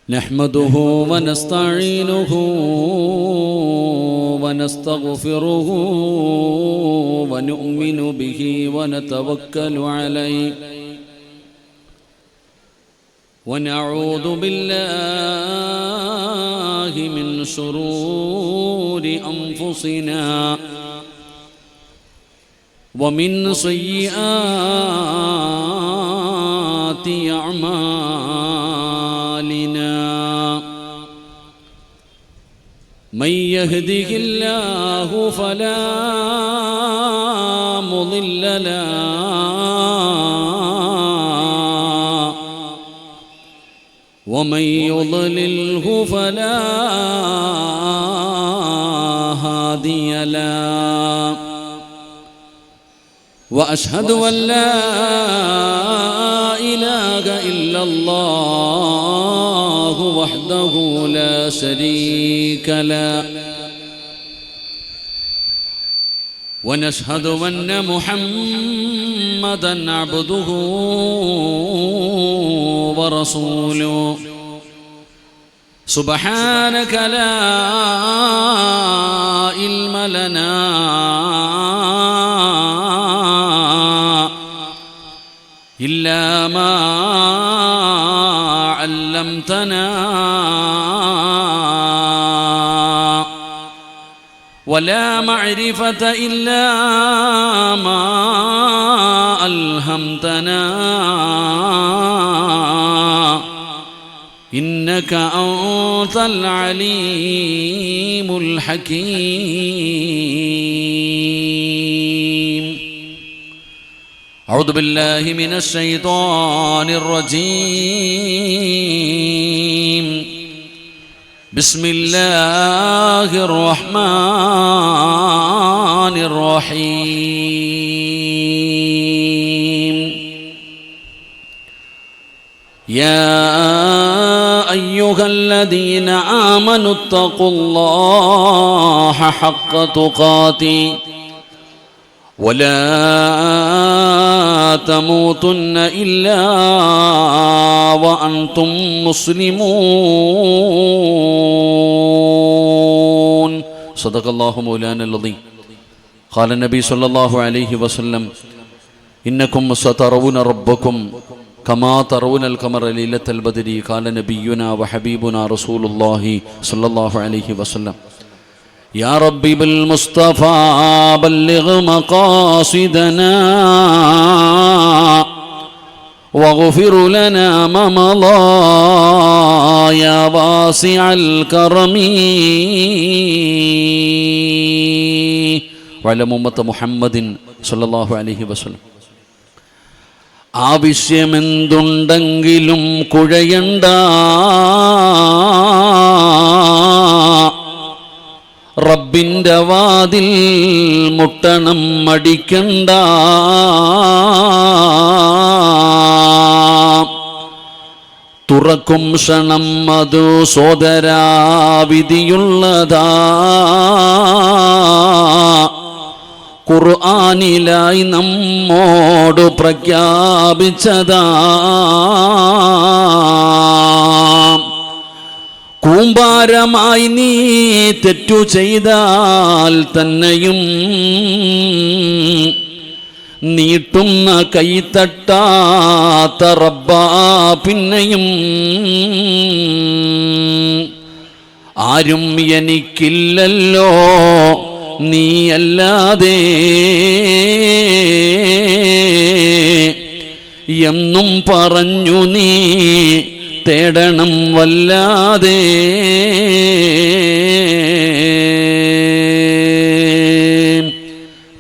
نحمده ونستعينه ونستغفره ونؤمن به ونتوكل عليه ونعوذ بالله من شرور أنفسنا ومن سيئات أعمالنا من يهده الله فلا مضل له ومن يضلله فلا هادي له وأشهد أن لا إله إلا الله وحده لا شريك له ونشهد أن محمدًا عبده ورسوله سبحانك لا علم لنا إلا ما علمتنا ولا معرفة إلا ما ألهمتنا إنك أنت العليم الحكيم أعوذ بالله من الشيطان الرجيم بسم الله الرحمن الرحيم يا أيها الذين آمنوا اتقوا الله حق تقاته ولا تموتن إلا وأنتم مسلمون صدق الله مولانا العظيم قال النبي صلى الله عليه وسلم إنكم سترون ربكم كما ترون القمر ليلة البدر قال نبينا وحبيبنا رسول الله صلى الله عليه وسلم يا ربي بالمصطفى بلغ مقاصدنا واغفر لنا ما مضى يا واسع الكرم وعلى أمة محمد صلى الله عليه وسلم ആവശ്യമെന്തുണ്ടെങ്കിലും കുഴയണ്ട റബ്ബിൻ്റെ വാതിൽ മുട്ടണം മടിക്കണ്ട തുറക്കും ക്ഷണം അതു സോദരാ വിധിയുള്ളതാ ഖുർആനിലായി നമ്മോട് പ്രഖ്യാപിച്ചതാ കൂമ്പാരമായി നീ തെറ്റു ചെയ്താൽ തന്നെയും നീട്ടുന്ന കൈത്തട്ടാത്ത റബ്ബാ പിന്നെയും ആരും എനിക്കില്ലല്ലോ നീയല്ലാതെ എന്നും പറഞ്ഞു നീ തേടണം വല്ലാതെ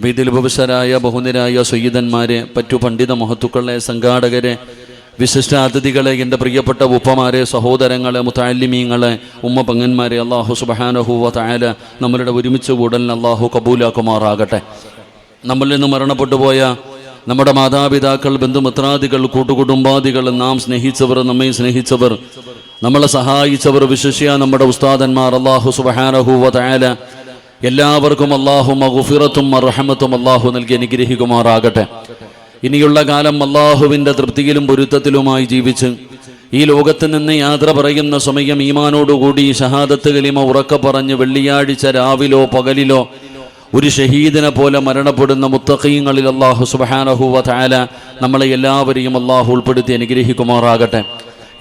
വേദിയിൽ ഉപവിഷ്ടരായ ബഹുനിരായ സയ്യിദന്മാരെ പറ്റു പണ്ഡിത മഹത്തുക്കളെ സംഘാടകരെ വിശിഷ്ടാതിഥികളെ എൻ്റെ പ്രിയപ്പെട്ട ഉപ്പമാരെ സഹോദരങ്ങളെ മുതഅല്ലിമീങ്ങളെ ഉമ്മ പങ്ങന്മാരെ അല്ലാഹു സുബ്ഹാനഹു വ തആല നമ്മളുടെ ഒരുമിച്ച് കൂടലിന് അല്ലാഹു കബൂലാക്കുമാറാകട്ടെ. നമ്മളിൽ നിന്ന് മരണപ്പെട്ടു പോയ നമ്മുടെ മാതാപിതാക്കൾ, ബന്ധുമിത്രാദികൾ, കൂട്ടുകുടുംബാദികൾ, നാം സ്നേഹിച്ചവർ, നമ്മെ സ്നേഹിച്ചവർ, നമ്മളെ സഹായിച്ചവർ, വിശിഷ്യ നമ്മുടെ ഉസ്താദന്മാർ, അല്ലാഹു സുബ്ഹാനഹു വ തആല എല്ലാവർക്കും അല്ലാഹു മഗ്ഫിറത്തും റഹ്മത്തും അല്ലാഹു നൽകി അനുഗ്രഹിക്കുമാറാകട്ടെ. ഇനിയുള്ള കാലം അല്ലാഹുവിൻ്റെ തൃപ്തിയിലും പൊരുത്തത്തിലുമായി ജീവിച്ച് ഈ ലോകത്ത് നിന്ന് യാത്ര പറയുന്ന സമയം ഈമാനോടുകൂടി ഷഹാദത്ത് കലിമ ഉറക്കെ പറഞ്ഞ് വെള്ളിയാഴ്ച രാവിലോ പകലിലോ ഒരു ഷഹീദിനെ പോലെ മരണപ്പെടുന്ന മുത്തഖീങ്ങളിൽ അല്ലാഹു സുബ്ഹാനഹു വ തആല നമ്മളെ എല്ലാവരെയും അല്ലാഹു ഉൾപ്പെടുത്തി അനുഗ്രഹിക്കുമാറാകട്ടെ.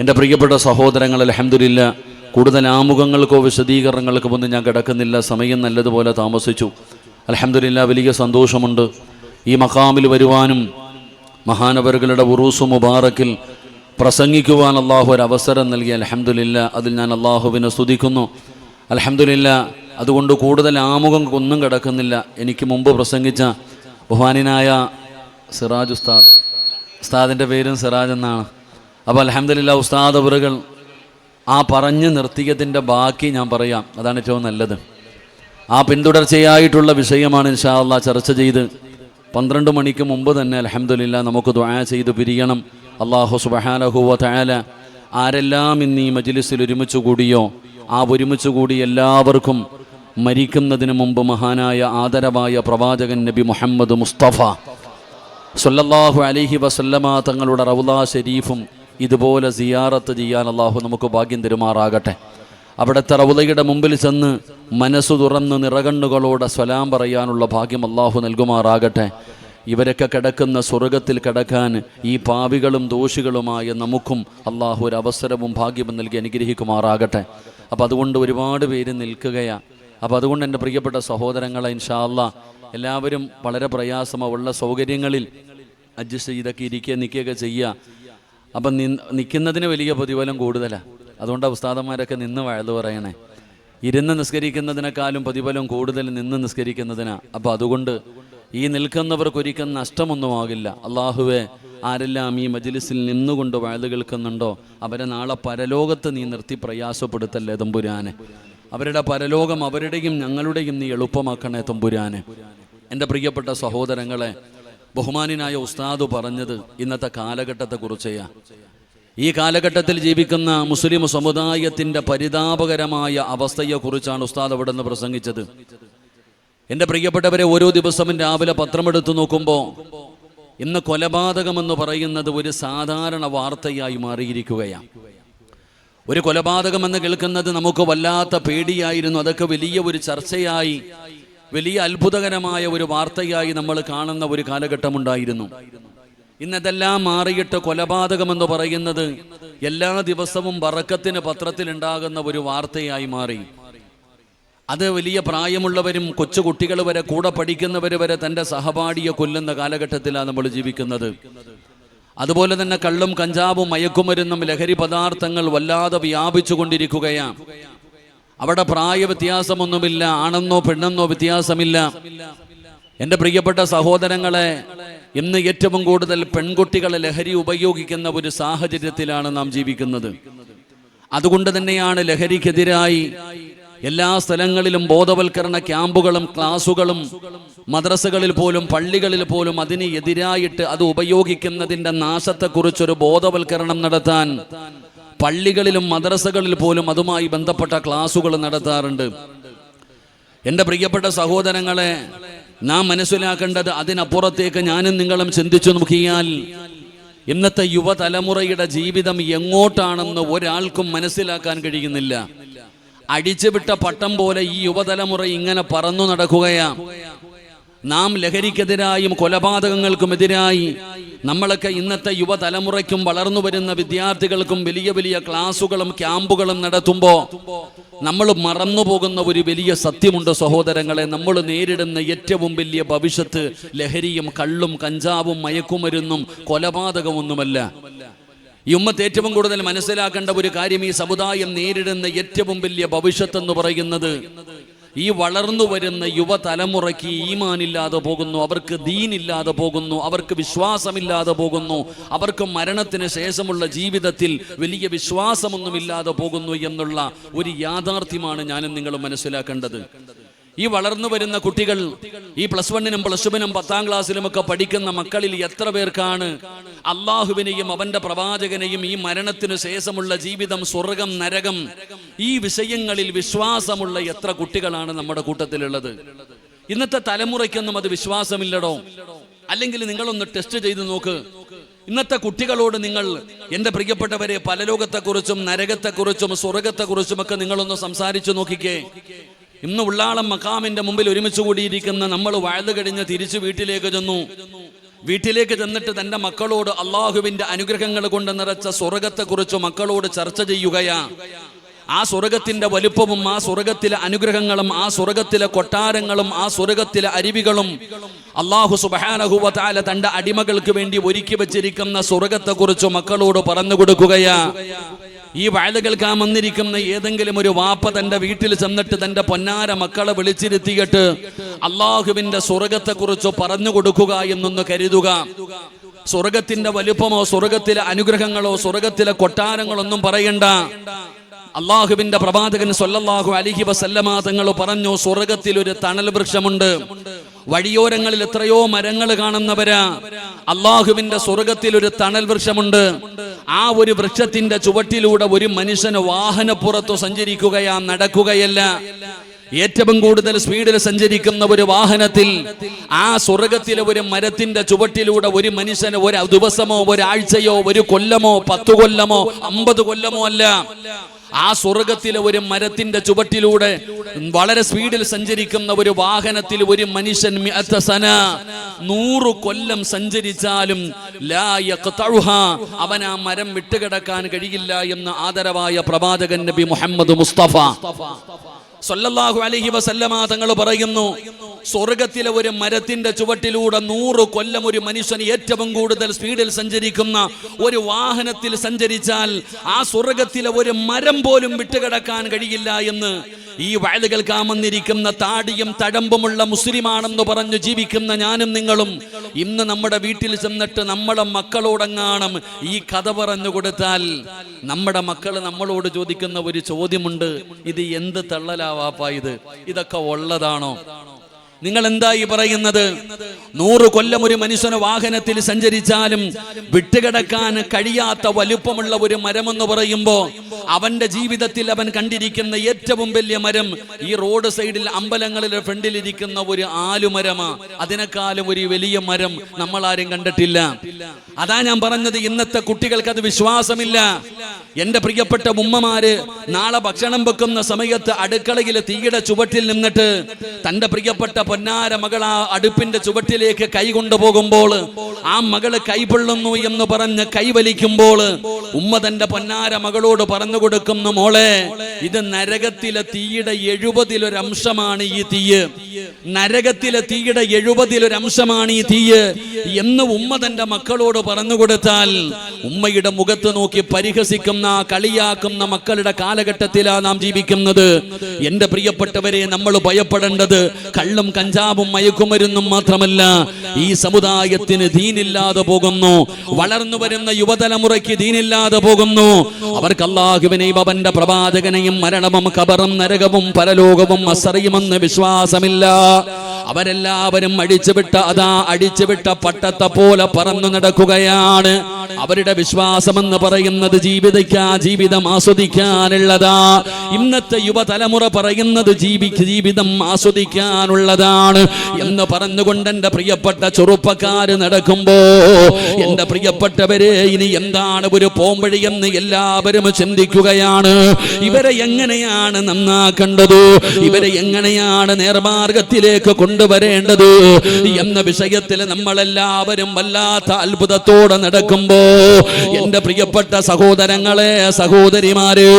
എൻ്റെ പ്രിയപ്പെട്ട സഹോദരങ്ങൾ, അൽഹംദുലില്ലാ, കൂടുതൽ ആമുഖങ്ങൾക്കോ വിശദീകരണങ്ങൾക്കോ ഒന്നും ഞാൻ കിടക്കുന്നില്ല. സമയം നല്ലതുപോലെ താമസിച്ചു. അൽഹംദുലില്ലാ, വലിയ സന്തോഷമുണ്ട് ഈ മഖാമിൽ വരുവാനും മഹാനവറുകളുടെ ഉറൂസ് മുബാറക്കിൽ പ്രസംഗിക്കുവാൻ അല്ലാഹു ഒരു അവസരം നൽകി. അൽഹംദുലില്ലാ, അതിൽ ഞാൻ അല്ലാഹുവിനെ സ്തുതിക്കുന്നു. അൽഹംദുലില്ലാ, അതുകൊണ്ട് കൂടുതൽ ആമുഖം ഒന്നും കിടക്കുന്നില്ല. എനിക്ക് മുമ്പ് പ്രസംഗിച്ച ബഹുമാനായ സിറാജ് ഉസ്താദിൻ്റെ പേരും സിറാജ് എന്നാണ്. അപ്പോൾ അൽഹംദുലില്ലാ, ഉസ്താദ് അവറുകൾ ആ പറഞ്ഞു നിർത്തിയതിൻ്റെ ബാക്കി ഞാൻ പറയാം. അതാണ് ഏറ്റവും നല്ലത്. ആ പിന്തുടർച്ചയായിട്ടുള്ള വിഷയമാണ് ഇൻഷാ അല്ലാഹ് ചർച്ച ചെയ്ത് 12 മണിക്ക് മുമ്പ് തന്നെ അൽഹംദുലില്ലാ നമുക്ക് ദുആ ചെയ്ത് പിരിയണം. അല്ലാഹു സുബ്ഹാനഹു വ തആല ആരെല്ലാം ഇന്ന് ഈ മജ്ലിസിൽ ഒരുമിച്ച് കൂടിയോ ആ ഒരുമിച്ച് കൂടി എല്ലാവർക്കും മരിക്കുന്നതിന് മുമ്പ് മഹാനായ ആദരവായ പ്രവാചകൻ നബി മുഹമ്മദ് മുസ്തഫ സ്വല്ലല്ലാഹു അലൈഹി വസല്ലമ തങ്ങളുടെ റൗള ശരീഫും ഇതുപോലെ സിയാറത്ത് ചെയ്യാൻ അല്ലാഹു നമുക്ക് ഭാഗ്യം തരുമാറാകട്ടെ. അവിടുത്തെ റൗളയുടെ മുമ്പിൽ ചെന്ന് മനസ്സു തുറന്ന് നിറകണ്ണുകളോടെ സലാം പറയാനുള്ള ഭാഗ്യം അല്ലാഹു നൽകുമാറാകട്ടെ. ഇവരൊക്കെ കിടക്കുന്ന സ്വർഗത്തിൽ കിടക്കാൻ ഈ പാപികളും ദോഷികളുമായ നമുക്കും അല്ലാഹു ഒരു അവസരവും ഭാഗ്യവും നൽകി അനുഗ്രഹിക്കുമാറാകട്ടെ. അപ്പോൾ അതുകൊണ്ട് ഒരുപാട് പേര് നിൽക്കുകയാണ്. അപ്പോൾ അതുകൊണ്ട് എൻ്റെ പ്രിയപ്പെട്ട സഹോദരങ്ങളെ, ഇൻഷാ അല്ലാഹ് എല്ലാവരും വളരെ പ്രയാസമുള്ള സൗകര്യങ്ങളിൽ അഡ്ജസ്റ്റ് ചെയ്തൊക്കെ ഇരിക്കുക നിൽക്കുകയൊക്കെ ചെയ്യുക. അപ്പം നിൽക്കുന്നതിന് വലിയ പ്രതിഫലം കൂടുതലാണ്. അതുകൊണ്ടാണ് ഉസ്താദന്മാരൊക്കെ നിന്ന് വഴുതു പറയണേ. ഇരുന്ന് നിസ്കരിക്കുന്നതിനേക്കാളും പ്രതിഫലം കൂടുതൽ നിന്ന് നിസ്കരിക്കുന്നതിനാണ്. അപ്പോൾ അതുകൊണ്ട് ഈ നിൽക്കുന്നവർക്കൊരിക്കലും നഷ്ടമൊന്നുമാകില്ല. അള്ളാഹുവേ, ആരെല്ലാം ഈ മജ്ലിസിൽ നിന്നുകൊണ്ട് വഴുതു കേൾക്കുന്നുണ്ടോ അവരെ നാളെ പരലോകത്ത് നീ നിർത്തി പ്രയാസപ്പെടുത്തല്ലേ തമ്പുരാനെ. അവരുടെ പരലോകം അവരുടെയും ഞങ്ങളുടെയും നീ എളുപ്പമാക്കണേ തമ്പുരാനെ. എൻ്റെ പ്രിയപ്പെട്ട സഹോദരങ്ങളെ, ബഹുമാനായ ഉസ്താദ് പറഞ്ഞത് ഇന്നത്തെ കാലഘട്ടത്തെക്കുറിച്ചാണ്. ഈ കാലഘട്ടത്തിൽ ജീവിക്കുന്ന മുസ്ലിം സമുദായത്തിൻ്റെ പരിതാപകരമായ അവസ്ഥയെക്കുറിച്ചാണ് ഉസ്താദ് അവിടെ നിന്ന് പ്രസംഗിച്ചത്. എൻ്റെ പ്രിയപ്പെട്ടവരെ, ഓരോ ദിവസവും രാവിലെ പത്രമെടുത്ത് നോക്കുമ്പോൾ ഇന്ന് കൊലപാതകമെന്ന് പറയുന്നത് ഒരു സാധാരണ വാർത്തയായി മാറിയിരിക്കുകയാണ്. ഒരു കൊലപാതകമെന്ന് കേൾക്കുന്നത് നമുക്ക് വല്ലാത്ത പേടിയായിരുന്നു. അതൊക്കെ വലിയ ഒരു ചർച്ചയായി, വലിയ അത്ഭുതകരമായ ഒരു വാർത്തയായി നമ്മൾ കാണുന്ന ഒരു കാലഘട്ടമുണ്ടായിരുന്നു. ഇന്നതെല്ലാം മാറിയിട്ട് കൊലപാതകമെന്ന് പറയുന്നത് എല്ലാ ദിവസവും ബറക്കത്തിന് പത്രത്തിലുണ്ടാകുന്ന ഒരു വാർത്തയായി മാറി. അത് വലിയ പ്രായമുള്ളവരും കൊച്ചുകുട്ടികൾ വരെ, കൂടെ പഠിക്കുന്നവർ വരെ തൻ്റെ സഹപാഠിയെ കൊല്ലുന്ന കാലഘട്ടത്തിലാണ് നമ്മൾ ജീവിക്കുന്നത്. അതുപോലെ തന്നെ കള്ളും കഞ്ചാവും മയക്കുമരുന്നും ലഹരി പദാർത്ഥങ്ങൾ വല്ലാതെ വ്യാപിച്ചു കൊണ്ടിരിക്കുകയാണ്. അവിടെ പ്രായ വ്യത്യാസമൊന്നുമില്ല, ആണെന്നോ പെണ്ണെന്നോ വ്യത്യാസമില്ല. എൻ്റെ പ്രിയപ്പെട്ട സഹോദരങ്ങളെ, ഇന്ന് ഏറ്റവും കൂടുതൽ പെൺകുട്ടികളെ ലഹരി ഉപയോഗിക്കുന്ന ഒരു സാഹചര്യത്തിലാണ് നാം ജീവിക്കുന്നത്. അതുകൊണ്ട് തന്നെയാണ് ലഹരിക്കെതിരായി എല്ലാ സ്ഥലങ്ങളിലും ബോധവൽക്കരണ ക്യാമ്പുകളും ക്ലാസുകളും മദ്രസകളിൽ പോലും പള്ളികളിൽ പോലും അതിന് എതിരായിട്ട് അത് ഉപയോഗിക്കുന്നതിൻ്റെ നാശത്തെക്കുറിച്ചൊരു ബോധവൽക്കരണം നടത്താൻ പള്ളികളിലും മദ്രസകളിൽ പോലും അതുമായി ബന്ധപ്പെട്ട ക്ലാസുകൾ നടത്താറുണ്ട്. എൻ്റെ പ്രിയപ്പെട്ട സഹോദരങ്ങളെ, നാം മനസ്സിലാക്കേണ്ടത് അതിനപ്പുറത്തേക്ക് ഞാനും നിങ്ങളും ചിന്തിച്ചു നോക്കിയാൽ ഇന്നത്തെ യുവതലമുറയുടെ ജീവിതം എങ്ങോട്ടാണെന്ന് ഒരാൾക്കും മനസ്സിലാക്കാൻ കഴിയുന്നില്ല. അടിച്ചുവിട്ട പട്ടം പോലെ ഈ യുവതലമുറ ഇങ്ങനെ പറന്നു നടക്കുകയാണ്. നാം ലഹരിക്കെതിരായും കൊലപാതകങ്ങൾക്കുമെതിരായി നമ്മളൊക്കെ ഇന്നത്തെ യുവതലമുറയ്ക്കും വളർന്നു വരുന്ന വിദ്യാർത്ഥികൾക്കും വലിയ വലിയ ക്ലാസുകളും ക്യാമ്പുകളും നടത്തുമ്പോൾ നമ്മൾ മറന്നുപോകുന്ന ഒരു വലിയ സത്യമുണ്ട് സഹോദരങ്ങളെ. നമ്മൾ നേരിടുന്ന ഏറ്റവും വലിയ ഭവിഷ്യത്ത് ലഹരിയും കള്ളും കഞ്ചാവും മയക്കുമരുന്നും കൊലപാതകമൊന്നുമല്ല. ഈ ഉമ്മത്ത് ഏറ്റവും കൂടുതൽ മനസ്സിലാക്കേണ്ട ഒരു കാര്യം, ഈ സമുദായം നേരിടുന്ന ഏറ്റവും വലിയ ഭവിഷ്യത്ത് എന്ന് പറയുന്നത് ഈ വളർന്നു വരുന്ന യുവതലമുറയ്ക്ക് ഈമാനില്ലാതെ പോകുന്നു, അവർക്ക് ദീനില്ലാതെ പോകുന്നു, അവർക്ക് വിശ്വാസമില്ലാതെ പോകുന്നു, അവർക്ക് മരണത്തിന് ശേഷമുള്ള ജീവിതത്തിൽ വലിയ വിശ്വാസമൊന്നുമില്ലാതെ പോകുന്നു എന്നുള്ള ഒരു യാഥാർത്ഥ്യമാണ് ഞാനും നിങ്ങളും മനസ്സിലാക്കേണ്ടത്. ഈ വളർന്നു വരുന്ന കുട്ടികൾ, ഈ +1-നും +2-നും 10ാം ക്ലാസ്സിലുമൊക്കെ പഠിക്കുന്ന മക്കളിൽ എത്ര പേർക്കാണ് അള്ളാഹുവിനെയും അവന്റെ പ്രവാചകനെയും ഈ മരണത്തിനു ശേഷമുള്ള ജീവിതം, സ്വർഗം, നരകം, ഈ വിഷയങ്ങളിൽ വിശ്വാസമുള്ള എത്ര കുട്ടികളാണ് നമ്മുടെ കൂട്ടത്തിലുള്ളത്? ഇന്നത്തെ തലമുറയ്ക്കൊന്നും അത് വിശ്വാസമില്ലടോ. അല്ലെങ്കിൽ നിങ്ങളൊന്ന് ടെസ്റ്റ് ചെയ്ത് നോക്ക്. ഇന്നത്തെ കുട്ടികളോട് നിങ്ങൾ, എൻ്റെ പ്രിയപ്പെട്ടവരെ, പരലോകത്തെക്കുറിച്ചും നരകത്തെക്കുറിച്ചും സ്വർഗത്തെക്കുറിച്ചും ഒക്കെ നിങ്ങളൊന്ന് സംസാരിച്ചു നോക്കിക്കേ. ഇന്ന് ഉള്ളാളം മഖാമിന്റെ മുമ്പിൽ ഒരുമിച്ച് കൂടിയിരിക്കുന്ന നമ്മൾ വഅദ് കഴിഞ്ഞ് തിരിച്ചു വീട്ടിലേക്ക് ചെന്നു. വീട്ടിലേക്ക് ചെന്നിട്ട് തൻ്റെ മക്കളോട് അള്ളാഹുവിൻ്റെ അനുഗ്രഹങ്ങൾ കൊണ്ട് നിറച്ച സ്വർഗത്തെക്കുറിച്ച് മക്കളോട് ചർച്ച ചെയ്യുകയാ. ആ സ്വർഗത്തിന്റെ വലുപ്പവും ആ സ്വർഗത്തിലെ അനുഗ്രഹങ്ങളും ആ സ്വർഗത്തിലെ കൊട്ടാരങ്ങളും ആ സ്വർഗത്തിലെ അരുവികളും അല്ലാഹു സുബ്ഹാനഹു വ തആല തന്റെ അടിമകൾക്ക് വേണ്ടി ഒരുക്കി വെച്ചിരിക്കുന്ന സ്വർഗത്തെക്കുറിച്ച് മക്കളോട് പറഞ്ഞു കൊടുക്കുകയാ. ഈ വഅദ് കേൾക്കാൻ വന്നിരിക്കുന്ന ഏതെങ്കിലും ഒരു വാപ്പ തന്റെ വീട്ടിൽ ചെന്നിട്ട് തന്റെ പൊന്നാര മക്കളെ വിളിച്ചിരുത്തിയിട്ട് അള്ളാഹുവിന്റെ സ്വർഗത്തെക്കുറിച്ച് പറഞ്ഞു കൊടുക്കുക എന്നൊന്ന് കരുതുക. സ്വർഗത്തിന്റെ വലുപ്പമോ സ്വർഗത്തിലെ അനുഗ്രഹങ്ങളോ സ്വർഗത്തിലെ കൊട്ടാരങ്ങളൊന്നും പറയണ്ട. അള്ളാഹുവിന്റെ പ്രവാചകൻ സ്വല്ലല്ലാഹു അലൈഹി വസല്ലമ തങ്ങൾ പറഞ്ഞു, സ്വർഗത്തിൽ ഒരു തണൽ വൃക്ഷമുണ്ട്. വഴിയോരങ്ങളിൽ എത്രയോ മരങ്ങൾ കാണുന്നവരാ. അള്ളാഹുവിന്റെ സ്വർഗത്തിൽ ഒരു തണൽ വൃക്ഷമുണ്ട്. ആ ഒരു വൃക്ഷത്തിന്റെ ചുവട്ടിലൂടെ ഒരു മനുഷ്യന് വാഹനപ്പുറത്തു സഞ്ചരിക്കുകയാ, നടക്കുകയല്ല. ഏറ്റവും കൂടുതൽ സ്പീഡിൽ സഞ്ചരിക്കുന്ന ഒരു വാഹനത്തിൽ ആ സ്വർഗത്തിലെ ഒരു മരത്തിന്റെ ചുവട്ടിലൂടെ ഒരു മനുഷ്യന് ഒരു ദിവസമോ ഒരാഴ്ചയോ ഒരു കൊല്ലമോ 10 കൊല്ലമോ 50 കൊല്ലമോ അല്ല, ആ സ്വർഗത്തിലെ ഒരു മരത്തിന്റെ ചുവട്ടിലൂടെ വളരെ സ്പീഡിൽ സഞ്ചരിക്കുന്ന ഒരു വാഹനത്തിൽ ഒരു മനുഷ്യൻ 100 കൊല്ലം സഞ്ചരിച്ചാലും ലാ യഖ്തഉഹാ, അവൻ ആ മരം വിട്ടുകിടക്കാൻ കഴിയില്ല എന്ന് ആദരവായ പ്രവാചകൻ നബി മുഹമ്മദ് മുസ്തഫ സല്ലല്ലാഹു അലൈഹി വസല്ലമ തങ്ങൾ പറയുന്നു, സ്വർഗത്തിലെ ഒരു മരത്തിന്റെ ചുവട്ടിലൂടെ 100 കൊല്ലം ഒരു മനുഷ്യൻ ഏറ്റവും കൂടുതൽ സ്പീഡിൽ സഞ്ചരിക്കുന്ന ഒരു വാഹനത്തിൽ സഞ്ചരിച്ചാൽ ആ സ്വർഗത്തിലെ ഒരു മരം പോലും വിട്ടുകിടക്കാൻ കഴിയില്ല എന്ന് ഈ വഅദ് കേൾക്കാൻ വന്നിരിക്കുന്ന താടിയും തഴമ്പുമുള്ള മുസ്ലിമാണെന്ന് പറഞ്ഞു ജീവിക്കുന്ന ഞാനും നിങ്ങളും ഇന്ന് നമ്മുടെ വീട്ടിൽ ചെന്നിട്ട് നമ്മളെ മക്കളോടെങ്ങാനും ഈ കഥ പറഞ്ഞു കൊടുത്താൽ നമ്മുടെ മക്കൾ നമ്മളോട് ചോദിക്കുന്ന ഒരു ചോദ്യമുണ്ട്, ഇത് എന്ത് തള്ളലാവാപ്പാ, ഇതൊക്കെ ഉള്ളതാണോ? നിങ്ങൾ എന്തായി പറയുന്നത്? 100 കൊല്ലം ഒരു മനുഷ്യന് വാഹനത്തിൽ സഞ്ചരിച്ചാലും വിട്ടുകിടക്കാൻ കഴിയാത്ത വലുപ്പമുള്ള ഒരു മരമെന്ന് പറയുമ്പോ അവന്റെ ജീവിതത്തിൽ അവൻ കണ്ടിരിക്കുന്ന ഏറ്റവും വലിയ മരം ഈ റോഡ് സൈഡിൽ അമ്പലങ്ങളിലെ ഫ്രണ്ടിലിരിക്കുന്ന ഒരു ആലുമരമാ. അതിനേക്കാളും ഒരു വലിയ മരം നമ്മൾ ആരും കണ്ടിട്ടില്ല. അതാ ഞാൻ പറഞ്ഞത്, ഇന്നത്തെ കുട്ടികൾക്ക് അത് വിശ്വാസമില്ല. എന്റെ പ്രിയപ്പെട്ട ഉമ്മമാര് നാളെ ഭക്ഷണം വെക്കുന്ന സമയത്ത് അടുക്കളയിൽ തീയുടെ ചുവട്ടിൽ നിന്നിട്ട് തന്റെ പ്രിയപ്പെട്ട പൊന്നാര മകൾ ആ അടുപ്പിന്റെ ചുവട്ടിലേക്ക് കൈ കൊണ്ടുപോകുമ്പോൾ ആ മകള് കൈപൊള്ളുന്നു എന്ന് പറഞ്ഞ് കൈവലിക്കുമ്പോൾ ഉമ്മ തന്റെ പൊന്നാര മകളോട് പറഞ്ഞു കൊടുക്കുന്നു, മോളെ, ഇത് നരകത്തിലെ തീയുടെ 70 അംശമാണ് ഈ തീയ്. നരകത്തിലെ തീയുടെ 70 അംശമാണ് ഈ തീയ് എന്ന് ഉമ്മ തന്റെ മക്കളോട് പറഞ്ഞു കൊടുത്താൽ ഉമ്മയുടെ മുഖത്ത് നോക്കി പരിഹസിക്കുന്ന കളിയാക്കുന്ന മക്കളുടെ കാലഘട്ടത്തിലാണ് നാം ജീവിക്കുന്നത്. എന്റെ പ്രിയപ്പെട്ടവരെ, നമ്മൾ ഭയപ്പെടേണ്ടത് കള്ളും കഞ്ചാവും മയക്കുമരുന്നും മാത്രമല്ല, ഈ സമുദായത്തിന് ദീനില്ലാതെ പോകുന്നു. വളർന്നു വരുന്ന യുവതലമുറയ്ക്ക് ദീനില്ലാതെ പോകുന്നു. അവർക്ക് അല്ലാഹുവിനെയും അവന്റെ പ്രവാചകനെയും മരണവും ഖബറും നരകവും പരലോകവും അസറിയുമെന്ന് വിശ്വാസമില്ല. അവരെല്ലാവരും അടിച്ചുവിട്ട പട്ടത്തെ പോലെ പറന്നു നടക്കുകയാണ്. അവരുടെ വിശ്വാസമെന്ന് പറയുന്നത് ജീവിതം ആസ്വദിക്കാനുള്ളതാ. ഇന്നത്തെ യുവതലമുറ പറയുന്നത് ജീവിതം ആസ്വദിക്കാനുള്ളതാണ് എന്ന് പറഞ്ഞുകൊണ്ട് എന്റെ പ്രിയപ്പെട്ട ചെറുപ്പക്കാര് നടക്കുമ്പോ എന്റെ പ്രിയപ്പെട്ടവരെ, ഇനി എന്താണ് ഒരു പോംവഴി എന്ന് എല്ലാവരും ചിന്തിക്കുകയാണ്. ഇവരെ എങ്ങനെയാണ് നന്നാക്കേണ്ടത്, ഇവരെ എങ്ങനെയാണ് നേർമാർഗത്തിലേക്ക് കൊണ്ടുവരേണ്ടത് എന്ന വിഷയത്തിൽ നമ്മളെല്ലാവരും വല്ലാത്ത അത്ഭുതത്തോടെ നടക്കുമ്പോ എന്റെ പ്രിയപ്പെട്ട സഹോദരങ്ങളെ, സഹോദരിമാരെ,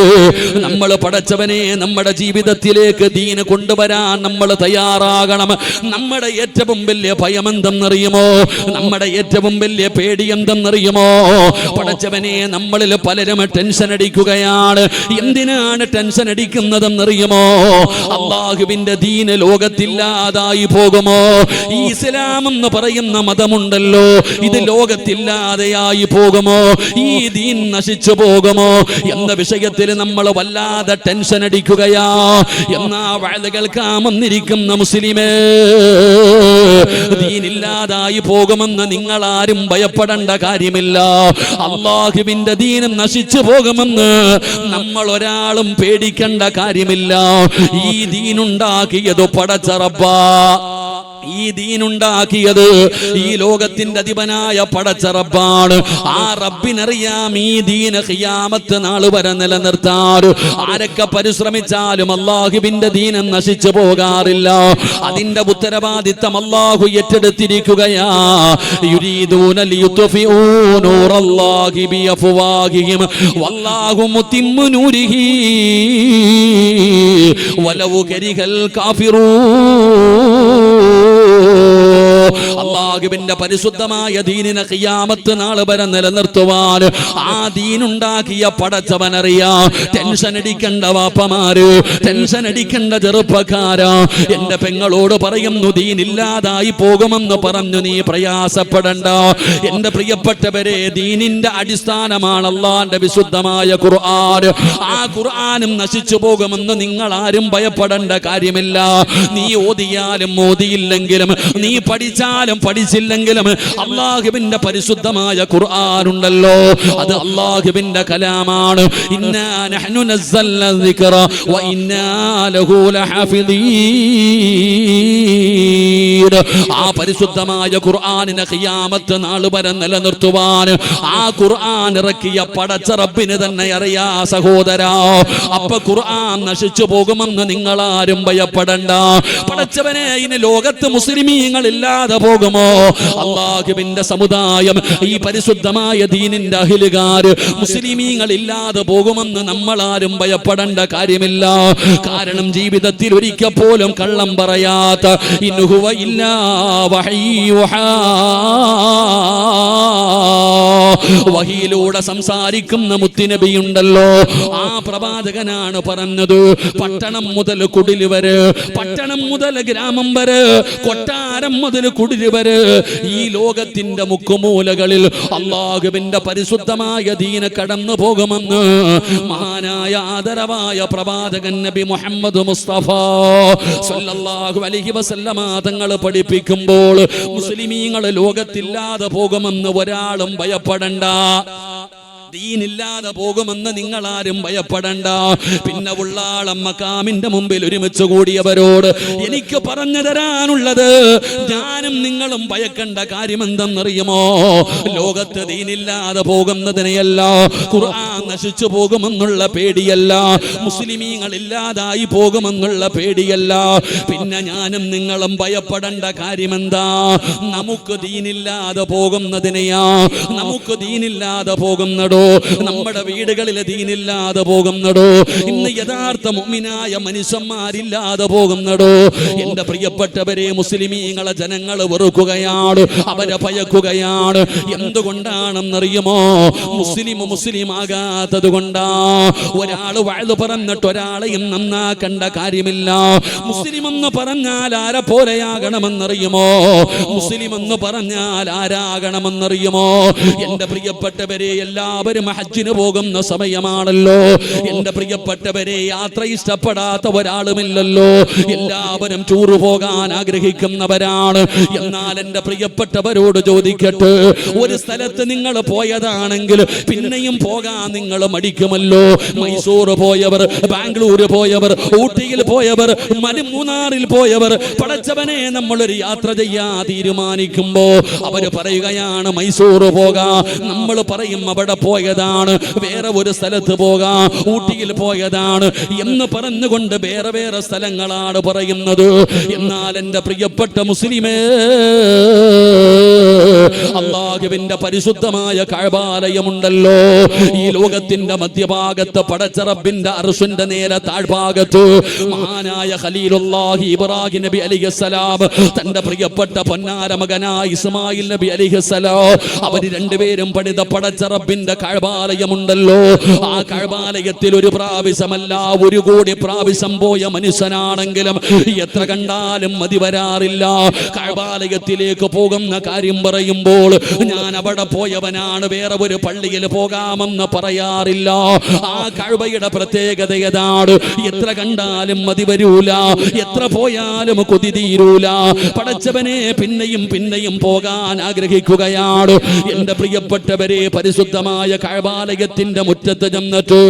നമ്മൾ പടച്ചവനെ നമ്മുടെ ജീവിതത്തിലേക്ക് ദീന് കൊണ്ടുവരാൻ നമ്മൾ തയ്യാറാകണം. നമ്മുടെ ഏറ്റവും വലിയ ഭയം എന്തെന്നറിയുമോ? നമ്മുടെ ഏറ്റവും വലിയ പേടി എന്തെന്നറിയുമോ? പടച്ചവനെ, നമ്മളിൽ പലരും ടെൻഷൻ അടിക്കുകയാണ്. എന്തിനാണ് ടെൻഷൻ അടിക്കുന്നതെന്നറിയുമോ? അള്ളാഹുവിന്റെ ദീന് ലോകത്തില്ലാതായി പോകുമോ? ഈ ഇസ്ലാം എന്ന് പറയുന്ന മതമുണ്ടല്ലോ, ഇത് ലോകത്തില്ലാതെയായി പോകുമോ? ഈ ദീൻ നശിച്ചു പോകുമോ എന്ന വിഷയത്തിൽ നമ്മൾ വല്ലാതെ ടെൻഷൻ അടിക്കുകയാ. എന്നാ വഅദ് കേൾക്കാൻ വന്നിരിക്കുന്ന മുസ്ലിമേ, ദീനില്ലാതായി പോകുമെന്ന് നിങ്ങൾ ആരും ഭയപ്പെടേണ്ട കാര്യമില്ല. അല്ലാഹുവിന്റെ ദീനും നശിച്ചു പോകുമെന്ന് നമ്മൾ ഒരാളും പേടിക്കേണ്ട കാര്യമില്ല. ഈ ദീനുണ്ടാക്കിയത് പടച്ച റബ്ബാ. ഈ ദീനുണ്ടാക്കിയത് ഈ ലോകത്തിന്റെ അധിപനായ പടച്ച റബ്ബാണ്. ആ റബ്ബിനറിയാം ഈ ദീന് ഖിയാമത്ത് നാൾ വരെ നിലനിർത്താൻ. ആരൊക്കെ പരിശ്രമിച്ചാലും അല്ലാഹുവിന്റെ ദീൻ നശിച്ചു പോകാറില്ല. അതിന്റെ ഉത്തരവാദിത്തം അല്ലാഹു ഏറ്റെടുത്തിരിക്കുകയാ. യുരീദൂന ലിയുത്ഫിഊ നൂറല്ലാഹി ബിഅഫ്വാഹിഹിം വല്ലാഹു മുത്തിമ്മു നൂരിഹി വലൗ കരിഹൽ കാഫിറൂൻ. അല്ലാഹുവിന്റെ പരിശുദ്ധമായ ദീനിനെ ഖിയാമത്ത് നാൾ വരെ നിലനിർത്തുവാൻ ആ ദീനുണ്ടാക്കിയ പടച്ചവനറിയാം. ടെൻഷൻ അടിക്കണ്ട വാപ്പമാര്, ടെൻഷൻ അടിക്കണ്ട ചെറുപ്പക്കാരാ. എന്റെ പെങ്ങളോട് പറയുന്നു, ദീനില്ലാതായി പോകുമെന്ന് പറഞ്ഞു നീ പ്രയാസപ്പെടണ്ട. എന്റെ പ്രിയപ്പെട്ടവരെ, ദീനിന്റെ അടിസ്ഥാനമാണ് അല്ലാഹുവിന്റെ വിശുദ്ധമായ ഖുർആൻ. ആ ഖുർആനും നശിച്ചു പോകുമെന്ന് നിങ്ങൾ ആരും ഭയപ്പെടേണ്ട കാര്യമില്ല. നീ ഓതിയാലും ഓതിയില്ലെങ്കിലും, നീ പഠിച്ചാലും പഠിച്ചില്ലെങ്കിലും അല്ലാഹുവിന്റെ പരിശുദ്ധമായ ഖുർആൻ ഉണ്ടല്ലോ, അത് അല്ലാഹുവിന്റെ കലാമാണ്. ഇന്നാ നഹ്നു നസ്സൽന ദിക്റ വ ഇന്നാ ലഹു ലഹാഫിദീൻ. ആ പരിശുദ്ധമായ ഖുർആനിനെ ഖിയാമത്ത് നാൾ വരെ നിലനിർത്തുവാൻ ആ ഖുർആൻ ഇറക്കിയ പടച്ച റബ്ബിന് തന്നെ അറിയാ സഹോദരാ. അപ്പൊ ഖുർആൻ നശിച്ചു പോകുമെന്ന് നിങ്ങൾ ആരും ഭയപ്പെടണ്ട. പടച്ചവനെ, ഇനി ലോകത്ത് മുസ്ലിമീങ്ങൾ ഇല്ലാതെ പോകുമോ? അല്ലാഹുവിന്റെ സമുദായം, ഈ പരിശുദ്ധമായ ദീനിന്റെ അഹ്ലുകാര്, മുസ്ലിമീങ്ങൾ ഇല്ലാതെ പോകുമെന്ന് നമ്മൾ ആരും ഭയപ്പെടേണ്ട കാര്യമില്ല. കാരണം ജീവിതത്തിൽ ഒരിക്കൽ പോലും കള്ളം പറയാത്ത ഇൻഹുവ ഇല്ലാ വഹയ്യുഹാ, വഹിയിലൂടെ സംസാരിക്കുന്ന മുത്തുനബിയുണ്ടല്ലോ, ആ പ്രവാചകനാണ് പറഞ്ഞത്, പട്ടണം മുതൽ കുടില് വരെ, പട്ടണം മുതൽ ഗ്രാമം വരെ, കൊട്ടാരം മുതൽ കുടില് വരെ, ഈ ലോകത്തിന്റെ മുക്കുമൂലകളിൽ അല്ലാഹുവിന്റെ പരിശുദ്ധമായ ദീന കടന്നു പോകുമെന്ന് മഹാനായ ആദരവായ പ്രവാചകൻ നബി മുഹമ്മദ് മുസ്തഫ സല്ലല്ലാഹു അലൈഹി വസല്ലമ തങ്ങൾ പഠിപ്പിക്കുമ്പോൾ മുസ്ലിമീങ്ങൾ ലോകത്തില്ലാതെ പോകുമെന്ന് ഒരാളും ഭയപ്പെടണ്ട. ദീനില്ലാതെ പോകുമെന്ന് നിങ്ങൾ ആരും ഭയപ്പെടണ്ട. പിന്നെ ഉള്ളാളം മക്കാമിന്റെ മുമ്പിൽ ഒരുമിച്ച് കൂടിയവരോട് എനിക്ക് പറഞ്ഞു തരാനുള്ളത്, ഞാനും നിങ്ങളും ഭയക്കേണ്ട കാര്യം എന്തെന്നറിയുമോ? ലോകത്ത് ദീനില്ലാതെ പോകുന്നതിനെയല്ല, ഖുർആൻ നശിച്ചു പോകുമെന്നുള്ള പേടിയല്ല, മുസ്ലിമീങ്ങൾ ഇല്ലാതായി പോകുമെന്നുള്ള പേടിയല്ല. പിന്നെ ഞാനും നിങ്ങളും ഭയപ്പെടേണ്ട കാര്യമെന്താ? നമുക്ക് ദീനില്ലാതെ പോകുന്നതിനെയാ. നമുക്ക് ദീനില്ലാതെ പോകുന്നതോ, നമ്മുടെ വീടുകളിലെ ദീനില്ലാതെ പോകുന്നതോ, ഇന്ന് യഥാർത്ഥ മുഅ്മിനായ മനുഷ്യന്മാരില്ലാതെ പോകുന്നതോ? എന്റെ പ്രിയപ്പെട്ടവരെ, മുസ്ലിമീങ്ങളെ ജനങ്ങൾ വെറുക്കുകയാണ്, അവരെ ഭയക്കുകയാണ്. എന്തുകൊണ്ടാണെന്നറിയുമോ? മുസ്ലിം ആകാത്തത് കൊണ്ടാ. ഒരാൾ വഅദ് പറഞ്ഞിട്ട് ഒരാളെയും നന്നാക്കേണ്ട കാര്യമില്ല. മുസ്ലിം എന്ന് പറഞ്ഞാൽ ആരെ പോലെയാകണമെന്നറിയുമോ? മുസ്ലിം എന്ന് പറഞ്ഞാൽ ആരാകണമെന്നറിയുമോ? എന്റെ പ്രിയപ്പെട്ടവരെ, എല്ലാവരും ഹജ്ജിന് പോകുന്ന സമയമാണല്ലോ. എന്റെ പ്രിയപ്പെട്ടവരെ, യാത്ര ഇഷ്ടപ്പെടാത്ത ഒരാളുമില്ലല്ലോ. എല്ലാവരും ടൂർ പോകാൻ ആഗ്രഹിക്കുന്നവരാണ്. എന്നാൽ എന്റെ പ്രിയപ്പെട്ടവരോട് ചോദിക്കട്ടെ, ഒരു സ്ഥലത്ത് നിങ്ങൾ പോയതാണെങ്കിൽ പിന്നെയും പോകാൻ നിങ്ങൾ മടിക്കുമല്ലോ. മൈസൂർ പോയവർ, ബാംഗ്ലൂർ പോയവർ, ഊട്ടിയിൽ പോയവർ, മൂന്നാറിൽ പോയവർ, പടച്ചവനെ, നമ്മളൊരു യാത്ര ചെയ്യാൻ തീരുമാനിക്കുമ്പോ അവര് പറയുകയാണ് മൈസൂർ പോകാം. നമ്മൾ പറയും അവിടെ പോയതാണ്, വേറെ ഒരു സ്ഥലത്ത് പോകാം, ഊട്ടിയിൽ പോയതാണ് എന്ന് പറഞ്ഞുകൊണ്ട് വേറെ വേറെ സ്ഥലങ്ങളാണ് പറയുന്നത്. എന്നാൽ എന്റെ പ്രിയപ്പെട്ട മുസ്ലിമേ, അല്ലാഹുവിന്റെ പരിശുദ്ധമായ കഅബാലയമുണ്ടല്ലോ, ഈ ലോകത്തിന്റെ മധ്യഭാഗത്ത് പടച്ച റബ്ബിന്റെ അർശിന്റെ നേരെ താഴ്ഭാഗത്ത് മഹാനായ ഖലീലുല്ലാഹി ഇബ്രാഹിം നബി അലൈഹിസ്സലാം തന്റെ പ്രിയപ്പെട്ട പൊന്നാര മകനായ ഇസ്മായിൽ നബി അലൈഹിസ്സലാം അവർ രണ്ടുപേരും പണിത പടച്ച റബ്ബിന്റെ കഅബാലയമുണ്ടല്ലോ. ആ കഅബാലയത്തിൽ ഒരു പ്രാവശ്യമല്ല 1 കോടി പ്രാവശ്യം പോയ മനുഷ്യനാണെങ്കിലും എത്ര കണ്ടാലും മതി വരാറില്ല. കഅബാലയത്തിലേക്ക് പോകുന്ന കാര്യം പറയുമ്പോൾ ഞാൻ അവിടെ പോയവനാണ്, വേറെ ഒരു പള്ളിയിൽ പോകാമെന്ന് പറയാറില്ല. ആ കഅബയുടെ പ്രത്യേകത ഏതാണ്? എത്ര കണ്ടാലും മതി വരൂല, എത്ര പോയാലും കൊതി തീരൂല. പടച്ചവനെ, പിന്നെയും പിന്നെയും പോകാൻ ആഗ്രഹിക്കുകയാണ്. എന്റെ പ്രിയപ്പെട്ടവരെ, പരിശുദ്ധമായ കഅബാലയത്തിന്റെ മുറ്റത്ത് ചെന്നിട്ട്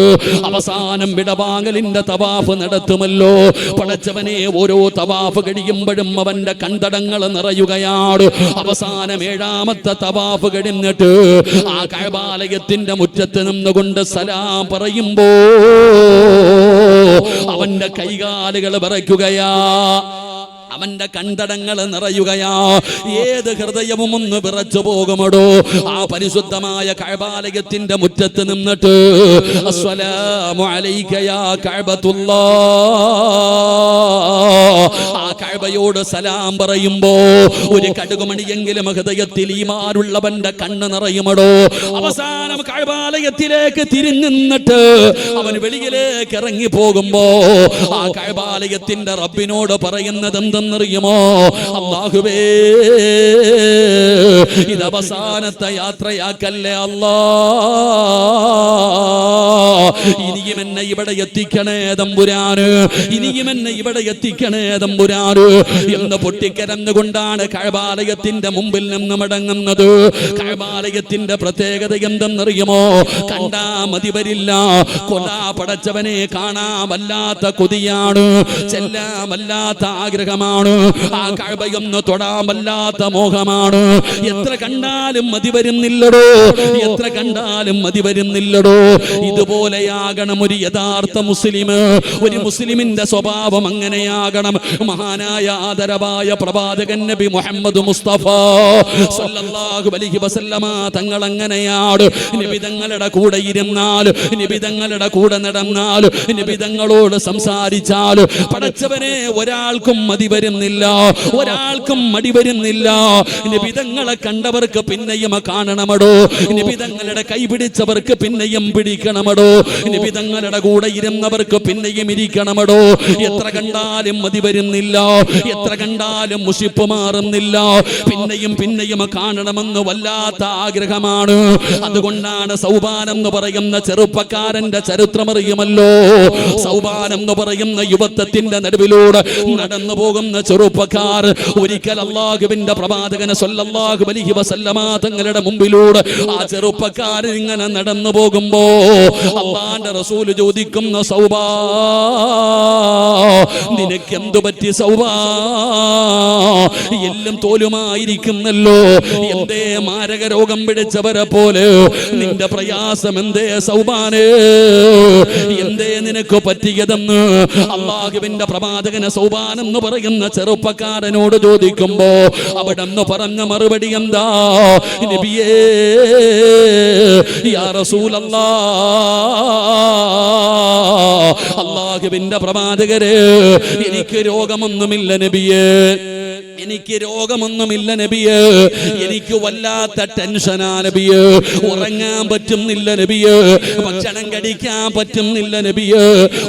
അവസാനം വിട വിടവാങ്ങലിന്റെ തവാഫ് നടത്തുമല്ലോ. പടച്ചവനെ, ഓരോ തവാഫ് കഴിയുമ്പോഴും അവന്റെ കണ്ടടങ്ങൾ നിറയുകയാണ്. അവസാനം 7ാമത്തെ തവാഫ് കഴിഞ്ഞിട്ട് ആ കഅബാലയത്തിന്റെ മുറ്റത്ത് നിന്നുകൊണ്ട് സലാം പറയുമ്പോ അവന്റെ കൈകാലുകൾ വിറയ്ക്കുകയാ, അവന്റെ കണ്ടടങ്ങൾ നിറയുകയാ. ഏത് ഹൃദയവും ഒന്ന് വിറച്ചു പോകുമടോ. ആ പരിശുദ്ധമായ കഅബാലയത്തിന്റെ മുറ്റത്ത് നിന്നിട്ട് അസ്സലാമു അലൈക യാ കഅബത്തുല്ലാഹ്, ആ കഅബയോട് സലാം പറയുമ്പോ ഒരു കടുകുമണിയെങ്കിലും ഹൃദയത്തിൽ ഈമാനുള്ളവന്റെ കണ്ണ് നിറയുമടോ. അവസാനം കഅബാലയത്തിലേക്ക് തിരിഞ്ഞിട്ട് അവൻ വെളിയിലേക്ക് ഇറങ്ങി പോകുമ്പോ ആ കഅബാലയത്തിന്റെ റബ്ബിനോട് പറയുന്നത് എന്തെന്നറിയുമോ? അല്ലാഹുവേ, ഇത് അവസാനത്തെ യാത്രയാക്കല്ലേ അല്ലാ, ഇനിയും എന്നെ ഇവിടെ എത്തിക്കണേ തമ്പുരാന്, ഇനിയും എന്നെ ഇവിടെ എത്തിക്കണേ തമ്പുരാന് എന്ന് പൊട്ടിക്കരന്നുകൊണ്ടാണ് കഅബാലയത്തിന്റെ മുമ്പിൽ നിന്ന് മടങ്ങുന്നത്. കഅബാലയത്തിന്റെ പ്രത്യേകത എന്തെന്നറിയുമോ? കണ്ടാ മതി വരില്ല, കൊല്ലാ പടച്ചവനെ കാണാമല്ലാത്ത കൊതിയാണ്, ചെല്ലാമല്ലാത്ത ആഗ്രഹമാണ്, ആ കഅബയൊന്ന് തൊടാമല്ലാത്ത മോഹമാണ്. എത്ര കണ്ടാലും മതി വരുന്നില്ലടോ, എത്ര കണ്ടാലും മതി വരുന്നില്ലടോ. ഇതുപോലെയാകണം ഒരു യഥാർത്ഥ മുസ്ലിം. ഒരു മുസ്ലിമിന്റെ സ്വഭാവം അങ്ങനെയാകണം. മഹാനായ ആദരവായ പ്രവാചകൻ നബി മുഹമ്മദ് മുസ്തഫ സല്ലല്ലാഹു അലൈഹി വസല്ലമ തങ്ങൾ അങ്ങനെയാണ്. നബി തങ്ങളുടെ കൂടെ ഇരുന്നാൽ, നബി തങ്ങളുടെ കൂടെ നടന്നാൽ, നബി തങ്ങളോട് സംസാരിച്ചാൽ പടച്ചവനെ ഒരാൾക്കും മതി വരുന്നില്ല, ഒരാൾക്കും മടി വരുന്നില്ല. നബി തങ്ങളെ കണ്ടവർക്ക് പിന്നെയും കാണണമടോ, നബി തങ്ങളുടെ കൈ പിടിച്ചവർക്ക് പിന്നെയും പിടിക്കണമടോ, നബി തങ്ങളുടെ കൂടെ ഇരുന്നവർക്ക് പിന്നെയും ഇരിക്കണമടോ. എത്ര കണ്ടാലും മതി വരുന്നില്ല, എത്ര കണ്ടാലും മുഷിപ്പ് മാറുന്നില്ല, പിന്നെയും പിന്നെയും കാണണമെന്ന് വല്ലാത്ത ആഗ്രഹമാണ്. അതുകൊണ്ടാണ് സൗബാൻ എന്ന് പറയുന്ന ചെറുപ്പക്കാരന്റെ ചരിത്രമറിയുമല്ലോ. സൗബാൻ എന്ന് പറയുന്ന യുവത്വത്തിന്റെ നടുവിലൂടെ നടന്നു പോകുന്ന ചെറുപ്പക്കാർ ഒരിക്കൽ അല്ലാഹുവിന്റെ പ്രവാചകൻ സല്ലല്ലാഹു അലൈഹി വസല്ലമ തങ്ങളുടെ മുമ്പിലൂടെ ആ ചെറുപ്പക്കാരൻ ഇങ്ങനെ നടന്നു പോകുമ്പോ അല്ലാഹുവിന്റെ റസൂൽ ചോദിക്കുന്ന സൗബാ, നിനക്ക് എന്തു പറ്റി സൗബാ? എല്ലാം തോലുമായിരിക്കുന്നല്ലോ, എന്തേ മാരക രോഗം പിടിച്ചവരെ പോലെ നിന്റെ പ്രയാസം എന്തേ സൗബാനേ, എന്തേ നിനക്ക് പറ്റിയതെന്ന് അല്ലാഹുവിന്റെ പ്രവാചകന് സൗബാൻ എന്ന് പറയുന്ന ചെറുപ്പക്കാരനോട് ചോദിക്കുമ്പോ അവിടെ നിന്ന് പറഞ്ഞ മറുപടി എന്താ? നബിയേ യാ റസൂലല്ലാഹ്, അല്ലാഹുവിന്റെ പ്രവാചകരെ, എനിക്ക് രോഗമൊന്നുമില്ല നബിയേ, എനിക്ക് രോഗമൊന്നുമില്ല നബിയേ, എനിക്ക് വല്ലാത്ത ടെൻഷനാ നബിയേ, ഉറങ്ങാൻ പറ്റുന്നില്ല നബിയേ, ഭക്ഷണം കഴിക്കാൻ പറ്റുന്നില്ല നബിയേ,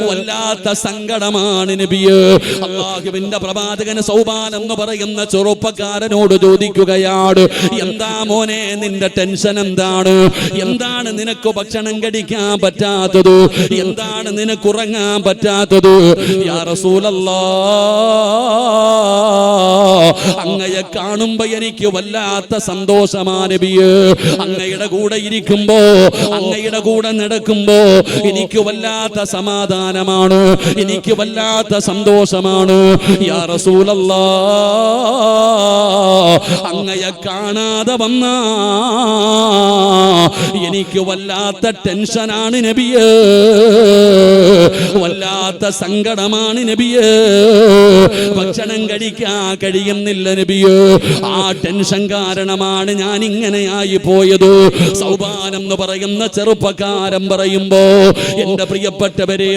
വല്ലാത്ത സങ്കടമാണ് നബിയേ. അല്ലാഹുവിന്റെ പ്രവാചകൻ സൗബാൻ എന്ന് പറയുന്ന ചെറുപ്പക്കാരനോട് ചോദിക്കുകയാണ്, എന്താ മോനെ നിന്റെ ടെൻഷൻ എന്താണ്? എന്താണ് നിനക്ക് ഭക്ഷണം കഴിക്കാൻ പറ്റാത്തത്? എന്താണ് നിനക്ക് ഉറങ്ങാൻ പറ്റാത്തത്? യാ റസൂലല്ലാഹ്, അങ്ങയെ കാണുമ്പോ എനിക്ക് വല്ലാത്ത സന്തോഷമാണ് നബിയേ, അങ്ങയുടെ കൂടെ ഇരിക്കുമ്പോ, അങ്ങയുടെ കൂടെ നടക്കുമ്പോ എനിക്ക് വല്ലാത്ത സമാധാനമാണ്, എനിക്ക് വല്ലാത്ത സന്തോഷമാണ്. യാ റസൂലല്ലാഹ്, അങ്ങയെ കാണാതെ വന്നാ എനിക്ക് വല്ലാത്ത ടെൻഷനാണ് നബിയേ, വല്ലാത്ത സങ്കടമാണ് നബിയേ, ഭക്ഷണം കഴിക്കാൻ കഴിയുന്നില്ല നബിയേ, ആ ടെൻഷൻ കാരണമാണ് ഞാൻ ഇങ്ങനെയായി പോയത്. സൗബാൻ എന്ന് പറയുന്ന ചെറുപ്പക്കാരൻ പറയുമ്പോ, എന്റെ പ്രിയപ്പെട്ടവരെ,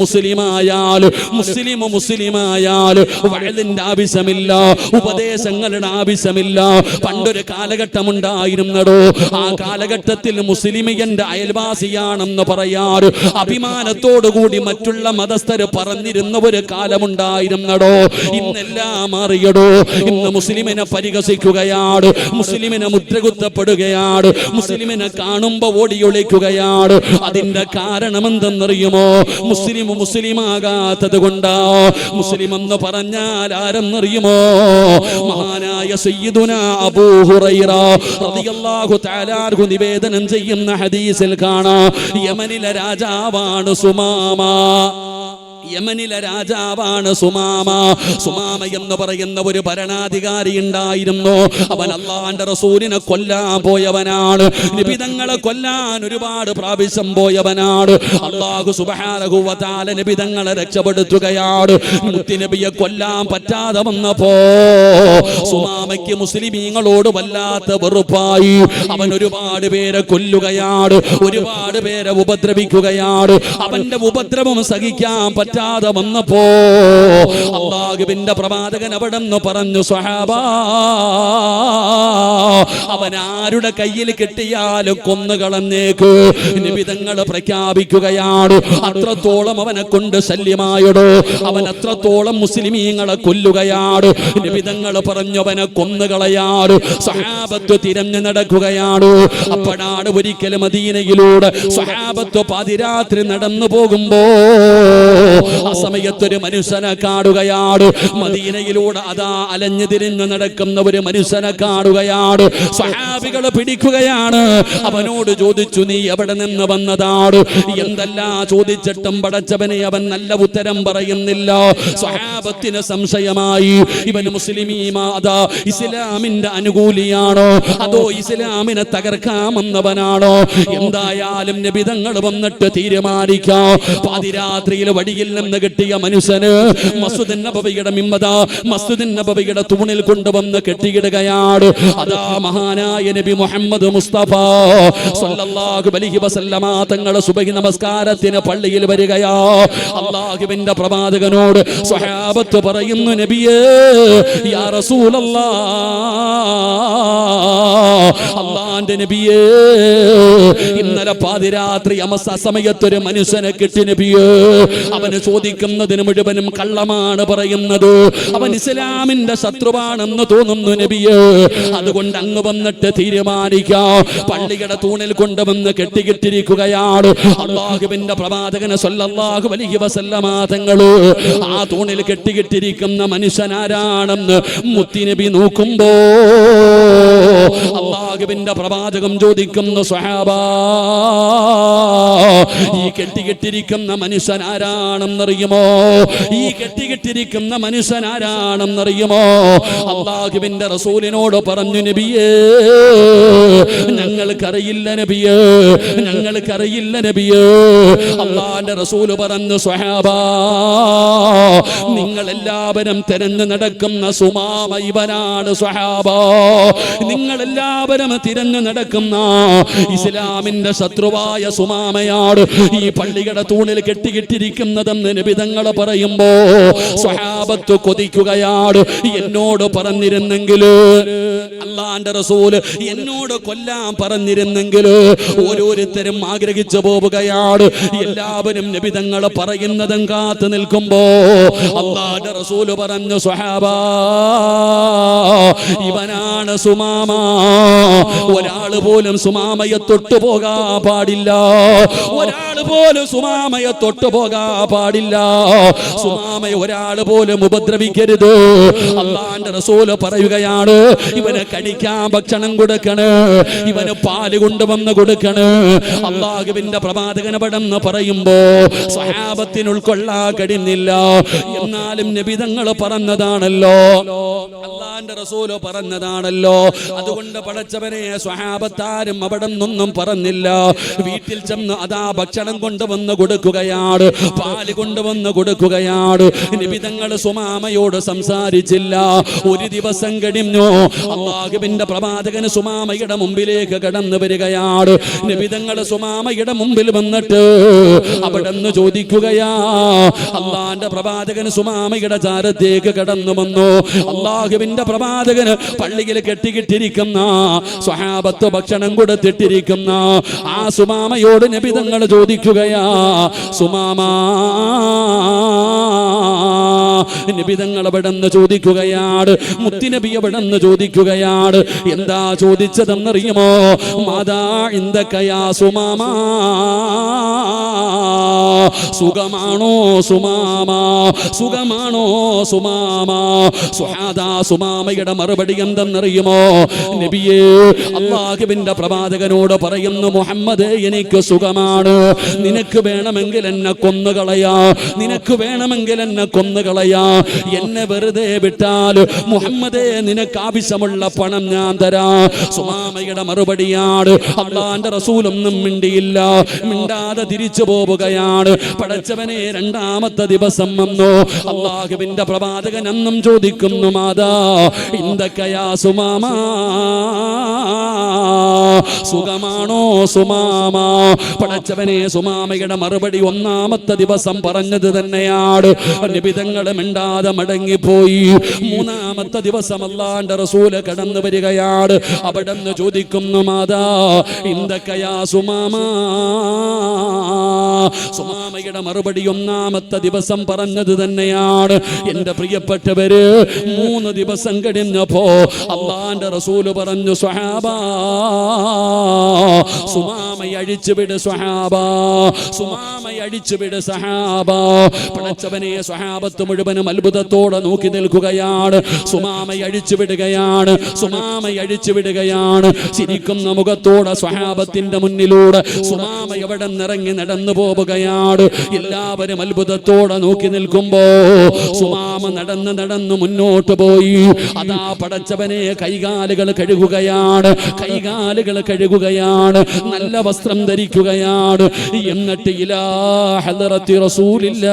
മുസ്ലിമായാൽ വഅദിന്റെ ആവശ്യമില്ല, ഉപദേശങ്ങളുടെ ആവശ്യമില്ല. പണ്ടൊരു കാലഘട്ടം ഉണ്ടായിരുന്നടോ, ആ കാലഘട്ടത്തിൽ മുസ്ലിം എന്റെ അയൽവാസിയാണെന്ന് പറയാറ് അഭിമാനത്തോടുകൂടി മറ്റുള്ള മതസ്ഥര് പറഞ്ഞിരുന്ന ഒരു കാലമുണ്ടായിരുന്നടോ. ഇന്നെല്ലാം മാറിയടോ. ഇന്ന് മുസ്ലിമിനെ പരിഹസിക്കുകയാണ്, മുസ്ലിമിനെ മുദ്രകുത്തപ്പെടുകയാണ്, മുസ്ലിമിനെ കാണുമ്പോ ഓടിയൊളിക്കുകയാണ്. അതിന്റെ കാരണം എന്തെന്നറിയുമോ? മുസ്ലിമാകാത്തത് കൊണ്ടാ. മുസ്ലിം എന്ന് പറഞ്ഞാൽ ആരെന്നറിയുമോ? മഹാനായ സയ്യിദുനാ അബൂ ഹുറൈറ റളിയല്ലാഹു തആല അൻഹു നിവേദനം ചെയ്യുന്ന ഹദീസിൽ കാണാം, യമനിലെ രാജാവാണ് സുമാമ. യമനിലെ രാജാവാണ് സുമാമ. സുമാമ എന്ന് പറയുന്ന ഒരു ഭരണാധികാരി ഉണ്ടായിരുന്നു. അവൻ അല്ലാഹുവിന്റെ റസൂലിനെ കൊല്ലാൻ പോയവനാണ്. നബിതങ്ങളെ കൊല്ലാൻ ഒരുപാട് പ്രാവശ്യം പോയവനാണ്. അല്ലാഹു സുബ്ഹാനഹു വ തആല നബിതങ്ങളെ രക്ഷപ്പെടുത്തുകയാണ്. മുത്തുനബിയെ കൊല്ലാൻ പറ്റാതെ വന്നപ്പോ സുമാമയ്ക്ക് മുസ്ലിമീങ്ങളോട് വല്ലാത്ത വെറുപ്പായി. അവൻ ഒരുപാട് പേരെ കൊല്ലുകയാണ്, ഒരുപാട് പേരെ ഉപദ്രവിക്കുകയാണ്. അവന്റെ ഉപദ്രവം സഹിക്കാൻ പറ്റാതെ വന്നപ്പോ അല്ലാഹുവിന്റെ പ്രവാചകൻ അവിടെ നിന്ന് പറഞ്ഞു, സ്വഹാബാ, അവൻ ആരുടെ കയ്യിൽ കിട്ടിയാലും കൊന്നുകളഞ്ഞേക്ക്. നബി തങ്ങൾ പ്രഖ്യാപിക്കുകയാണ്. അത്രത്തോളം അവനെ കൊണ്ട് ശല്യമായിടോ. അവൻ അത്രത്തോളം മുസ്ലിമീങ്ങളെ കൊല്ലുകയാണ്. നബി തങ്ങൾ പറഞ്ഞു, അവനെ കൊന്നുകളയാട്. സ്വഹാബത്ത് തിരഞ്ഞു നടക്കുകയാണ്. അപ്പോഴാണ് ഒരിക്കൽ മദീനയിലൂടെ സ്വഹാബത്ത് പാതിരാത്രി നടന്നു പോകുമ്പോ ആ സമയത്തൊരു മനുഷ്യനെ കാണുകയാണ്. മദീനയിലൂടെ അതാ അലഞ്ഞു തിരിഞ്ഞു നടക്കുന്ന ഒരു മനുഷ്യനെ കാണുകയാണ്. സ്വഹാബികൾ പിടിക്കുകയാണ്. അവനോട് ചോദിച്ചു, നീ എവിടെ നിന്ന് വന്നതാണ്? എന്തെല്ലാം ചോദിച്ചിട്ടും പടച്ചവനെ അവൻ നല്ല ഉത്തരം പറയുന്നില്ല. സ്വഹാബത്തിന് സംശയമായി, ഇവൻ മുസ്ലിമീമാ അതാ ഇസ്ലാമിന്റെ അനുകൂലിയാണോ അതോ ഇസ്ലാമിനെ തകർക്കാമെന്നവനാണോ? എന്തായാലും നബി തങ്ങൾ വന്നിട്ട് തീരുമാനിക്കാം. പാതിരാത്രിയിൽ വടിയിൽ നിന്ന് കിട്ടിയ മനുഷ്യന് മസ്ജിദുൻ നബവിയുടെ മിമ്പത മസ്ജിദുൻ നബവിയുടെ തൂണിൽ കൊണ്ടുവന്ന് കെട്ടിയിടുകയാണ്. അതാ മഹാനായ നബി മുഹമ്മദ് മുസ്തഫ സ്വല്ലല്ലാഹു അലൈഹി വസല്ലമ തങ്ങൾ സുബഹി നമസ്കാരത്തിന് പള്ളിയിൽ വരികയാ. അല്ലാഹുവിന്റെ പ്രവാചകനോട് സ്വഹാബത്ത് പറയുന്നു, നബിയേ, യാ റസൂലല്ലാഹ്, അല്ലാഹുവിന്റെ നബിയേ, ഇന്നലെ പാതിരാത്രി സമയത്തൊരു മനുഷ്യനെ കിട്ടി നബിയേ. അവന് ചോദിക്കുന്നതിന് മുഴുവനും കള്ളമാണ് പറയുന്നത്. അവൻ ഇസ്ലാമിന്റെ ശത്രുവാണെന്ന് തോന്നുന്നു നബിയേ. അതുകൊണ്ട് അങ്ങ് വന്നിട്ട് തീരുമാനിക്കാം. പള്ളിയുടെ തൂണിൽ കൊണ്ടുവന്ന് കെട്ടിക്കിട്ടിരിക്കുകയാണ്. അല്ലാഹുവിന്റെ പ്രവാചകൻ സ്വല്ലല്ലാഹു അലൈഹി വസല്ലമ തങ്ങൾ ആ തൂണിൽ കെട്ടിക്കിട്ടിരിക്കുന്ന മനുഷ്യനാരാണെന്ന് മുത്തുനബി നോക്കുമ്പോ അല്ലാഹുവിന്റെ പ്രവാചകൻ ചോദിക്കുന്നു, സ്വഹാബാ, ഈ കെട്ടിക്കിട്ടിരിക്കുന്ന മനുഷ്യൻ ആരാണെന്നറിയുമോ? ഈ കെട്ടിക്കിട്ടിരിക്കുന്ന മനുഷ്യൻ ആരാണെന്നറിയുമോ? അല്ലാഹുവിന്റെ റസൂലിനോട് പറഞ്ഞു, നബിയേ, ഞങ്ങൾക്കറിയില്ല നബിയേ, ഞങ്ങൾക്കറിയില്ല നബിയേ. അല്ലാഹുവിന്റെ റസൂല് പറഞ്ഞു, സ്വഹാബാ, നിങ്ങൾ എല്ലാവരും തിരഞ്ഞു നടക്കുന്ന സുമാമ ഇവനാണ്. സ്വഹാബാ, നിങ്ങൾ എല്ലാവരും തിരഞ്ഞു നടക്കുന്ന ഇസ്ലാമിന്റെ ശത്രുവായ സുമാമയാണ് ഈ പള്ളിയുടെ തൂണിൽ കെട്ടിക്കിട്ടിരിക്കുന്നതെന്ന് നബി തങ്ങൾ പറയുമ്പോ സ്വഹാബത്ത് കൊതിക്കുകയാണ്. എന്നോട് പറഞ്ഞിരുന്നെങ്കിൽ, അല്ലാഹുവിന്റെ റസൂൽ എന്നോട് കൊല്ലാൻ പറഞ്ഞിരുന്നെങ്കിൽ, ഓരോരുത്തരും ആഗ്രഹിച്ചു പോവുകയാണ്. എല്ലാവരും നബി തങ്ങൾ പറയുന്നതും കാത്തു നിൽക്കുമ്പോ അല്ലാഹുവിന്റെ റസൂൽ പറഞ്ഞു, സ്വഹാബാ, ഇവനാണ് സുമാമ. ഒരാൾ പോലും സുമാമയെ തൊട്ടുപോകാൻ പാടില്ല. ഒരാൾ പോലും സുമാമയെ തൊട്ടുപോകാൻ പാടില്ല. സുമാമയെ ഒരാൾ പോലും ഉപദ്രവിക്കരുത്. അല്ലാഹുവിന്റെ റസൂല് പറയുകയാണ്, ഇവന് കഴിക്കാൻ ഭക്ഷണം കൊടുക്കണ്, ഇവന് പാല് കൊണ്ടുവന്ന് കൊടുക്കണ്. അല്ലാഹുവിന്റെ പ്രവാചകൻ പടന്ന് പറയുമ്പോ സ്വഹാബത്തിന് ഉൾക്കൊള്ളാൻ കഴിയുന്നില്ല. എന്നാലും നബി തങ്ങൾ പറഞ്ഞതാണല്ലോ, അല്ലാഹുവിന്റെ റസൂല് പറഞ്ഞതാണല്ലോ. അതുകൊണ്ട് പടച്ചവനെ സ്വഹാബത്താരും അവിടെ നിന്നൊന്നും പറഞ്ഞില്ല. വീട്ടിൽ ചെന്ന് അതാ ഭക്ഷണം കൊണ്ടുവന്ന് കൊടുക്കുകയാണ്, പാല് കൊണ്ടുവന്ന് കൊടുക്കുകയാണ്. നബി തങ്ങൾ സുമാമയോട് സംസാരിച്ചില്ല. ഒരു ദിവസം കഴിഞ്ഞു. അല്ലാഹുവിന്റെ പ്രവാചകൻ സുമാമയുടെ മുമ്പിലേക്ക് കടന്നു വരികയാണ്. നബി തങ്ങൾ സുമാമയുടെ മുമ്പിൽ വന്നിട്ട് അവിടെ നിന്ന് ചോദിക്കുകയാ. അല്ലാഹുവിന്റെ പ്രവാചകൻ സുമാമയുടെ ചാരത്തേക്ക് കടന്നു വന്നു. അല്ലാഹുവിന്റെ പ്രവാചകന് പള്ളിയിൽ കെട്ടിക്കിട്ടിരിക്കുന്ന സ്വഹാബത്ത് ഭക്ഷണം കൊടുത്തിട്ടിരിക്കുന്ന ആ സുമാമയോട് നബി തങ്ങൾ തങ്ങൾ ചോദിക്കുകയാ, സുമാമാ നബി തങ്ങൾ എവിടെന്ന് ചോദിക്കുകയാണ്, മുത്തുനബി എവിടെന്ന് ചോദിക്കുകയാണ്. എന്താ ചോദിച്ചതെന്നറിയുമോ? മാതാ ഇൻദകയാ സുമാമാ, സുഖമാണോ സുമാമാ, സുഖമാണോ സുമാമാ. സുഹാദാ സുമാമയുടെ മറുപടി എന്തെന്നറിയുമോ? നബിയേ, അല്ലാഹുവിന്റെ പ്രവാചകനോട് പറയുന്നു, മുഹമ്മദേ എനിക്ക് സുഖമാണ്, നിനക്ക് വേണമെങ്കിൽ എന്നെ കൊന്നുകളയാ, നിനക്ക് വേണമെങ്കിൽ എന്നെ കൊന്നുകളയാ, എന്നെ വെറുതെ വിട്ടാൽ മുഹമ്മദേ നിനക്ക് ആവശ്യമുള്ള പണം ഞാൻ തരാം. സുമാമയുടെ മറുപടിയാണ്. അള്ളാന്റെ റസൂലൊന്നും മിണ്ടിയില്ല, മിണ്ടാതെ തിരിച്ചു പോവുകയാണ്. പടച്ചവനെ, രണ്ടാമത്തെ ദിവസം വന്നു. അള്ളാഹുവിന്റെ പ്രവാചകൻ എന്നും ചോദിക്കുന്നു, മാതാ ഇൻദകയാ സുമാമാ, സുഖമാണോ സുമാമാ. പടച്ചവനെ, സുമാമയുടെ മറുപടി ഒന്നാമത്തെ ദിവസം പറഞ്ഞത് തന്നെയാണ്. നിബിതങ്ങൾ മിണ്ടാതെ മടങ്ങിപ്പോയി. മൂന്നാമത്തെ ദിവസം അല്ലാഹുവിന്റെ റസൂൽ കടന്നു വരികയാണ്. അവിടെന്ന് ചോദിക്കുന്നു, മാതാ ഇൻദകയാ സുമാമാ. സുമാമയുടെ മറുപടി ഒന്നാമത്തെ ദിവസം പറഞ്ഞത് തന്നെയാണ്. എന്റെ പ്രിയപ്പെട്ടവര്, 3 ദിവസം കഴിഞ്ഞപ്പോ അല്ലാഹുവിന്റെ റസൂല് പറഞ്ഞു, സ്വഹാബാ സുമാമയെ അഴിച്ചുവിട്, സ്വഹാബാ സുമാമയെ അഴിച്ചുവിട് സഹാബാ. പടച്ചവനെ, സ്വഹാബത്ത് മുഴുവനും അത്ഭുതത്തോടെ നോക്കി നിൽക്കുകയാണ്. സുമാമയെ അഴിച്ചുവിടുകയാണ്, സുമാമയെ അഴിച്ചുവിടുകയാണ്. ചിരിക്കുന്ന മുഖത്തോടെ സ്വഹാബത്തിന്റെ മുന്നിലൂടെ സുമാമ എവിടെ നിറങ്ങി നടന്നു പോവുകയാണ്. എല്ലാവരും അത്ഭുതത്തോടെ നോക്കി നിൽക്കുമ്പോ സുമാമ നടന്ന് നടന്ന് മുന്നോട്ട് പോയി. അതാ പടച്ചവനെ കൈകാലുകൾ കഴുകുകയാണ്, കൈകാലുകൾ കഴുകുകയാണ്, നല്ല വസ്ത്രം ധരിക്കുകയാണ്. എന്നിട്ട് ഇലാ ഹദറത്തി റസൂലില്ലാഹ്,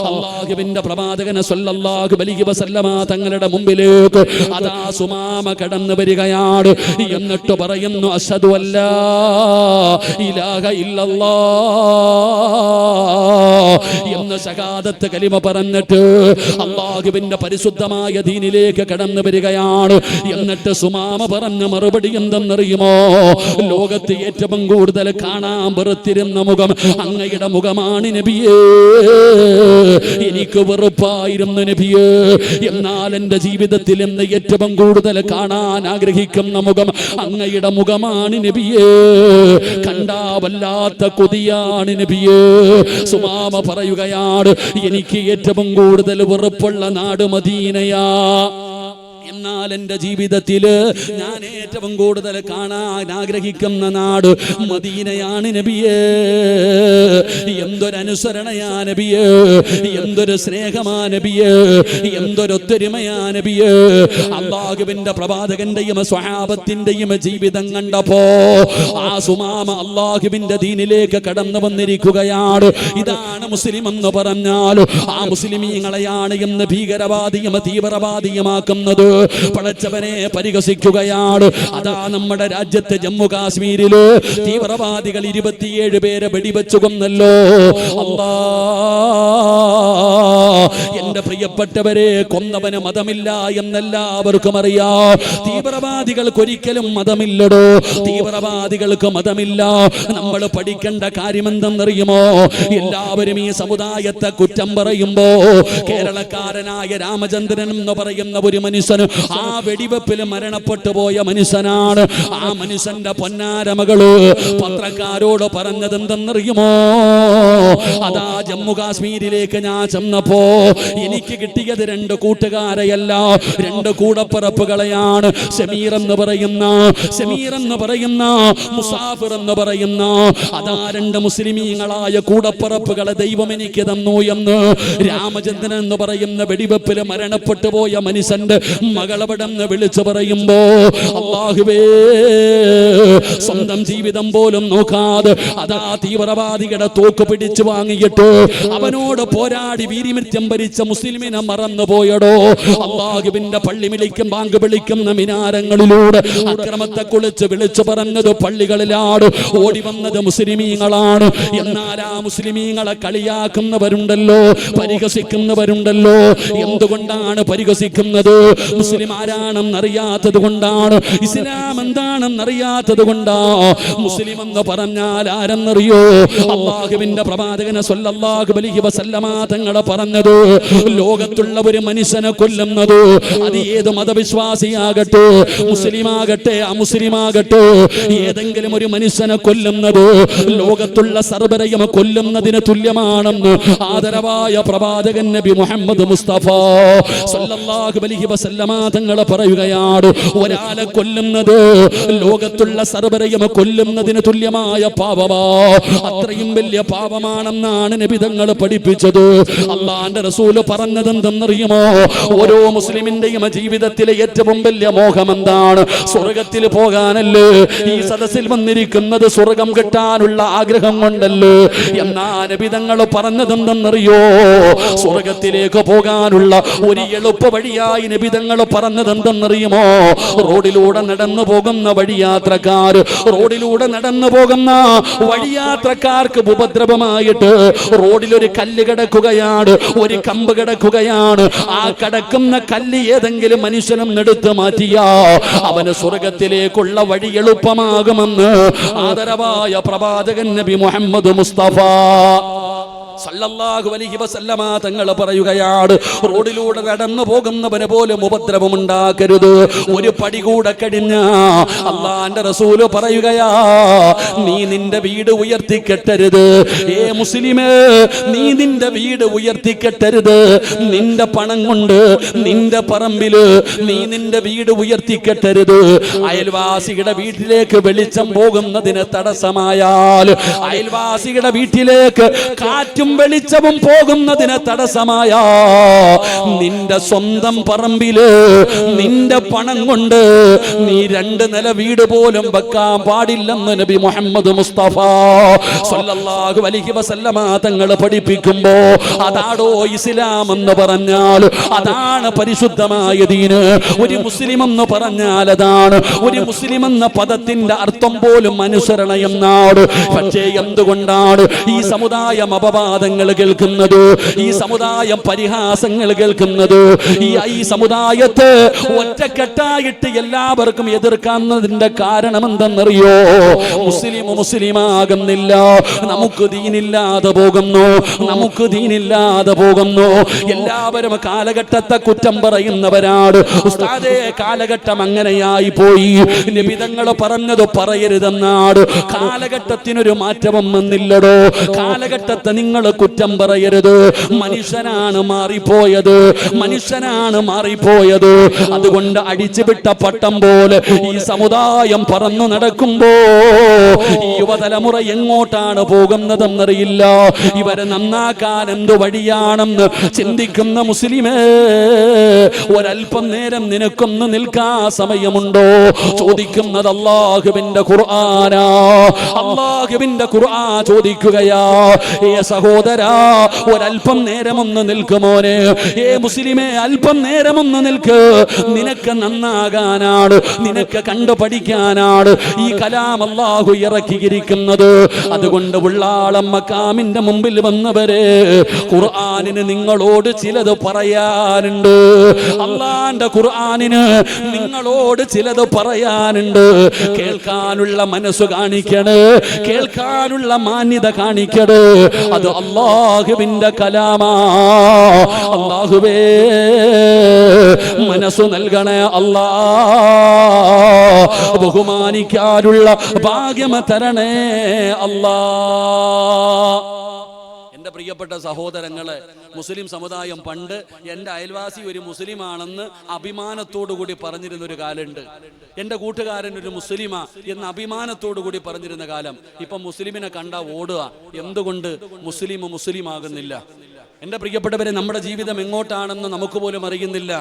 അല്ലാഹുവിന്റെ പ്രവാചകൻ സല്ലല്ലാഹു അലൈഹി വസല്ലമ തങ്ങളുടെ മുമ്പിലേക്ക് അതാ സുമാമ കടന്നു വരികയാണ്. എന്നിട്ട് പറയുന്നു, അശ്ഹദു അല്ലാ ഇലാഹ ഇല്ലല്ലാഹ് എന്ന് ശഹാദത്ത് കലിമ പറഞ്ഞിട്ട് അല്ലാഹുവിന്റെ പരിശുദ്ധമായ ദീനിലേക്ക് കടന്നു വരികയാണ്. എന്നിട്ട് സുമാമ പറഞ്ഞ മറുപടി എന്തെന്നറിയുമോ? ലോകത്ത് ഏറ്റവും കൂടുതൽ കാണാൻ വെറുത്തിരുന്ന മുഖം അങ്ങയുടെ മുഖമാണ് നബിയേ, എനിക്ക് വെറുപ്പായിരുന്നു നബിയേ. എന്നാൽ എന്റെ ജീവിതത്തിൽ ഇന്ന് ഏറ്റവും കൂടുതൽ കാണാൻ ആഗ്രഹിക്കുന്ന മുഖം അങ്ങയുടെ മുഖമാണ് നബിയേ, കണ്ടാ വല്ലാത്ത കൊതിയാണ് നബിയേ. സുമാമ പറയുകയാണ്, എനിക്ക് ഏറ്റവും കൂടുതൽ വെറുപ്പുള്ള നാട് മദീനയാ. എന്നാൽ എന്റെ ജീവിതത്തില് ഞാൻ ഏറ്റവും കൂടുതൽ കാണാൻ ആഗ്രഹിക്കുന്ന നാട് മദീനയാണ് നബിയേ. എന്തൊരനുസരണയാ നബിയേ, എന്തൊരു സ്നേഹമാ നബിയേ, എന്തൊരൊത്തൊരുമയാ നബിയേ. അല്ലാഹുവിന്റെ പ്രവാചകന്റെയും സ്വഹാബത്തിന്റെയും ജീവിതം കണ്ടപ്പോ ആ സുമാമ അല്ലാഹുവിന്റെ ദീനിലേക്ക് കടന്നു വന്നിരിക്കുകയാണ്. ഇതാണ് മുസ്ലിം എന്ന് പറഞ്ഞാൽ ആ മുസ്ലിമീങ്ങളെയാണ് ഇന്ന് ഭീകരവാദിയും തീവ്രവാദിയുമാക്കുന്നത്. പടച്ചവനെ പരിഹസിക്കുകയാണ്. അതാ നമ്മുടെ രാജ്യത്തെ ജമ്മു കാശ്മീരില് തീവ്രവാദികൾ 27 പേരെ വെടിവെച്ചു കൊന്നല്ലോ. അല്ലാ, എന്റെ പ്രിയപ്പെട്ടവരെ, കൊന്നവന് മതമില്ല എന്നെല്ലാവർക്കും അറിയാം. തീവ്രവാദികൾക്ക് ഒരിക്കലും മതമില്ലടോ, തീവ്രവാദികൾക്ക് മതമില്ല. നമ്മൾ പഠിക്കേണ്ട കാര്യം എന്തെന്നറിയുമോ? എല്ലാവരും ഈ സമുദായത്തെ കുറ്റം പറയുമ്പോ കേരളക്കാരനായ രാമചന്ദ്രൻ എന്ന് പറയുന്ന ഒരു മനുഷ്യൻ ആ വെടിവെപ്പിൽ മരണപ്പെട്ടു പോയ മനുഷ്യനാണ്. ആ മനുഷ്യന്റെ പൊന്നാരമകള് പത്രക്കാരോട് പറഞ്ഞത് എന്തെന്നറിയുമോ? അതാ ജമ്മു കാശ്മീരിലേക്ക് ഞാൻ ചെന്നപ്പോ എനിക്ക് കിട്ടിയത് 2 കൂട്ടുകാരെയല്ല, 2 കൂടപ്പിറപ്പുകളെയാണ്. ഷമീർ എന്ന് പറയുന്ന മുസാഫിർ എന്ന് പറയുന്ന അതാ 2 മുസ്ലിമീങ്ങളായ കൂടപ്പിറപ്പുകളെ ദൈവം എനിക്ക് തന്നു എന്ന് രാമചന്ദ്രൻ എന്ന് പറയുന്ന വെടിവെപ്പിൽ മരണപ്പെട്ടു പോയ മനുഷ്യന്റെ മകളവിടെന്ന് വിളിച്ചു പറയുമ്പോ, അല്ലാഹുവേ, സ്വന്തം ജീവിതം പോലും നോക്കാതെ അതാ തീവ്രവാദികളുടെ തോക്ക് പിടിച്ചു വാങ്ങിയിട്ട് അവനോട് പോരാടി വീരമൃത്യം ഭരിച്ച മുസ്ലിമിനെ മറന്നുപോയടോ. അള്ളാഹുവിന്റെ പള്ളി വിളിക്കും ബാങ്ക് വിളിക്കുന്ന മിനാരങ്ങളിലൂടെ അക്രമത്തെ കുളിച്ച് വിളിച്ചു പറഞ്ഞത് പള്ളികളിലാണ്. ഓടി വന്നത് മുസ്ലിമീങ്ങളാണ്. എന്നാൽ ആ മുസ്ലിമീങ്ങളെ കളിയാക്കുന്നവരുണ്ടല്ലോ, പരിഹസിക്കുന്നവരുണ്ടല്ലോ. എന്തുകൊണ്ടാണ് പരിഹസിക്കുന്നത്? മുസ്ലിം ആരാണെന്നറിയാത്തത് കൊണ്ടാണ്. ഇസ്ലാം എന്താണെന്നറിയാത്തത് കൊണ്ടാ. മുസ്ലിം എന്ന് പറഞ്ഞാൽ ആരെന്നറിയോ? അള്ളാഹുവിന്റെ പ്രവാചകൻ സ്വല്ലല്ലാഹു അലൈഹി വസല്ലമ തങ്ങൾ പറഞ്ഞത്, ലോകത്തുള്ള ഒരു മനുഷ്യനെ കൊല്ലുന്നത്, അത് ഏത് മതവിശ്വാസിയാകട്ടെ, മുസ്ലിമാകട്ടെ അമുസ്ലിമാകട്ടെ, ഏതെങ്കിലും ഒരു മനുഷ്യനെ കൊല്ലുന്നത് ലോകത്തുള്ള സർവരെയും കൊല്ലുന്നതിന് തുല്യമാണെന്ന് ആദരവായ പ്രവാചകൻ നബി മുഹമ്മദ് മുസ്തഫ സ്വല്ലല്ലാഹു അലൈഹി വസല്ലമ തങ്ങൾ പറയുകയാണ്, ഒരാളെ കൊല്ലുന്നത് ലോകത്തുള്ള സർവരെയും കൊല്ലുന്നതിന് തുല്യമായ പാപമാ. അത്രയും വലിയ പാപമാണെന്നാണ് നബി തങ്ങൾ പഠിപ്പിച്ചത്. അള്ളാന്റെ റസൂല് പറഞ്ഞത് എന്തെന്നറിയുമോ? ഓരോ മുസ്ലിമിന്റെയും ജീവിതത്തിലെ ഏറ്റവും വലിയ മോഹം എന്താണ്? സ്വർഗത്തിൽ പോകാനല്ലേ. ഈ സദസ്സിൽ വന്നിരിക്കുന്നത് സ്വർഗം കിട്ടാനുള്ള ആഗ്രഹം കൊണ്ടല്ലേ. എന്നാ നബി തങ്ങൾ പറഞ്ഞത് എന്തെന്നറിയോ? സ്വർഗത്തിലേക്ക് പോകാനുള്ള ഒരു എളുപ്പ വഴിയായി നബി തങ്ങൾ പറഞ്ഞത് എന്തെന്നറിയുമോ? റോഡിലൂടെ നടന്നു പോകുന്ന വഴിയാത്രക്കാർ, റോഡിലൂടെ നടന്നു പോകുന്ന വഴിയാത്രക്കാർക്ക് ഉപദ്രവമായിട്ട് റോഡിലൊരു കല്ല് കിടക്കുകയാണ്, ഒരു കമ്പ് കിടക്കുകയാണ്. ആ കിടക്കുന്ന കല്ല് ഏതെങ്കിലും മനുഷ്യനും എടുത്തു മാറ്റിയാ അവന് സ്വർഗത്തിലേക്കുള്ള വഴി എളുപ്പമാകുമെന്ന് ആദരവായ പ്രവാചകൻ നബി മുഹമ്മദ് മുസ്തഫ സല്ലല്ലാഹു അലൈഹി വസല്ലമ തങ്ങൾ പറയുകയാണ്, റോഡിലൂടെ നടന്നു പോകുന്നവന് പോലും ഉപദ്രവം ഉണ്ടാക്കരുത്. ഒരു പടി കൂടെ കഴിഞ്ഞ അള്ളാന്റെ റസൂല് പറയുകയാ, നീ നിന്റെ വീട് ഉയർത്തിക്കെട്ടരുത്. ഏ മുസ്ലിമേ, നീ നിന്റെ വീട് ഉയർത്തിക്കെട്ടരുത്. നിന്റെ പണം കൊണ്ട് നിന്റെ പറമ്പില് നീ നിന്റെ വീട് ഉയർത്തിക്കെട്ടരുത്. അയൽവാസിയുടെ വീട്ടിലേക്ക് വെളിച്ചം പോകുന്നതിന് തടസ്സമായാൽ, അയൽവാസിയുടെ വീട്ടിലേക്ക് കാറ്റും വെളിച്ചവും പോകുന്നതിന് തടസ്സമായ നിന്റെ സ്വന്തം പറമ്പില് നിന്റെ പണം കൊണ്ട് നീ 2 നില വീട് പോലും വെക്കാൻ പാടില്ലെന്ന് നബി മുഹമ്മദ് മുസ്തഫ സല്ലല്ലാഹു അലൈഹി വസല്ലമ തങ്ങൾ പഠിപ്പിക്കുമ്പോ അതാടോ ഇസ്ലാം എന്ന് പറഞ്ഞാൽ, അതാണ് പരിശുദ്ധമായ ദീന്. ഒരു മുസ്ലിം എന്ന് പറഞ്ഞാൽ അതാണ്. ഒരു മുസ്ലിം എന്ന പദത്തിന്റെ അർത്ഥം പോലും അനുസരണ എന്നാണ്. പക്ഷേ എന്തുകൊണ്ടാണ് ഈ സമുദായം അപവാദങ്ങൾ കേൾക്കുന്നത്, ഈ സമുദായം പരിഹാസങ്ങൾ കേൾക്കുന്നത്? ഈ സമുദായത്തെ ഒറ്റക്കെട്ടായിട്ട് എല്ലാവർക്കും എതിർക്കുന്നതിന്റെ കാരണം എന്തെന്നറിയോ? മുസ്ലിമാകുന്നില്ല, നമുക്ക് ദീനില്ലാതെ പോകുന്നു, നമുക്ക് ദീനില്ലാതെ പോകുന്നു. എല്ലാവരും കാലഘട്ടത്തെ കുറ്റം പറയുന്നവരാണ്. ഉസ്താദേ, കാലഘട്ടം അങ്ങനെയായി പോയി. നിബിധങ്ങൾ പറഞ്ഞത് പറയരുതെന്നാണ്. കാലഘട്ടത്തിനൊരു മാറ്റവും വന്നില്ലടോ. കാലഘട്ടത്തെ നിങ്ങൾ കുറ്റം പറയരുത്. മനുഷ്യനാണ് മാറിപ്പോയത്, മനുഷ്യനാണ് മാറിപ്പോയത്. അതുകൊണ്ട് അടിച്ചുവിട്ട പട്ടം പോലെ ഈ സമുദായം പറന്നു നടക്കുമ്പോ ഈ യുവതലമുറ എങ്ങോട്ടാണ് പോകുന്നതെന്നറിയില്ല. ഇവരെ നന്നാക്കാൻ എന്ത് വഴിയാണെന്ന് ചിന്തിക്കുന്ന മുസ്ലിമേ, ഒരൽപ്പം നേരം നിനക്കൊന്ന് നിൽക്കാ സമയമുണ്ടോ? ചോദിക്കുന്നത് അല്ലാഹുവിന്റെ ഖുർആനാ. അല്ലാഹുവിന്റെ ഖുർആൻ ചോദിക്കുകയാ, ഏ സഹോദരാ, ഒരൽപ്പം നേരമൊന്ന് നിൽക്കുമോനെ. ഏ മുസ്ലിമേ, അല്പം നേരമൊന്ന് നിൽക്ക്. നിനക്ക് നന്നാകാനാണ്, നിനക്ക് കണ്ടു പഠിക്കാനാണ് ഈ കലാം അല്ലാഹു ഇറക്കിയിരിക്കുന്നത്. അതുകൊണ്ട് ഉള്ളാളം മക്കാമിന്റെ മുമ്പിൽ വന്നവരെ, ഖുർആനിന് നിങ്ങളോട് ചിലത് പറയാനുണ്ട്. അല്ലാഹുവിന്റെ ഖുർആനിന് നിങ്ങളോട് ചിലത് പറയാനുണ്ട്. കേൾക്കാനുള്ള മനസ്സ് കാണിക്കണേ, കേൾക്കാനുള്ള മാന്യത കാണിക്കണേ. അത് അല്ലാഹുവിന്റെ കലാമാ. അല്ലാഹുവേ, മനസ്സു നൽകണേ അല്ലാ. ബഹുമാനിക്കാനുള്ള ഭാഗ്യം തരണേ അല്ലാ. എൻ്റെ പ്രിയപ്പെട്ട സഹോദരങ്ങളെ, മുസ്ലിം സമുദായം പണ്ട് എൻ്റെ അയൽവാസി ഒരു മുസ്ലിമാണെന്ന് അഭിമാനത്തോടു കൂടി പറഞ്ഞിരുന്നൊരു കാലമുണ്ട്. എൻ്റെ കൂട്ടുകാരൻ ഒരു മുസ്ലിമാ എന്ന് അഭിമാനത്തോടു കൂടി പറഞ്ഞിരുന്ന കാലം. ഇപ്പം മുസ്ലിമിനെ കണ്ടാ ഓടുക. എന്തുകൊണ്ട്? മുസ്ലിമാകുന്നില്ല. എൻ്റെ പ്രിയപ്പെട്ടവരെ, നമ്മുടെ ജീവിതം എങ്ങോട്ടാണെന്ന് നമുക്ക് പോലും അറിയുന്നില്ല.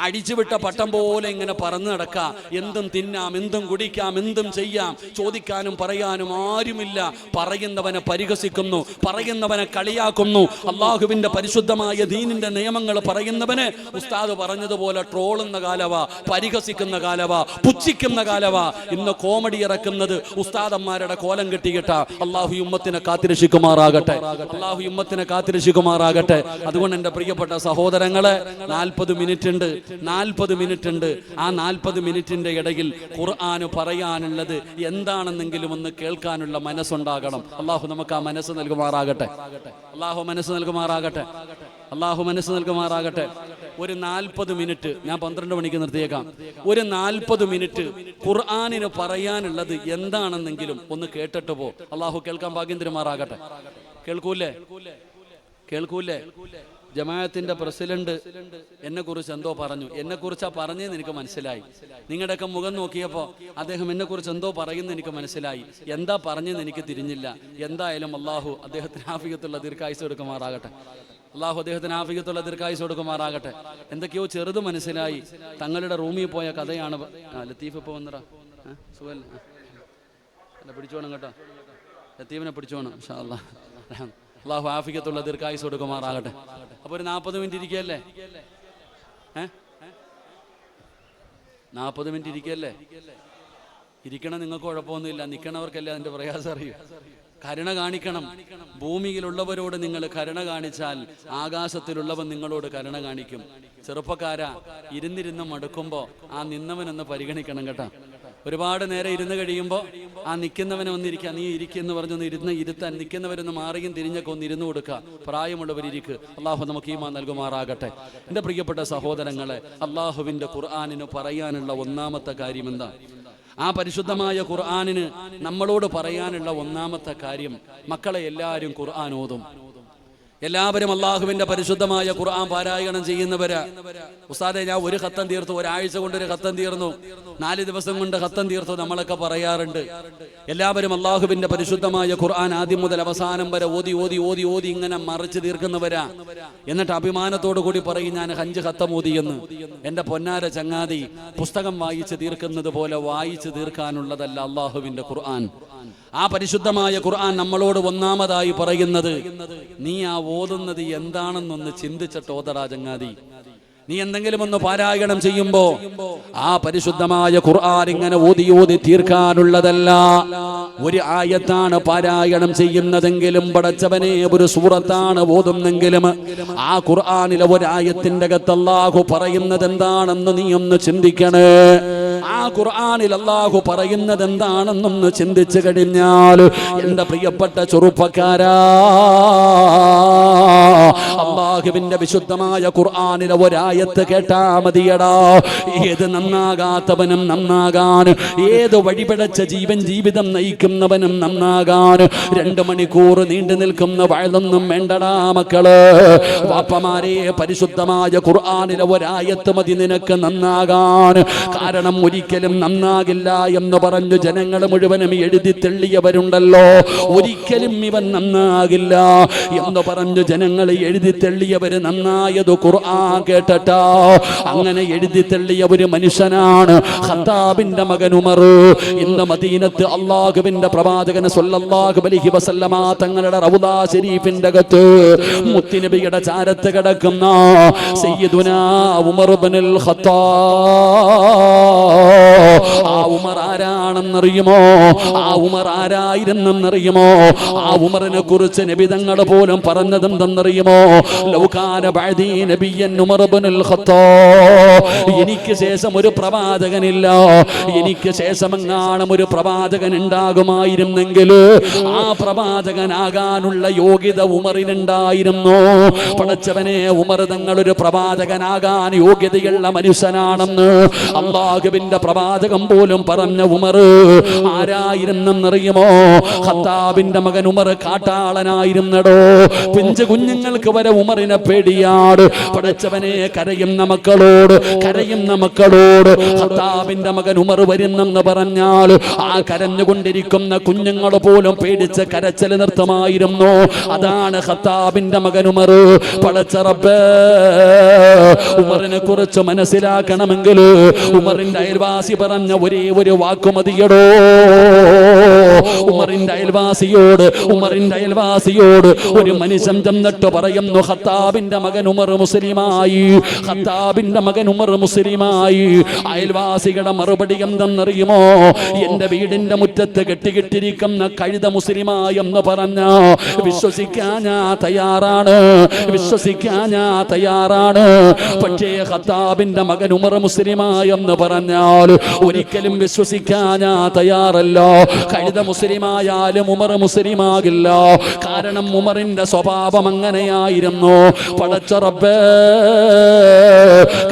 അടിച്ചുവിട്ട പട്ടം പോലെ ഇങ്ങനെ പറന്നു നടക്കാം. എന്തും തിന്നാം, എന്തും കുടിക്കാം, എന്തും ചെയ്യാം. ചോദിക്കാനും പറയാനും ആരുമില്ല. പറയുന്നവനെ പരിഹസിക്കുന്നു, പറയുന്നവനെ കളിയാക്കുന്നു. അള്ളാഹുവിൻ്റെ പരിശുദ്ധമായ ദീനിൻ്റെ നിയമങ്ങൾ പറയുന്നവന് ഉസ്താദ് പറഞ്ഞതുപോലെ ട്രോളുന്ന കാലവാ, പരിഹസിക്കുന്ന കാലവാ, പുച്ഛിക്കുന്ന കാലവാ. ഇന്ന് കോമഡി ഇറക്കുന്നത് ഉസ്താദന്മാരുടെ കോലം കെട്ടിയിട്ട. അള്ളാഹു ഉമ്മത്തിനെ കാത്തിരക്ഷിക്കുമാറാകട്ടെ, അള്ളാഹു ഉമ്മത്തിനെ കാത്തിരക്ഷിക്കുമാറാകട്ടെ. അതുകൊണ്ട് എൻ്റെ പ്രിയപ്പെട്ട സഹോദരങ്ങളെ, 40 മിനിറ്റ് ഉണ്ട്, 40 മിനിറ്റ് ഉണ്ട്. ആ 40 മിനിറ്റിന്റെ ഇടയിൽ ഖുർആന് പറയാനുള്ളത് എന്താണെന്നെങ്കിലും ഒന്ന് കേൾക്കാനുള്ള മനസ്സുണ്ടാകണം. അള്ളാഹു നമുക്ക് ആ മനസ്സ് നൽകുമാറാകട്ടെ, അള്ളാഹു മനസ്സ് നൽകുമാറാകട്ടെ, അള്ളാഹു മനസ്സ് നൽകുമാറാകട്ടെ. ഒരു 40 മിനിറ്റ് ഞാൻ 12 മണിക്ക് നിർത്തിയേക്കാം. ഒരു 40 മിനിറ്റ് ഖുർആനിന് പറയാനുള്ളത് എന്താണെന്നെങ്കിലും ഒന്ന് കേട്ടിട്ട് പോ. അള്ളാഹു കേൾക്കാൻ ഭാഗ്യം തരുമാറാകട്ടെ. കേൾക്കൂലേ? കേൾക്കൂലേ? ജമാഅത്തിന്റെ പ്രസിഡന്റ് എന്നെ കുറിച്ച് എന്തോ പറഞ്ഞു. എന്നെ കുറിച്ചാ പറഞ്ഞതെന്ന് എനിക്ക് മനസ്സിലായി. നിങ്ങളുടെയൊക്കെ മുഖം നോക്കിയപ്പോൾ അദ്ദേഹം എന്നെ കുറിച്ച് എന്തോ പറയുന്നത് എനിക്ക് മനസ്സിലായി. എന്താ പറഞ്ഞെന്ന് എനിക്ക് തിരിഞ്ഞില്ല. എന്തായാലും അള്ളാഹു അദ്ദേഹത്തിന് ആഫിയത്തുള്ള ദീർഘായുസ് കൊടുക്കുമാറാകട്ടെ, അള്ളാഹു അദ്ദേഹത്തിന് ആഫിയത്തുള്ള ദീർഘായുസ് കൊടുക്കുമാറാകട്ടെ. എന്തൊക്കെയോ ചെറുത് മനസ്സിലായി. തങ്ങളുടെ റൂമിൽ പോയ കഥയാണ്. ലത്തീഫ് ഇപ്പോൾ വന്നടാ, സുഖല്ലേ? അല്ല, പിടിച്ചോണം കേട്ടോ, ലത്തീഫിനെ പിടിച്ചോണം ഇൻഷാ അല്ലാഹ്. അള്ളാഹു ആഫിയത്തുള്ള ദീർഘായുസ് കൊടുക്കുമാറാകട്ടെ. അപ്പോൾ ഒരു 40 മിനിറ്റ് ഇരിക്കുകയല്ലേ? 40 മിനിറ്റ് ഇരിക്കുകയല്ലേ? ഇരിക്കണം, നിങ്ങൾക്ക് കുഴപ്പമൊന്നുമില്ല. നിൽക്കണവർക്കല്ലേ അതിൻ്റെ പ്രയാസം അറിയൂ. കരുണ കാണിക്കണം. ഭൂമിയിലുള്ളവരോട് നിങ്ങൾ കരുണ കാണിച്ചാൽ ആകാശത്തിലുള്ളവൻ നിങ്ങളോട് കരുണ കാണിക്കും. ചെറുപ്പക്കാരാ, ഇരുന്നിരുന്ന് മടുക്കുമ്പോൾ ആ നിന്നവനൊന്ന് പരിഗണിക്കണം കേട്ടോ. ഒരുപാട് നേരം ഇരുന്ന് കഴിയുമ്പോൾ ആ നിൽക്കുന്നവനെ ഒന്നിരിക്കുക, നീ ഇരിക്കുമെന്ന് പറഞ്ഞൊന്ന് ഇരുത്താൻ നിൽക്കുന്നവരൊന്ന് മാറിയും തിരിഞ്ഞൊക്കെ ഒന്ന് ഇരുന്ന് കൊടുക്കുക. പ്രായമുള്ളവരിയ്ക്ക് അള്ളാഹു നമുക്ക് ഈമാൻ നൽകുമാറാകട്ടെ. എൻ്റെ പ്രിയപ്പെട്ട സഹോദരങ്ങളെ, അള്ളാഹുവിൻ്റെ ഖുർആനിന് പറയാനുള്ള ഒന്നാമത്തെ കാര്യം എന്താ? ആ പരിശുദ്ധമായ ഖുർആനിന് നമ്മളോട് പറയാനുള്ള ഒന്നാമത്തെ കാര്യം, മക്കളെ എല്ലാവരും ഖുർആൻ ഓതും. എല്ലാവരും അള്ളാഹുവിന്റെ പരിശുദ്ധമായ ഖുർആൻ പാരായണം ചെയ്യുന്നവരാ. ഉസ്താദെ, ഞാൻ ഒരു ഖത്തം തീർത്തു, ഒരാഴ്ച കൊണ്ട് ഒരു ഖത്തം തീർന്നു, 4 ദിവസം കൊണ്ട് ഖത്തം തീർത്തു, നമ്മളൊക്കെ പറയാറുണ്ട്. എല്ലാവരും അള്ളാഹുവിന്റെ പരിശുദ്ധമായ ഖുർആൻ ആദ്യം മുതൽ അവസാനം വരെ ഓതി ഓതി ഓതി ഓതി ഇങ്ങനെ മറിച്ച് തീർക്കുന്നവരാ. എന്നിട്ട് അഭിമാനത്തോടു കൂടി പറയും, ഞാൻ 5 ഖത്തം ഓതിയെന്ന്. എന്റെ പൊന്നാര ചങ്ങാതി, പുസ്തകം വായിച്ച് തീർക്കുന്നത് പോലെ വായിച്ച് തീർക്കാനുള്ളതല്ല അള്ളാഹുവിന്റെ ഖുർആൻ. ആ പരിശുദ്ധമായ ഖുർആൻ നമ്മളോട് ഒന്നാമതായി പറയുന്നത്, നീ ആ ഓതുന്നത് എന്താണെന്നൊന്ന് ചിന്തിച്ചിട്ട് ഓതടാ ചങ്ങാതി. നീ എന്തെങ്കിലും ഒന്ന് പാരായണം ചെയ്യുമ്പോ ആ പരിശുദ്ധമായ ഖുർആൻ ഇങ്ങനെ ഓതി ഓതി തീർക്കാനുള്ളതല്ല. ഒരു ആയത്താണ് പാരായണം ചെയ്യുന്നതെങ്കിലും, പടച്ചവനെ ഒരു സൂറത്താണ് ഓതുന്നെങ്കിലും, ആ ഖുർആനിലെ ഒരായത്തിന്റെ അകത്ത് അല്ലാഹു പറയുന്നത് എന്താണെന്ന് നീ ഒന്ന് ചിന്തിക്കണേ. ആ ഖുർആനിൽ അല്ലാഹു പറയുന്നത് എന്താണെന്നൊന്ന് ചിന്തിച്ചു കഴിഞ്ഞാൽ, എന്റെ പ്രിയപ്പെട്ട ചെറുപ്പക്കാരാ, അല്ലാഹുവിന്റെ വിശുദ്ധമായ ഖുർആനിലെ ഒരായത്ത് കേട്ടാ മതിയടാ. ഏത് നന്നാകാത്തവനും നന്നാകാൻ, ഏത് വഴിപിഴച്ച ജീവിതം നയിക്കുന്നവനും നന്നാകാൻ 2 മണിക്കൂർ നീണ്ടു നിൽക്കുന്ന വഴലൊന്നും വേണ്ടടാ മക്കള്. വാപ്പമാരെ, പരിശുദ്ധമായ ഖുർആനിലെ ഒരായത്ത് മതി നിനക്ക് നന്നാകാൻ. കാരണം ഒരിക്കലും നന്നാകില്ല എന്ന് പറഞ്ഞു ജനങ്ങൾ മുഴുവനും എഴുതി തെള്ളിയവരുണ്ടല്ലോ. ഒരിക്കലും ഇവൻ നന്നാകില്ല എന്ന് പറഞ്ഞു ജനങ്ങൾ എഴുതി തെള്ളിയവര് നന്നായത് ഖുർആൻ കേട്ടട്ടാ. അങ്ങനെ എഴുതി തെള്ളിയ ഒരു മനുഷ്യനാണ് ഖത്താബിന്റെ മകൻ ഉമർ. ഇന്ന് മദീനത്ത് അല്ലാഹുവിന്റെ പ്രവാചകൻ സ്വല്ലല്ലാഹു അലൈഹി വസല്ലമ തങ്ങളുടെ റൗദാ ശരീഫിന്റെ അകത്ത് മുത്തുനബിയുടെ ചാരത്ത് കിടക്കുന്ന സയ്യിദുനാ ഉമർ ഇബ്നുൽ ഖത്താബ്. ആ ഉമർ ആരാണെന്നറിയുമോ? ആ ഉമർ ആരായിരുന്നെന്നറിയുമോ? ആ ഉമറിനെ കുറിച്ച് നബി തങ്ങൾ പോലും പറഞ്ഞതെന്തെന്നറിയുമോ? ലൗകാന ബഅദീ നബിയ്യൻ ഉമർ ഇബ്നുൽ ഖത്താബ്. എനിക്ക് ശേഷം ഒരു പ്രവാചകനില്ല, എനിക്ക് ശേഷം എങ്ങാനും ഒരു പ്രവാചകൻ ഉണ്ടാകുമായിരുന്നെങ്കിൽ ആ പ്രവാചകനാകാനുള്ള യോഗ്യത ഉമറിനുണ്ടായിരുന്നു. പടച്ചവനെ, ഉമർ തങ്ങൾ ഒരു പ്രവാചകനാകാൻ യോഗ്യതയുള്ള മനുഷ്യനാണെന്ന് അല്ലാഹുവിന്റെ പ്രവാചകൻ പോലും പറഞ്ഞ ഉമർ ആരായിരുന്നെന്നറിയുമോ? ഖത്താബിന്റെ മകൻ ഉമർ കാട്ടാളനായിരുന്നടോ. പിഞ്ചു കുഞ്ഞുങ്ങൾക്ക് വരെ ഉമർ ഉമറിനെ പേടിയാണ്. പടച്ചവനെ കരയുന്ന മക്കളോട് ഖത്താബിന്റെ മകൻ ഉമർ വരുന്നെന്ന് പറഞ്ഞാൽ ആ കരഞ്ഞുകൊണ്ടിരിക്കുന്ന കുഞ്ഞുങ്ങൾ പോലും പേടിച്ച് കരച്ചിൽ നിർത്തമായിരുന്നു. അതാണ് ഖത്താബിന്റെ മകൻ ഉമർ. പടച്ച റബ്ബേ, ഉമറിനെ കുറിച്ച് മനസ്സിലാക്കണമെങ്കിൽ ഉമറിന്റെ അയൽവാസി പറഞ്ഞ ഒരേ ഒരു വാക്കു മതിയടോ. ഉമറിന്റെ അയൽവാസിയോട് ഒരു മനുഷ്യൻ ചെന്നിട്ട് പറയുന്നു, ഖത്താബിന്റെ മകൻ ഉമർ മുസ്ലിമായി. അയൽവാസികളുടെ മറുപടി എന്തെന്നറിയുമോ? എന്റെ വീടിന്റെ മുറ്റത്ത് കെട്ടിക്കിട്ടിരിക്കുന്ന കഴുത മുസ്ലിമായി എന്ന് പറഞ്ഞ വിശ്വസിക്കാൻ ഞാൻ തയ്യാറാണ്. പക്ഷേ ഖത്താബിന്റെ മകൻ ഉമർ മുസ്ലിമായി എന്ന് പറഞ്ഞാൽ ഒരിക്കലും വിശ്വസിക്കാൻ ഞാൻ തയ്യാറല്ല. കഴുത മുസ്ലിമായാലും ഉമർ മുസ്ലിമാകില്ല. കാരണം ഉമറിന്റെ സ്വഭാവം അങ്ങനെയായിരുന്നു. പടച്ച റബ്ബേ,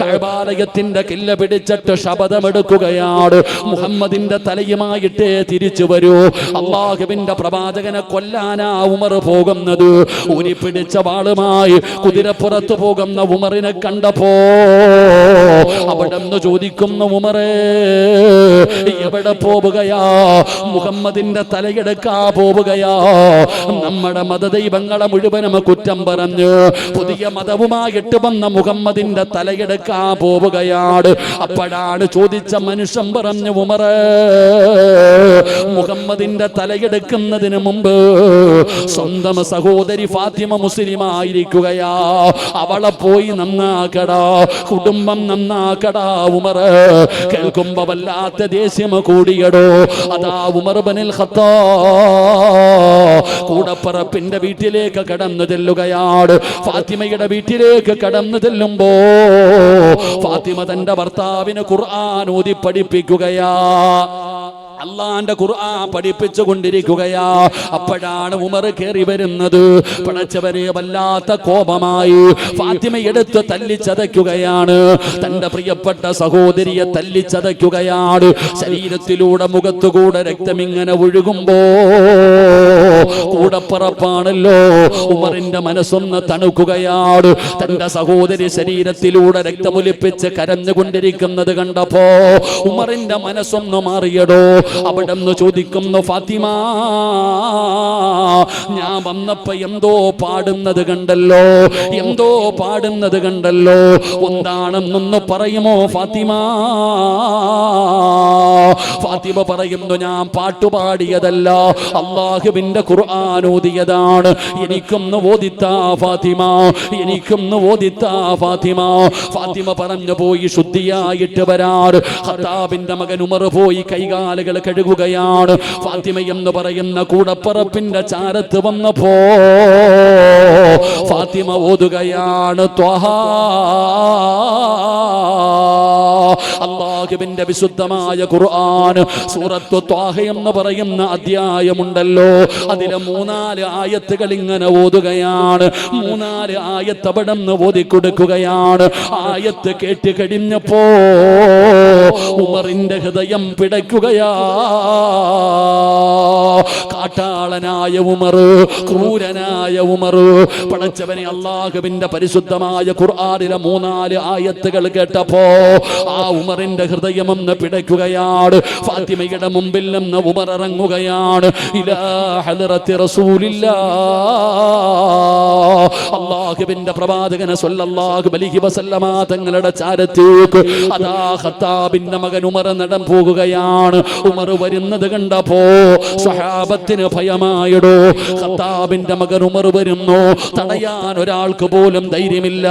കഅബാലയത്തിന്റെ കില്ല പിടിച്ചിട്ട് ശപഥമെടുക്കുകയാണ്, മുഹമ്മദിന്റെ തലയുമായിട്ടേ തിരിച്ചു വരൂ. അല്ലാഹുവിന്റെ പ്രവാചകനെ കൊല്ലാനാ ഉമർ പോകുന്നത്. ഉരി പിടിച്ച വാളുമായി കുതിരപ്പുറത്ത് പോകുന്ന ഉമറിനെ കണ്ടപ്പോ അവിടെ നിന്ന് ചോദിക്കുന്നു, ഉമറേ എവിടെ പോവുകയാ? മുഹമ്മദിന്റെ തലയെടുക്കാ പോവുകയാ? നമ്മുടെ മതദൈവങ്ങളെ മുഴുവനും കുറ്റം പറഞ്ഞ് പുതിയ മതവുമായിട്ട് വന്ന മുഹമ്മദിന്റെ തലയെടുക്കാ പോവുകയാണ്. അപ്പോഴാണ് ചോദിച്ച മനുഷ്യൻ പറഞ്ഞു, ഉമറേ, മുഹമ്മദിന്റെ തലയെടുക്കുന്നതിന് മുമ്പ് സ്വന്തം സഹോദരി ഫാത്തിമ മുസ്ലിമായിരിക്കുകയാ. അവളെ പോയി നന്നാക്കടാ, കുടുംബം നന്നാക്കടാ ഉമറ്. കേൾക്കുമ്പോ വല്ലാത്ത ദേഷ്യം കൂടിയടോ. അതാ ഉമർ ഇബ്നുൽ ഖത്താബ് കൂടപ്പറപ്പിന്റെ വീട്ടിലേക്ക് കടന്നു ചെല്ലുകയാണ്. ഫാത്തിമയുടെ വീട്ടിലേക്ക് കടന്നു ചെല്ലുമ്പോ ഫാത്തിമ തന്റെ ഭർത്താവിന് ഖുർആൻ ഓതി പഠിപ്പിക്കുകയാ. അള്ളാന്റെ ഖുർആൻ പഠിപ്പിച്ചു കൊണ്ടിരിക്കുകയാ. അപ്പോഴാണ് ഉമർ കയറി വരുന്നത്. പടച്ചവരെ വല്ലാത്ത കോപമായി ഫാത്തിമ എടുത്ത് തല്ലിച്ചതയ്ക്കുകയാണ്. തന്റെ പ്രിയപ്പെട്ട സഹോദരിയെ തല്ലിച്ചതയ്ക്കുകയാണ്. ശരീരത്തിലൂടെ മുഖത്തുകൂടെ രക്തമിങ്ങനെ ഒഴുകുമ്പോ കൂടപ്പറപ്പാണല്ലോ, ഉമറിന്റെ മനസ്സൊന്ന് തണുക്കുകയാണ്. തന്റെ സഹോദരി ശരീരത്തിലൂടെ രക്തമൊലിപ്പിച്ച് കരഞ്ഞുകൊണ്ടിരിക്കുന്നത് കണ്ടപ്പോ ഉമറിന്റെ മനസ്സൊന്ന് മാറിയടോ. അവിടെ നിന്ന് ചോദിക്കുന്നു, ഫാത്തിമ, ഞാൻ വന്നപ്പോ എന്തോ പാടുന്നത് കണ്ടല്ലോ, എന്താണെന്നൊന്ന് പറയുമോ ഫാത്തിമ? ഫാത്തിമ പറയുന്നു, ഞാൻ പാട്ടുപാടിയതല്ല, അല്ലാഹുവിന്റെ ഖുർആൻ ഓതിയതാണ്. എനിക്കൊന്ന് ഓദിത്താ ഫാത്തിമ. ഫാത്തിമ പറഞ്ഞു, പോയി ശുദ്ധിയായിട്ട് വരാറ്. ഖത്താബിന്റെ മകൻ ഉമർ പോയി കൈകാലുകൾ കഴുകുകയാണ്. ഫാത്തിമ എന്ന് പറയുന്ന കൂടപ്പറപ്പിന്റെ ചാരത്ത് വന്നപ്പോ ഫാത്തിമ ഓതുകയാണ്, ത്വഹാ, അല്ലാഹുവിന്റെ വിശുദ്ധമായ ഖുർആൻ സൂറത്തു ത്വാഹ എന്ന് പറയുന്ന അധ്യായമുണ്ടല്ലോ, അതിലെ 3-4 ആയത്തുകൾ ഇങ്ങനെ ഓതുകയാണ്. 3-4 ആയത്ത് അവിടെ നിന്ന് ഓതിക്കൊടുക്കുകയാണ്. ആയത്ത് കേട്ട് കഴിഞ്ഞപ്പോ ഉമറിന്റെ ഹൃദയം പിടയ്ക്കുകയാ. കാട്ടാളനായ ഉമർ, ക്രൂരനായ ഉമർ, പടച്ചവനെ അല്ലാഹുവിന്റെ പരിശുദ്ധമായ ഖുർആനിലെ 3-4 ആയത്തുകൾ കേട്ടപ്പോ ആ ഉമറിന്റെ ഹൃദയം ഒന്ന് പിടയ്ക്കുകയാണ്. ഫാത്തിമയുടെ മുമ്പിൽ നിന്ന് ഉമർ ഇറങ്ങുകയാണ്. ഇലാ ഹദ്റത്തി റസൂലില്ലാഹ്, അല്ലാഹുവിന്റെ പ്രവാചകനെ സ്വല്ലല്ലാഹു അലൈഹി വസല്ലമ തങ്ങളുടെ ചാരത്തേക്ക് അതാ ഖത്താബിന്റെ മകൻ ഉമർ നടന്നു പോകുകയാണ്. ഉമർ വരുന്നത് കണ്ടപ്പോ സ്വഹാബത്തിന് ഭയമായിടോ. ഖത്താബിന്റെ മകൻ ഉമർ വരുന്നു, തടയാൻ ഒരാൾക്ക് പോലും ധൈര്യമില്ല.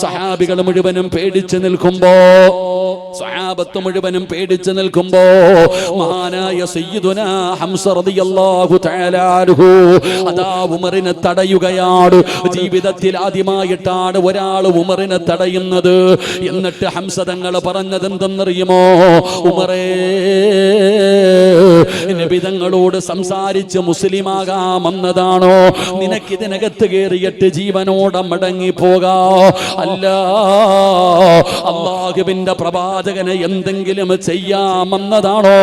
സഹാബികൾ മുഴുവനും പേടിച്ചു നിൽക്കുമ്പോ, സ്വഹാബത്ത് മുഴുവനും പേടിച്ചു നിൽക്കുമ്പോ മഹാനായ സയ്യിദുനാ ഹംസ റളിയല്ലാഹു തആല അൻഹു അതാ ഉമറിനെ തടയുകയാണ്. ജീവിതത്തിൽ ആദ്യമായിട്ടാണ് ഒരാൾ ഉമറിനെ തടയുന്നത്. എന്നിട്ട് ഹംസ തങ്ങൾ പറഞ്ഞത് എന്തെന്നറിയുമോ? ഉമറേ, നബി തങ്ങളോട് സംസാരിച്ച് മുസ്ലിമാകാമെന്നതാണോ? നിനക്കിതിനകത്ത് കയറിയിട്ട് ജീവനോടെ മടങ്ങിപ്പോകാ? അല്ല, അല്ലാഹുവിന്റെ പ്രവാചകനെ എന്തെങ്കിലും ചെയ്യാമെന്നതാണോ?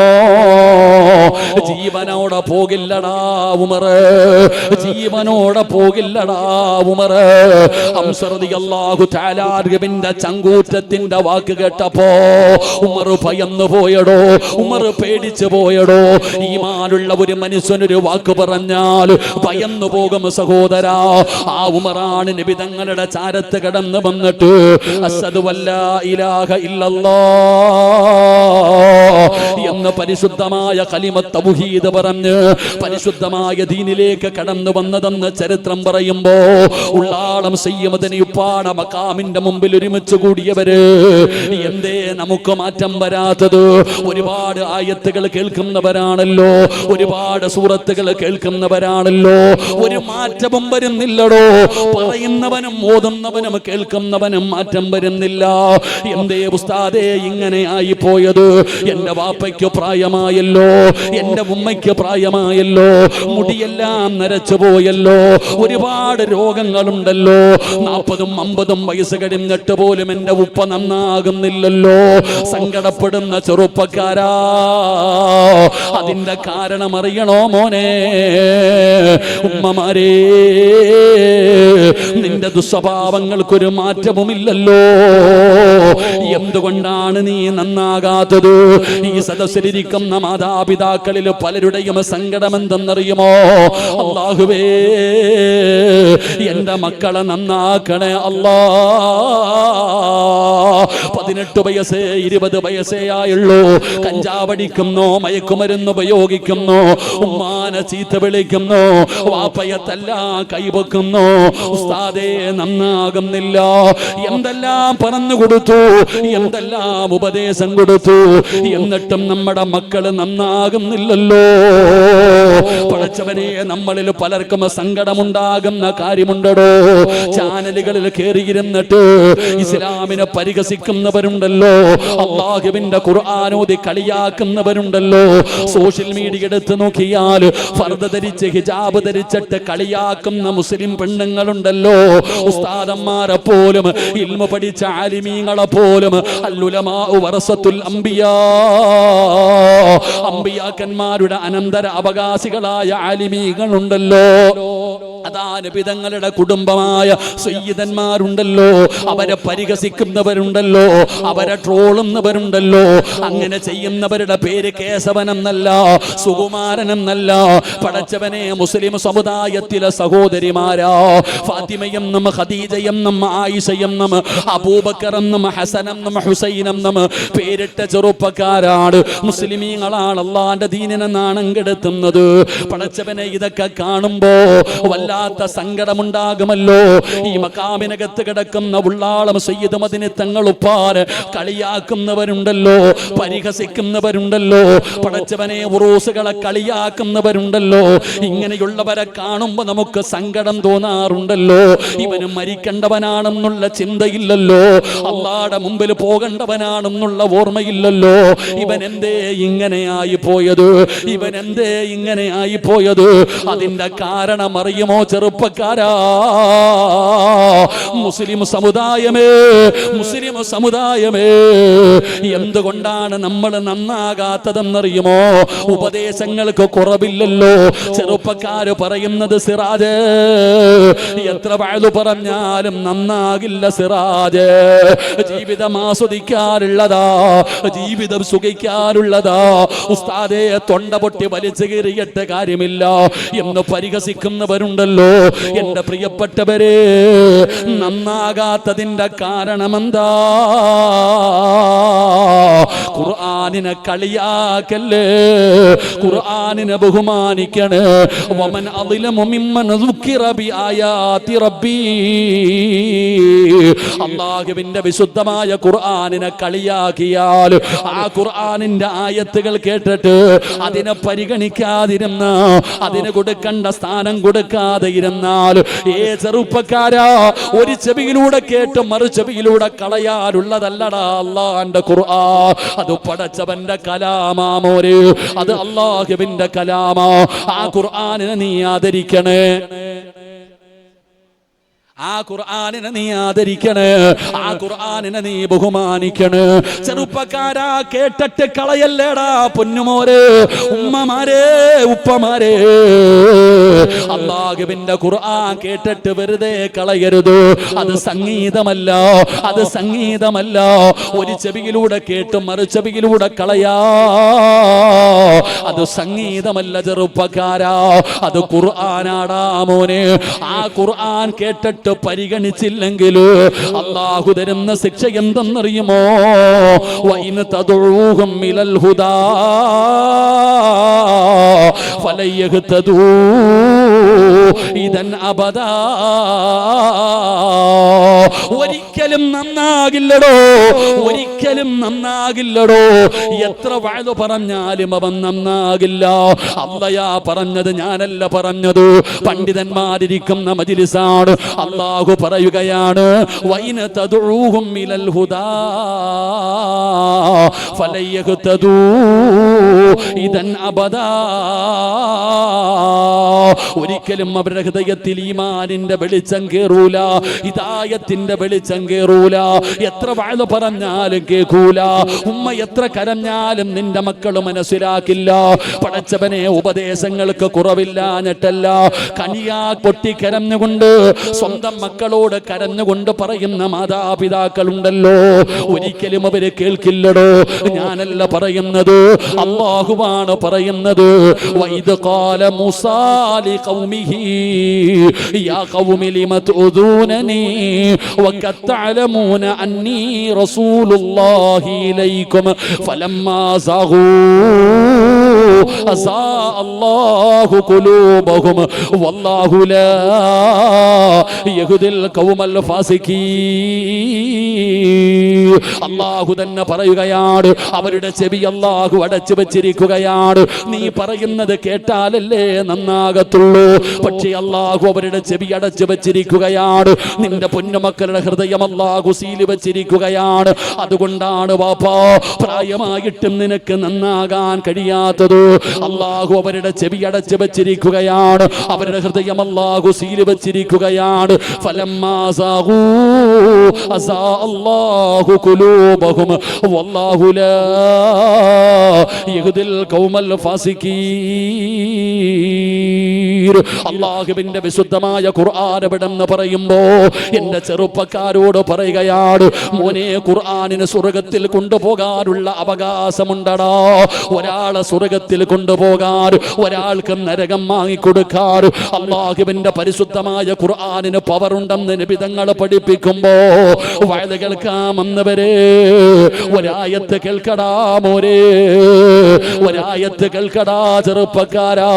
ജീവനോടെ പോകില്ലടാ ഉമർ, ജീവനോടെ പോകില്ലടാ ഉമർ. ഹംസ റളിയല്ലാഹു തആല അൻഹുവിന്റെ ചങ്കൂറ്റത്തിന്റെ വാക്ക് കേട്ടപ്പോ ഉമർ ഭയന്നു പോയടോ, ഉമർ പേടിച്ചു പോയടോ. ഈമാനുള്ള ഒരു മനുഷ്യനൊരു വാക്ക് പറഞ്ഞാൽ ഭയന്നു പോകും സഹോദരാ. ആ ഉമറാണ് നബി തങ്ങളുടെ ചാരത്ത് കടന്നു വന്നിട്ട് അശ്ഹദു അല്ലാ ഇലാഹ ഇല്ലല്ലാഹ് എന്ന് പരിശുദ്ധമായ കലിമത്ത് തൗഹീദ് പറഞ്ഞ് പരിശുദ്ധമായ ദീനിലേക്ക് കടന്നു വന്നതെന്ന് ചരിത്രം പറയുമ്പോ ഉള്ളാളം സയ്യിദുനി ഉപ്പാട മഖാമിന്റെ മുമ്പിൽ ഒരുമിച്ച് കൂടിയവര് എന്തേ നമുക്ക് മാറ്റം വരാത്തത്? ഒരുപാട് ആയത്തുകൾ കേൾക്കുന്നവരാണല്ലോ, ഒരുപാട് സൂറത്തുകൾ കേൾക്കുന്നവരാണല്ലോ, ഒരു മാറ്റവും വരുന്നില്ലടോ. പറയുന്നവനും ഓതുന്നവനും കേൾക്കുന്നവനും മാറ്റം വരുന്നില്ല. എന്തേ ഉസ്താദേ ഇങ്ങനെ ആയി പോയത്? എന്റെ വാപ്പയ്ക്ക് പ്രായമായല്ലോ, എന്റെ ഉമ്മയ്ക്ക് പ്രായമായല്ലോ, മുടിയെല്ലാം നരച്ചു പോയല്ലോ, ഒരുപാട് രോഗങ്ങളുണ്ടല്ലോ, 40ഉം 50ഉം വയസ്സ് കഴിഞ്ഞിട്ട് പോലും എന്റെ ഉപ്പ നന്നാകുന്നില്ലല്ലോ. സങ്കടപ്പെടുന്ന ചെറുപ്പക്കാരാ, അതിന്റെ കാരണം അറിയണോ മോനെ? ഉമ്മമാരേ, നിന്റെ ദുസ്വഭാവങ്ങൾക്കൊരു മാറ്റവുമില്ലല്ലോ. എന്തുകൊണ്ടാണ് നീ നന്നാകാത്തത്? ഈ സദസ്സിലിരിക്കുന്ന മാതാപിതാക്കളിൽ പലരുടെയും സങ്കടം എന്തെന്നറിയുമോ? അല്ലാഹുവേ, എന്റെ മക്കളെ നന്നാക്കണേ അല്ലാ. 18 വയസ്സ് 20 വയസ്സേ ആയുള്ളൂ, കഞ്ചാവടിക്കുന്നു, മയക്കുമരുന്ന് ഉപയോഗിക്കുന്നു, ഉമ്മാനെ ചീത്ത വിളിക്കുന്നു, വാപ്പയെ തല്ലാ കൈവെക്കുന്നു. ഉസ്താദേ നന്നാകുന്നില്ല. എന്തെല്ലാം പറഞ്ഞു കൊടുത്തു, എന്തെല്ലാം ഉപദേശം കൊടുത്തു, എന്നിട്ടും നമ്മുടെ മക്കള് നന്നാകുന്നില്ലല്ലോ. പടച്ചവനെ, നമ്മളിൽ പലർക്കും സങ്കടമുണ്ടാകുന്ന കാര്യമുണ്ടോ? ചാനലുകളിൽ കയറിയിരുന്നിട്ട് ഇസ്ലാമിനെ പരിഹസിക്കുന്നവരുണ്ടല്ലോ, അല്ലാഹുവിന്റെ ഖുർആനോദി കളിയാക്കുന്നവരുണ്ടല്ലോ. സോഷ്യൽ മീഡിയ എടുത്ത് നോക്കിയാൽ ഫർദ ധരിച്ച് ഹിജാബ് ധരിച്ചിട്ട് കളിയാക്കുന്ന മുസ്ലിം പെണ്ണുങ്ങളുണ്ടല്ലോ. ഉസ്താദന്മാരെ പോലും, ഇൽമു പഠിച്ച ആലിമീങ്ങളെ പോലും അൽഉലമാഉ വറസത്തുൽ അംബിയാ, അംബിയാക്കന്മാരുടെ അനന്തര അവകാശികളായ ആലിമീങ്ങളുണ്ടല്ലോ. അതാ നബിതങ്ങളുടെ കുടുംബമായ സയ്യിദന്മാരുണ്ടല്ലോ, അവരെ പരിഹസിക്കുന്നവരുണ്ടല്ലോ, അവരെ ട്രോളുന്നവരുണ്ടല്ലോ. അങ്ങനെ ചെയ്യുന്നവരുടെ പേര് കേശവൻ എന്നല്ല, സുകുമാരൻ എന്നല്ല. പടച്ചവനെ, മുസ്ലിം സമുദായത്തിലെ സഹോദരിമാരാ, ഫാത്തിമയെന്നും ഖദീജയെന്നും ആയിഷയെന്നും അബൂബക്കറെന്നും ഹസനെന്നും ഹുസൈനെന്നും പേരിട്ട ചെറുപ്പക്കാരാണ്, മുസ്ലിമീങ്ങളാണ് അല്ലാഹുവിന്റെ ദീനിനെ നാണം കെടുത്തുന്നത്. പടച്ചവനെ, ഇതൊക്കെ കാണുമ്പോ വല്ലാത്ത സങ്കടമുണ്ടാകുമല്ലോ. ഈ മഖാമിനകത്ത് കിടക്കുന്ന ഉള്ളാളം സയ്യിദ് മദനി തങ്ങൾ ഉപ്പാന് കളിയാക്കുന്നവരുണ്ടല്ലോ, പരിഹസിക്കുന്നവരുണ്ടല്ലോ. പടച്ചവനെ, ഉറൂസുകളെ കളിയാക്കുന്നവരുണ്ടല്ലോ. ഇങ്ങനെയുള്ളവരെ കാണുമ്പോ നമുക്ക് സങ്കടം തോന്നാറുണ്ടല്ലോ. ഇവന് മരിക്കേണ്ടവനാണെന്നുള്ള ചിന്തയില്ലല്ലോ, അല്ലാഹുവിന്റെ മുമ്പിൽ പോകേണ്ടവനാണെന്നുള്ള ഓർമ്മയില്ലല്ലോ. ഇവൻ എന്തേ ഇങ്ങനെയായി പോയത്? ഇവൻ എന്തേ ഇങ്ങനെയായി പോയത്? അതിന്റെ കാരണം അറിയുമോ ചെറുപ്പക്കാരാ? മുസ്ലിം സമുദായമേ, മുസ്ലിം സമുദായമേ, എന്തുകൊണ്ടാണ് നമ്മൾ നന്നാകാത്തതെന്നറിയുമോ? ഉപദേശങ്ങൾക്ക് കുറവില്ലല്ലോ. ചെറുപ്പക്കാര് പറയുന്നത്, സിറാജ് എത്ര വഅദ് പറഞ്ഞാലും നന്നാകില്ല സിറാജ്. ജീവിതം ആസ്വദിക്കാറുള്ളതാ, ജീവിതം സുഖിക്കാറുള്ളതാ. ഉസ്താദേ, തൊണ്ട പൊട്ടി വലിച്ചു കീറിയിട്ട് കാര്യമില്ല എന്ന് പരിഹസിക്കുന്നവരുണ്ടല്ലോ. എന്റെ പ്രിയപ്പെട്ടവരെ, നന്നാകാത്തതിന്റെ കാരണമെന്താ? ഖുർആനിനെ കളിയാക്കല്ലേ, ഖുർആനിനെ ബഹുമാനിക്കണേ. വമൻ അളിലമു മിമ്മൻ ദുക്കിറ ബിആയാതി റബ്ബി, അല്ലാഹുവിന്റെ വിശുദ്ധമായ ഖുർആനിനെ കളിയാക്കിയാൽ, ആ ഖുർആനിന്റെ ആയത്തുകൾ കേട്ടിട്ട് അതിനെ പരിഗണിക്കാതിരുന്ന, അതിന് കൊടുക്കേണ്ട സ്ഥാനം കൊടുക്കാതെ ഇരുന്നാൽ, ചെറുപ്പക്കാരാ, ഒരു ചെവിയിലൂടെ കേട്ട് മറു ചെവിയിലൂടെ കളയാനുള്ളതല്ലടാ അല്ലാഹുവിന്റെ ഖുർആൻ. അത് പടച്ചവന്റെ കലാമാ മോരെ, അത് അല്ലാഹുവിന്റെ കലാമാ. ആ ഖുർആനിനെ നീ ആദരിക്കണേ. ആ ഖുർആനിനെ നീ ആദരിക്കണേ, ആ ഖുർആനിനെ നീ ബഹുമാനിക്കണേ. ചെറുപ്പക്കാരാ, കേട്ടിട്ട് കളയല്ലേടാ പൊന്നുമോരെ, ഉമ്മമാരെ, ഉപ്പമാരെ. അല്ലാഹുവിന്റെ ഖുർആൻ കേട്ടിട്ട് വെറുതെ കളയരുത്. അത് സംഗീതമല്ല, അത് സംഗീതമല്ല. ഒരു ചെവിയിലൂടെ കേട്ടും മറു ചെവിയിലൂടെ കളയാ, അത് സംഗീതമല്ല ചെറുപ്പക്കാരാ, അത് ഖുർആനാടാ മോനെ. ആ ഖുർആൻ കേട്ടിട്ട് പരിഗണിച്ചില്ലെങ്കിൽ അല്ലാഹു തരുന്ന ശിക്ഷ എന്തെന്നറിയുമോ? വഇൻ തദഊഹും ഇലൽ ഹുദാ ഫലയഹ്തദൂ ഇദൻ അബദാ. ഒരിക്കലും നന്നാകില്ലടോ, ഒരിക്കലും നന്നാകില്ലടോ. എത്ര വഅദ് പറഞ്ഞാലും അവൻ നന്നാകില്ല. അല്ലാഹ് പറഞ്ഞത്, ഞാനല്ല പറഞ്ഞത്, പണ്ഡിതന്മാരിരിക്കുന്ന മജ്ലിസാണ്. അല്ലാഹു പറയുകയാണ്, വഇൻ തദഊഹും ഇലൽ ഹുദാ ഫലയഹ്തദൂ ഇദൻ അബദാ. ഒരിക്കലും അവരുടെ ഹൃദയത്തിൽ ഈമാനിന്റെ വെളിച്ചം കേറൂല, ഹിദായത്തിന്റെ വെളിച്ചം കേറൂല. എത്ര വഅദ് പറഞ്ഞാലും കേൾക്കൂല. ഉമ്മ എത്ര കരഞ്ഞാലും നിന്റെ മക്കൾ മനസ്സിലാക്കില്ല. പടച്ചവനെ, ഉപദേശങ്ങൾക്ക് കുറവില്ലാഞ്ഞിട്ടല്ല, കനിയാ പൊട്ടി കരഞ്ഞുകൊണ്ട് സ്വന്തം മക്കളോട് കരഞ്ഞുകൊണ്ട് പറയുന്ന മാതാപിതാക്കളുണ്ടല്ലോ, ഒരിക്കലും അവര് കേൾക്കില്ലടോ. ഞാനല്ല പറയുന്നത്, അല്ലാഹുവാണ് പറയുന്നത്. വഇദ് ഖാല മൂസാ ലിഖൗമിഹി യാ ഖൗമി ലിമ തുദൂനനി വഖദ് തഅലമൂന അന്നീ റസൂലുള്ളാഹി ഇലൈക്കും ഫലമ്മാ സാഗൂ അസാ അല്ലാഹു ഖുലൂബഹും വല്ലാഹു ലാ യഹ്ദിൽ ഖൗമൽ ഫാസിഖീൻ. അല്ലാഹു തന്നെ പറയുകയാണ്, അവരുടെ ചെവി അല്ലാഹു അടച്ചു വെച്ചിരിക്കുകയാണ്. നീ പറയുന്നത് കേട്ടാലല്ലേ നന്നാകത്തുള്ളൂ. പക്ഷേ അല്ലാഹു അവരുടെ ചെവി അടച്ചു വെച്ചിരിക്കുകയാണ്. നിന്റെ പൊന്നുമക്കളുടെ ഹൃദയം അല്ലാഹു സീല് വെച്ചിരിക്കുകയാണ്. അതുകൊണ്ടാണ് വാപ്പാ പ്രായമായിട്ടും നിനക്ക് നന്നാകാൻ കഴിയാത്തത്. അല്ലാഹു അവരുടെ ചെവി അടച്ചു വെച്ചിരിക്കുകയാണ്, അവരുടെ ഹൃദയം അല്ലാഹു സീല് വെച്ചിരിക്കുകയാണ്. ഫലമ്മാ സാഗൂ അസാ അല്ലാഹു ഖുലൂബഹും വല്ലാഹു ലാ യഹ്ദിൽ ഖൗമൽ ഫാസിഖീൻ. അല്ലാഹുവിന്റെ വിശുദ്ധമായ ഖുർആൻ എവിടെന്ന് പറയുമ്പോ എന്റെ ചെറുപ്പക്കാരോട് പറയുകയാണ്, മോനെ, ഖുർആനിന് സ്വർഗത്തിൽ കൊണ്ടുപോകാനുള്ള അവകാശമുണ്ടടാ. ഒരാളെ സ്വർഗത്തിൽ കൊണ്ടുപോകാൻ, ഒരാൾക്ക് നരകം വാങ്ങിക്കൊടുക്കാൻ അല്ലാഹുവിന്റെ പരിശുദ്ധമായ ഖുർആനിന് പവറുണ്ടെന്ന് നബി തങ്ങൾ പഠിപ്പിക്കുമ്പോ വഅദ് കേൾക്കാമെന്നവരെ ഒരായത്ത് കേൾക്കടാ മോരെ, ഒരായത്ത് കേൾക്കടാ ചെറുപ്പക്കാരാ.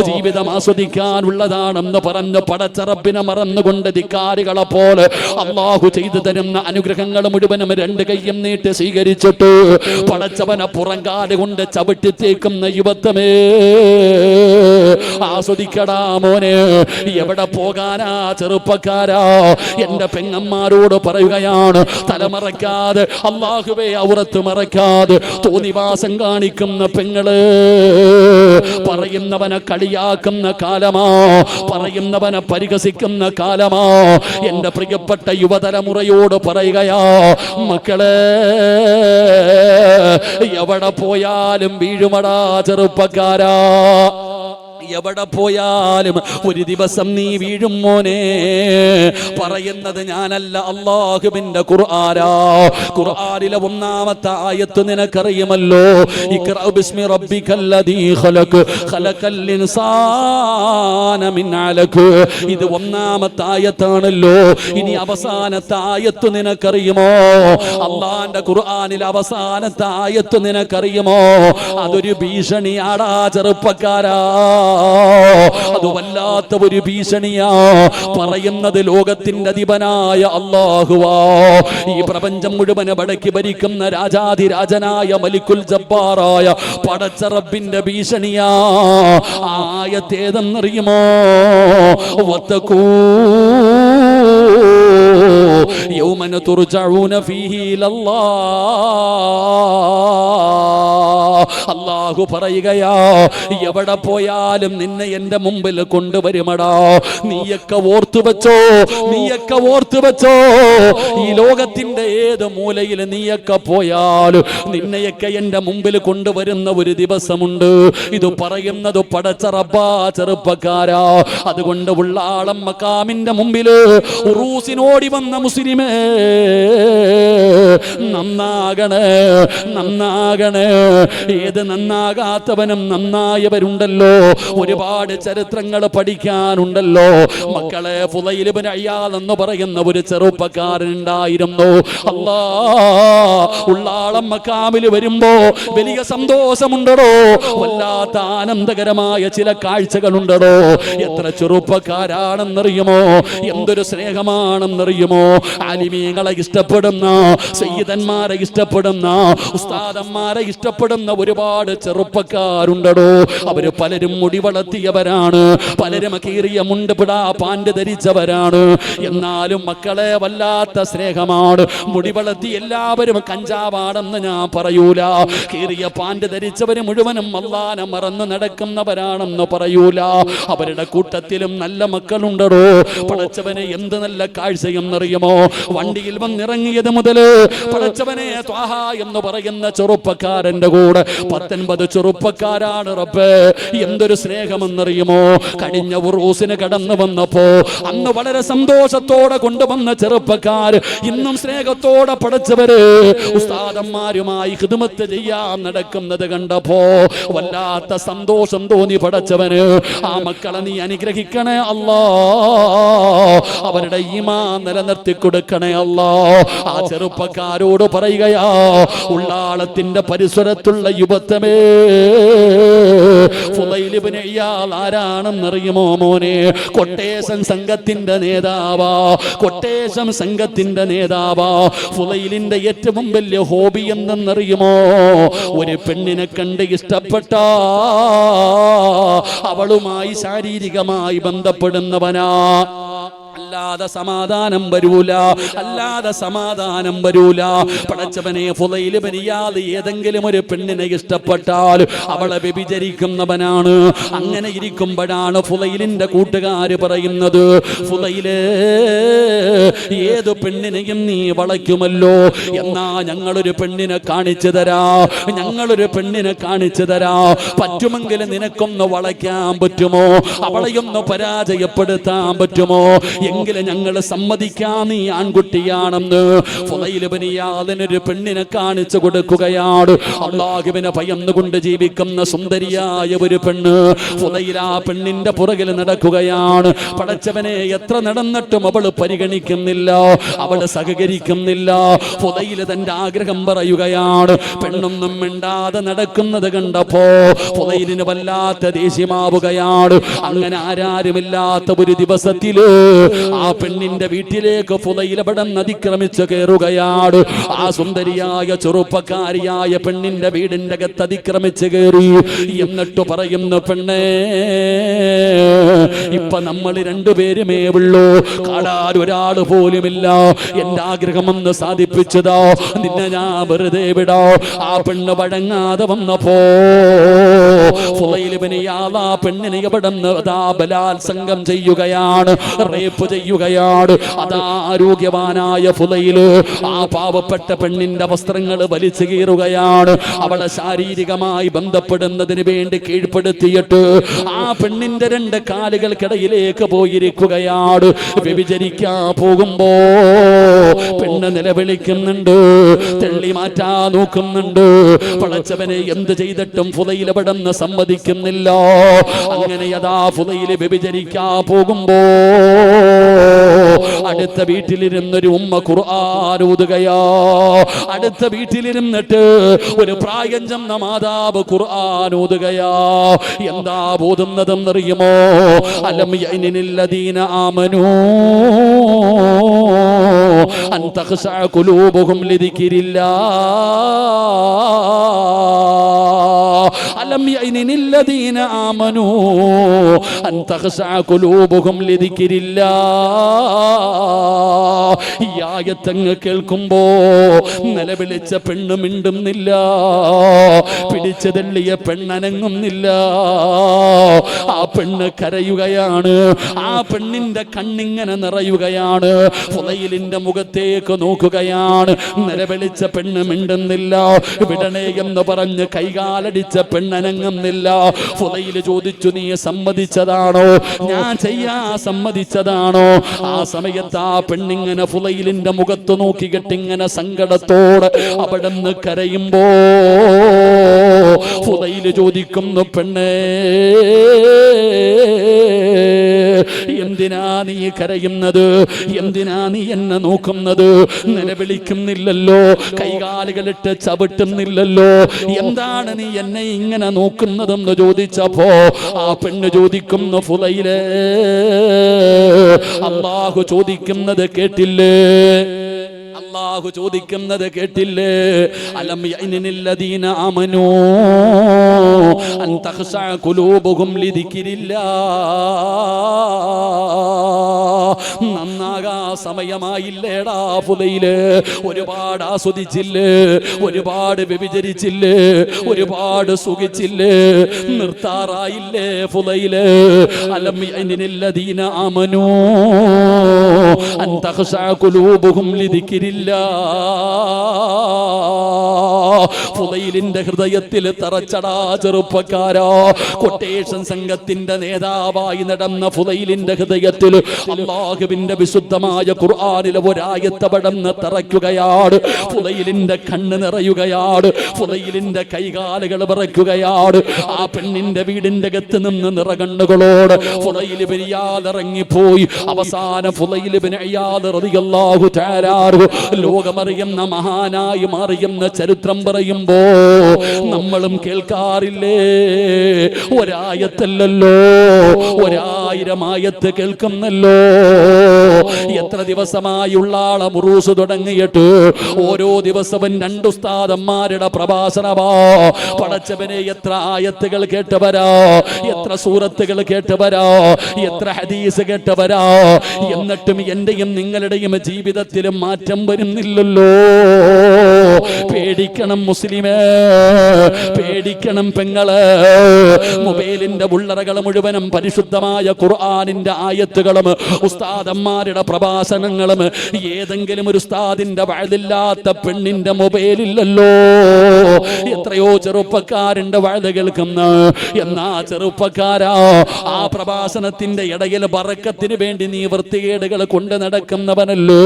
ജീവിതം ആസ്വദിക്കാനുള്ളതാണെന്ന് പറഞ്ഞ് പടച്ച റബ്ബിനെ മറന്നുകൊണ്ട് ധിക്കാരികളെ പോലെ അല്ലാഹു ചെയ്തു തരുന്ന അനുഗ്രഹങ്ങൾ മുഴുവനും രണ്ട് കൈയും നീട്ടി സ്വീകരിച്ചിട്ട് പടച്ചവനെ പുറങ്കാല് കൊണ്ട് ചവിട്ടിത്തേക്കുന്ന യുവത്വമേ, ആസ്വദിക്കടാ മോനെ. എവിടെ പോകാനാ ചെറുപ്പക്കാരാ? എന്റെ പെങ്ങന്മാരോട് പറയുകയാണ്, തലമറക്കാതെ, അല്ലാഹുവേ ഔറത്ത് മറക്കാതെ തോന്നിവാസം കാണിക്കുന്ന പെങ്ങള്, പറയുന്നവനെ കളിയാക്കുന്ന കാലമാ, പറയുന്നവനെ പരിഹസിക്കുന്ന കാലമാ. എന്റെ പ്രിയപ്പെട്ട യുവതലമുറയോട് പറയുകയാ, മക്കളെ, എവിടെ പോയാലും വീഴുമടാ ചെറുപ്പക്കാരാ. എവിടെ പോയാലും ഒരു ദിവസം നീ വീഴും മോനെ. പറയുന്നത് ഞാനല്ല, അല്ലാഹുവിന്റെ ഖുർആനാ. ഖുർആനിലെ ഒന്നാമത്തെ ആയത്ത് നിനക്കറിയുമല്ലോ, ഇഖ്റഅ ബിസ്മി റബ്ബിക്കല്ലദീ ഖലഖ് ഖലഖൽ ഇൻസാന മിൻ അലഖ്. ഇത് ഒന്നാമത്തെ ആയത്താണല്ലോ. ഇനി അവസാനത്തെ ആയത്ത് നിനക്കറിയുമോ? അല്ലാഹുവിന്റെ ഖുർആനിലെ അവസാനത്തെ ആയത്ത് നിനക്കറിയുമോ? അതൊരു ഭീഷണിയാടാ ചെറുപ്പക്കാരാ. അത് വല്ലാത്ത ഒരു ഭീഷണിയാ. പറയുന്നത് ലോകത്തിന്റെ അധിപനായ അല്ലാഹുവാ. ഈ പ്രപഞ്ചം മുഴുവൻ അടക്കി ഭരിക്കുന്ന രാജാധിരാജനായ മലിക്കുൽ ജബ്ബാറായ പടച്ച റബ്ബിന്റെ ഭീഷണിയാ. ആയത്തേതെന്നറിയുമോ? വത്തഖൂ യൗമന തുർജഊന ഫീഹി ഇലല്ലാഹ്. അല്ലാഹു പറയുകയാ, എവിടെ പോയാലും നിന്നെ എന്റെ മുമ്പിൽ കൊണ്ടുവരുമടാ. നീയൊക്കെ ഓർത്തു വെച്ചോ, നീയൊക്കെ ഓർത്തു വെച്ചോ, ഈ ലോകത്തിന്റെ ഏത് മൂലയിൽ നീയൊക്കെ പോയാലും നിന്നെയൊക്കെ എന്റെ മുമ്പിൽ കൊണ്ടുവരുന്ന ഒരു ദിവസമുണ്ട്. ഇത് പറയുന്നത് പടച്ച റബ്ബാ ചെറുപ്പക്കാരാ. അതുകൊണ്ട് ഉള്ളാളം മക്കാമിന്റെ മുമ്പില് ഉറൂസിനോടി വന്ന മുസ്ലിമേ, നന്നാകണേ, നന്നാകണേ. ഏത് നന്നാകാത്തവനും നന്നായവരുണ്ടല്ലോ. ഒരുപാട് ചരിത്രങ്ങൾ പഠിക്കാനുണ്ടല്ലോ മക്കളെ. ഫുളൈൽ ഇബ്നു അയ്യാദ് എന്ന് പറയുന്ന ഒരു ചെറുപ്പക്കാരൻ ഉണ്ടായിരുന്നു. അല്ലാ, ഉള്ളാളം മക്കാമിൽ വരുമ്പോ വലിയ സന്തോഷമുണ്ടോ, വല്ലാത്ത ആനന്ദകരമായ ചില കാഴ്ചകളുണ്ടോ. എത്ര ചെറുപ്പക്കാരാണെന്നറിയുമോ, എന്തൊരു സ്നേഹമാണെന്നറിയുമോ. ആലിമീങ്ങളെ ഇഷ്ടപ്പെടുന്ന, സയ്യിദന്മാരെ ഇഷ്ടപ്പെടുന്ന, ഉസ്താദന്മാരെ ഇഷ്ടപ്പെടുന്ന ഒരുപാട് ചെറുപ്പക്കാരുണ്ടോ. അവര് പലരും മുടി വളർത്തിയവരാണ്, പലരും കീറിയ മുണ്ട് പിടാ പാൻറ് ധരിച്ചവരാണ്. എന്നാലും മക്കളെ വല്ലാത്ത സ്നേഹമാണ്. മുടി വളർത്തി എല്ലാവരും കഞ്ചാവാണെന്ന് ഞാൻ പറയൂല. കീറിയ പാൻറ് ധരിച്ചവര് മുഴുവനും അല്ലാഹനെ മറന്ന് നടക്കുന്നവരാണെന്ന് പറയൂല. അവരുടെ കൂട്ടത്തിലും നല്ല മക്കളുണ്ടോ. പടച്ചവനെ എന്ത് നല്ല കാഴ്ചയെന്നറിയുമോ. വണ്ടിയിൽ വന്നിറങ്ങിയത് മുതല് പടച്ചവനെ ത്വാഹ എന്ന് പറയുന്ന ചെറുപ്പക്കാരന്റെ കൂടെ 19 ചെറുപ്പക്കാരാണ്. റബ്ബേ, എന്തൊരു സ്നേഹമെന്നറിയുമോ. കഴിഞ്ഞ ഉറൂസിന് കടന്നു വന്നപ്പോ അന്ന് വളരെ സന്തോഷത്തോടെ കൊണ്ടുവന്ന ചെറുപ്പക്കാർ ഇന്നും സ്നേഹത്തോടെ പടച്ചവര് ഉസ്താദന്മാരുമായി ഖിദ്മത്ത് ചെയ്യാൻ നടക്കുന്നത് കണ്ടപ്പോ വല്ലാത്ത സന്തോഷം തോന്നി. പടച്ചവന് ആ മക്കളെ നീ അനുഗ്രഹിക്കണേ അല്ലാ, അവരുടെ ഈമാൻ നിലനിർത്തി കൊടുക്കണേ അല്ലാ. ആ ചെറുപ്പക്കാരോട് പറയുകയാ, ഉള്ളാളത്തിന്റെ പരിസരത്തുള്ള യുവത്വമേ, ഫുളൈൽ ഇബ്നു അയ്യാദ് ആരാണെന്നറിയുമോ മോനെ? കൊട്ടേഷൻ സംഘത്തിന്റെ നേതാവാ, കൊട്ടേഷൻ സംഘത്തിന്റെ നേതാവാ. ഫുളൈലിന്റെ ഏറ്റവും വലിയ ഹോബി എന്തെന്നറിയുമോ? ഒരു പെണ്ണിനെ കണ്ട് ഇഷ്ടപ്പെട്ട അവളുമായി ശാരീരികമായി ബന്ധപ്പെടുന്നവനാ. അല്ലാതെ സമാധാനം വരൂല, അല്ലാതെ സമാധാനം വരൂല. പടച്ചവനെ, ഫുളൈൽ ഇബ്നു അയ്യാദ് ഏതെങ്കിലും ഒരു പെണ്ണിനെ ഇഷ്ടപ്പെട്ടാൽ അവളെ വ്യഭിചരിക്കുന്നവനാണ്. അങ്ങനെ ഇരിക്കുമ്പോഴാണ് ഫുളൈലിന്റെ കൂട്ടുകാര് പറയുന്നത്, ഫുളൈലേ, ഏതു പെണ്ണിനെയും നീ വളയ്ക്കുമല്ലോ, എന്നാ ഞങ്ങളൊരു പെണ്ണിനെ കാണിച്ചു തരാ, ഞങ്ങളൊരു പെണ്ണിനെ കാണിച്ചു തരാ. പറ്റുമെങ്കിൽ നിനക്കൊന്ന് വളയ്ക്കാൻ പറ്റുമോ? അവളെയൊന്ന് പരാജയപ്പെടുത്താൻ പറ്റുമോ? എങ്കിലും ഞങ്ങൾ സമ്മതിക്കാൻ, നീ ആൺകുട്ടിയാണെന്ന്. ഫുളൈൽ ഇബ്നു അയ്യാദിനൊരു പെണ്ണിനെ കാണിച്ചു കൊടുക്കുകയാണ്. അല്ലാഹുവിനെ ഭയന്നുകൊണ്ട് ജീവിക്കുന്ന സുന്ദരിയായ ഒരു പെണ്ണ്. ഫുളൈൽ ആ പെണ്ണിന്റെ പുറകിൽ നടക്കുകയാണ്. പടച്ചവനെ, എത്ര നടന്നിട്ടും അവള് പരിഗണിക്കുന്നില്ല, അവള് സഹകരിക്കുന്നില്ല. ഫുളൈൽ തന്റെ ആഗ്രഹം പറയുകയാണ്. പെണ്ണൊന്നും മിണ്ടാതെ നടക്കുന്നത് കണ്ടപ്പോ ഫുളൈലിന് വല്ലാത്ത ദേഷ്യമാവുകയാണ്. അങ്ങനെ ആരാരുമില്ലാത്ത ഒരു ദിവസത്തില് ആ പെണ്ണിന്റെ വീട്ടിലേക്ക് ഫുളൈൽ അവിടെ അതിക്രമിച്ച് കയറുകയാണ്. ആ സുന്ദരിയായ ചെറുപ്പക്കാരിയായ പെണ്ണിന്റെ വീടിന്റെ അകത്ത് അതിക്രമിച്ച് കയറി. എന്നിട്ട് പറയുന്നു, പെണ്ണേ, ഇപ്പൊ നമ്മൾ രണ്ടുപേരുമേ ഉള്ളൂ, കാണാൻ ഒരാൾ പോലുമില്ല. എന്റെ ആഗ്രഹമൊന്ന് സാധിപ്പിച്ചതോ, നിന്നെ ഞാൻ വെറുതെ വിടോ? ആ പെണ്ണ് വഴങ്ങാതെ വന്നപ്പോ ഫുളൈൽ ഇബ്നു അയ്യാദ് ആ പെണ്ണിനെ ഇവിടെ ബലാത്സംഗം ചെയ്യുകയാണ്, റേപ്പ് ചെയ്യുകയാണ്. അതാ ആരോഗ്യവാനായ ഫുളൈൽ ആ പാവപ്പെട്ട പെണ്ണിന്റെ വസ്ത്രങ്ങൾ വലിച്ചു കീറുകയാണ്. അവളെ ശാരീരികമായി ബന്ധപ്പെടുന്നതിന് വേണ്ടി കീഴ്പ്പെടുത്തിയിട്ട് ആ പെണ്ണിന്റെ 2 കാലുകൾക്കിടയിലേക്ക് പോയിരിക്കുകയാണ്. വ്യഭിചരിക്കാൻ പോകുമ്പോ പെണ്ണ് നിലവിളിക്കുന്നുണ്ട്, തെള്ളി മാറ്റാൻ നോക്കുന്നുണ്ട്. പടച്ചവനെ, എന്ത് ചെയ്തിട്ടും ഫുളൈൽ അവിടെ നിന്ന് സമ്മതിക്കുന്നില്ല. അങ്ങനെ അതാ ഫുളൈൽ വ്യഭിചരിക്കാൻ പോകുമ്പോ അടുത്ത വീട്ടിലിരുന്നൊരു ഉമ്മ ഖുർആൻ ഓതുകയാ. അടുത്ത വീട്ടിലിരുന്നിട്ട് ഒരു പ്രായം ചെന്ന മാതാവ് ഖുർആൻ ഓതുകയാ. എന്താ ഓതുന്നതെന്നറിയുമോ? അലം യഅനില്ലദീന ആമനൂ അൻ തഖ്ശഅ ഖുലൂബുഹും ലിദിക്രില്ലാഹ്. അലം യഅനില്ലദീന ആമനൂ അൻ തഖ്ശഅ ഖുലൂബുഹും ലിദിക്രില്ലാഹ്. ഈ ആയത്തങ്ങ് കേൾക്കുമ്പോ നിലവിളിച്ച പെണ്ണ് മിണ്ടുന്നില്ല, പിടിച്ചു തള്ളിയ പെണ്ണനങ്ങുന്നില്ല. ആ പെണ്ണ് കരയുകയാണ്, ആ പെണ്ണിന്റെ കണ്ണിങ്ങനെ നിറയുകയാണ്. ഫുളൈലിന്റെ മുഖത്തേക്ക് നോക്കുകയാണ്, നിലവിളിച്ച പെണ്ണ് മിണ്ടുന്നില്ല. വിടണേ എന്ന് പറഞ്ഞ് കൈകാലടിച്ച പെണ്ണനങ്ങുന്നില്ല. ഫുളൈല് ചോദിച്ചു, നീ സമ്മതിച്ചതാണോ? ഞാൻ ചെയ്യാ സമ്മതിച്ചതാണോ? ആ സമയത്ത് ആ പെണ്ണിങ്ങനെ ഫുളൈലിന്റെ മുഖത്ത് നോക്കിക്കെട്ടിങ്ങനെ സങ്കടത്തോടെ അവിടുന്ന് കരയുമ്പോ ഫുളൈല് ചോദിക്കുന്നു, പെണ്ണേ എന്തിനാ നീ കരയുന്നത്? എന്തിനാ നീ എന്നെ നോക്കുന്നത്? നിലവിളിക്കുന്നില്ലല്ലോ, കൈകാലുകളിട്ട് ചവിട്ടുന്നില്ലല്ലോ, എന്താണ് നീ എന്നെ ഇങ്ങനെ നോക്കുന്നതെന്ന് ചോദിച്ചപ്പോ ആ പെണ്ണ് ചോദിക്കുന്നു, ഫുളൈലേ അല്ലാഹു ചോദിക്കുന്നത് കേട്ടില്ലേ? അല്ലാഹു ചോദിക്കുന്നത് കേട്ടില്ലേ? അലം യഅനില്ലദീന ആമനൂ അൻ തഖ്ശഅ ഖുലൂബുഹും ലിദിക്രില്ലാഹ്. നന്നാകാ സമയമായില്ലേടാ ഫുളൈല്? ഒരുപാട് ആസ്വദിച്ചില്ലേ, ഒരുപാട് വ്യഭിചരിച്ചില്ലേ, ഒരുപാട് സുഖിച്ചില്ലേ, നിർത്താറായില്ലേ ഫുളൈല്? അലം യഅനില്ലദീന ആമനൂ അൻ തഖ്ശഅ ഖുലൂബുഹും ലിദിക്രില്ലാഹ്. ഫുളൈലിന്റെ ഹൃദയത്തിൽ തറച്ചടാ ചെറുപ്പക്കാരാ. കൊട്ടേഷൻ സംഘത്തിന്റെ നേതാവായി നടന്ന ഫുളൈലിന്റെ ഹൃദയത്തിൽ അല്ലാഹുവിന്റെ വിശുദ്ധമായ ഖുർആനിലെ ഒരായത്ത് പടർന്ന് തറയ്ക്കുകയാണ്. ഫുളൈലിന്റെ കണ്ണ് നിറയുകയാണ്, ഫുളൈലിന്റെ കൈകാലുകൾ വിറയ്ക്കുകയാണ്. ആ പെണ്ണിന്റെ വീടിന്റെ അകത്ത് നിന്ന് നിറകണ്ണുകളോട് ഫുളൈൽ ഇബ്നു ഇയാദ് ഇറങ്ങിപ്പോയി. അവസാനം ഫുളൈൽ ഇബ്നു ഇയാദ് റളിയല്ലാഹു തആല ലോകമറിയുന്ന മഹാനായി മാറിയെന്ന ചരിത്രം പറയുമ്പോ നമ്മളും കേൾക്കാറില്ലേ? ഒരായത്തല്ലല്ലോ, 1000 ആയത്ത് കേൾക്കുന്നല്ലോ. എത്ര ദിവസമായുള്ള ആളെ മുറൂസ് തുടങ്ങിയിട്ട് ഓരോ ദിവസവും 2 ഉസ്താദന്മാരുടെ പ്രഭാഷണമാ. പടച്ചവനെ എത്ര ആയത്തുകൾ കേട്ടവരാ, എത്ര സൂറത്തുകൾ കേട്ടവരാ, എത്ര ഹദീസ് കേട്ടവരാ. എന്നിട്ടും എന്റെയും നിങ്ങളുടെയും ജീവിതത്തിൽ മാറ്റം വരുന്നില്ലല്ലോ. പേടിക്കണം മുസ്ലിമേ, പേടിക്കണം പെങ്ങള്. മൊബൈലിന്റെ ഉള്ളറകൾ മുഴുവനും പരിശുദ്ധമായ ഖുർആനിന്റെ ആയത്തുകളും ഉസ്താദന്മാരുടെ പ്രഭാഷണങ്ങളും. ഏതെങ്കിലും ഒരു ഉസ്താദിന്റെ വഅദില്ലാത്ത പെണ്ണിന്റെ മൊബൈലില്ലല്ലോ. എത്രയോ ചെറുപ്പക്കാരന്റെ വഅദ് കേൾക്കുന്ന, എന്നാ ചെറുപ്പക്കാരാ ആ പ്രഭാഷണത്തിന്റെ ഇടയിൽ ബറക്കത്തിന് വേണ്ടി നീ വൃത്തികേടുകൾ കൊണ്ട് നടക്കുന്നവനല്ലോ.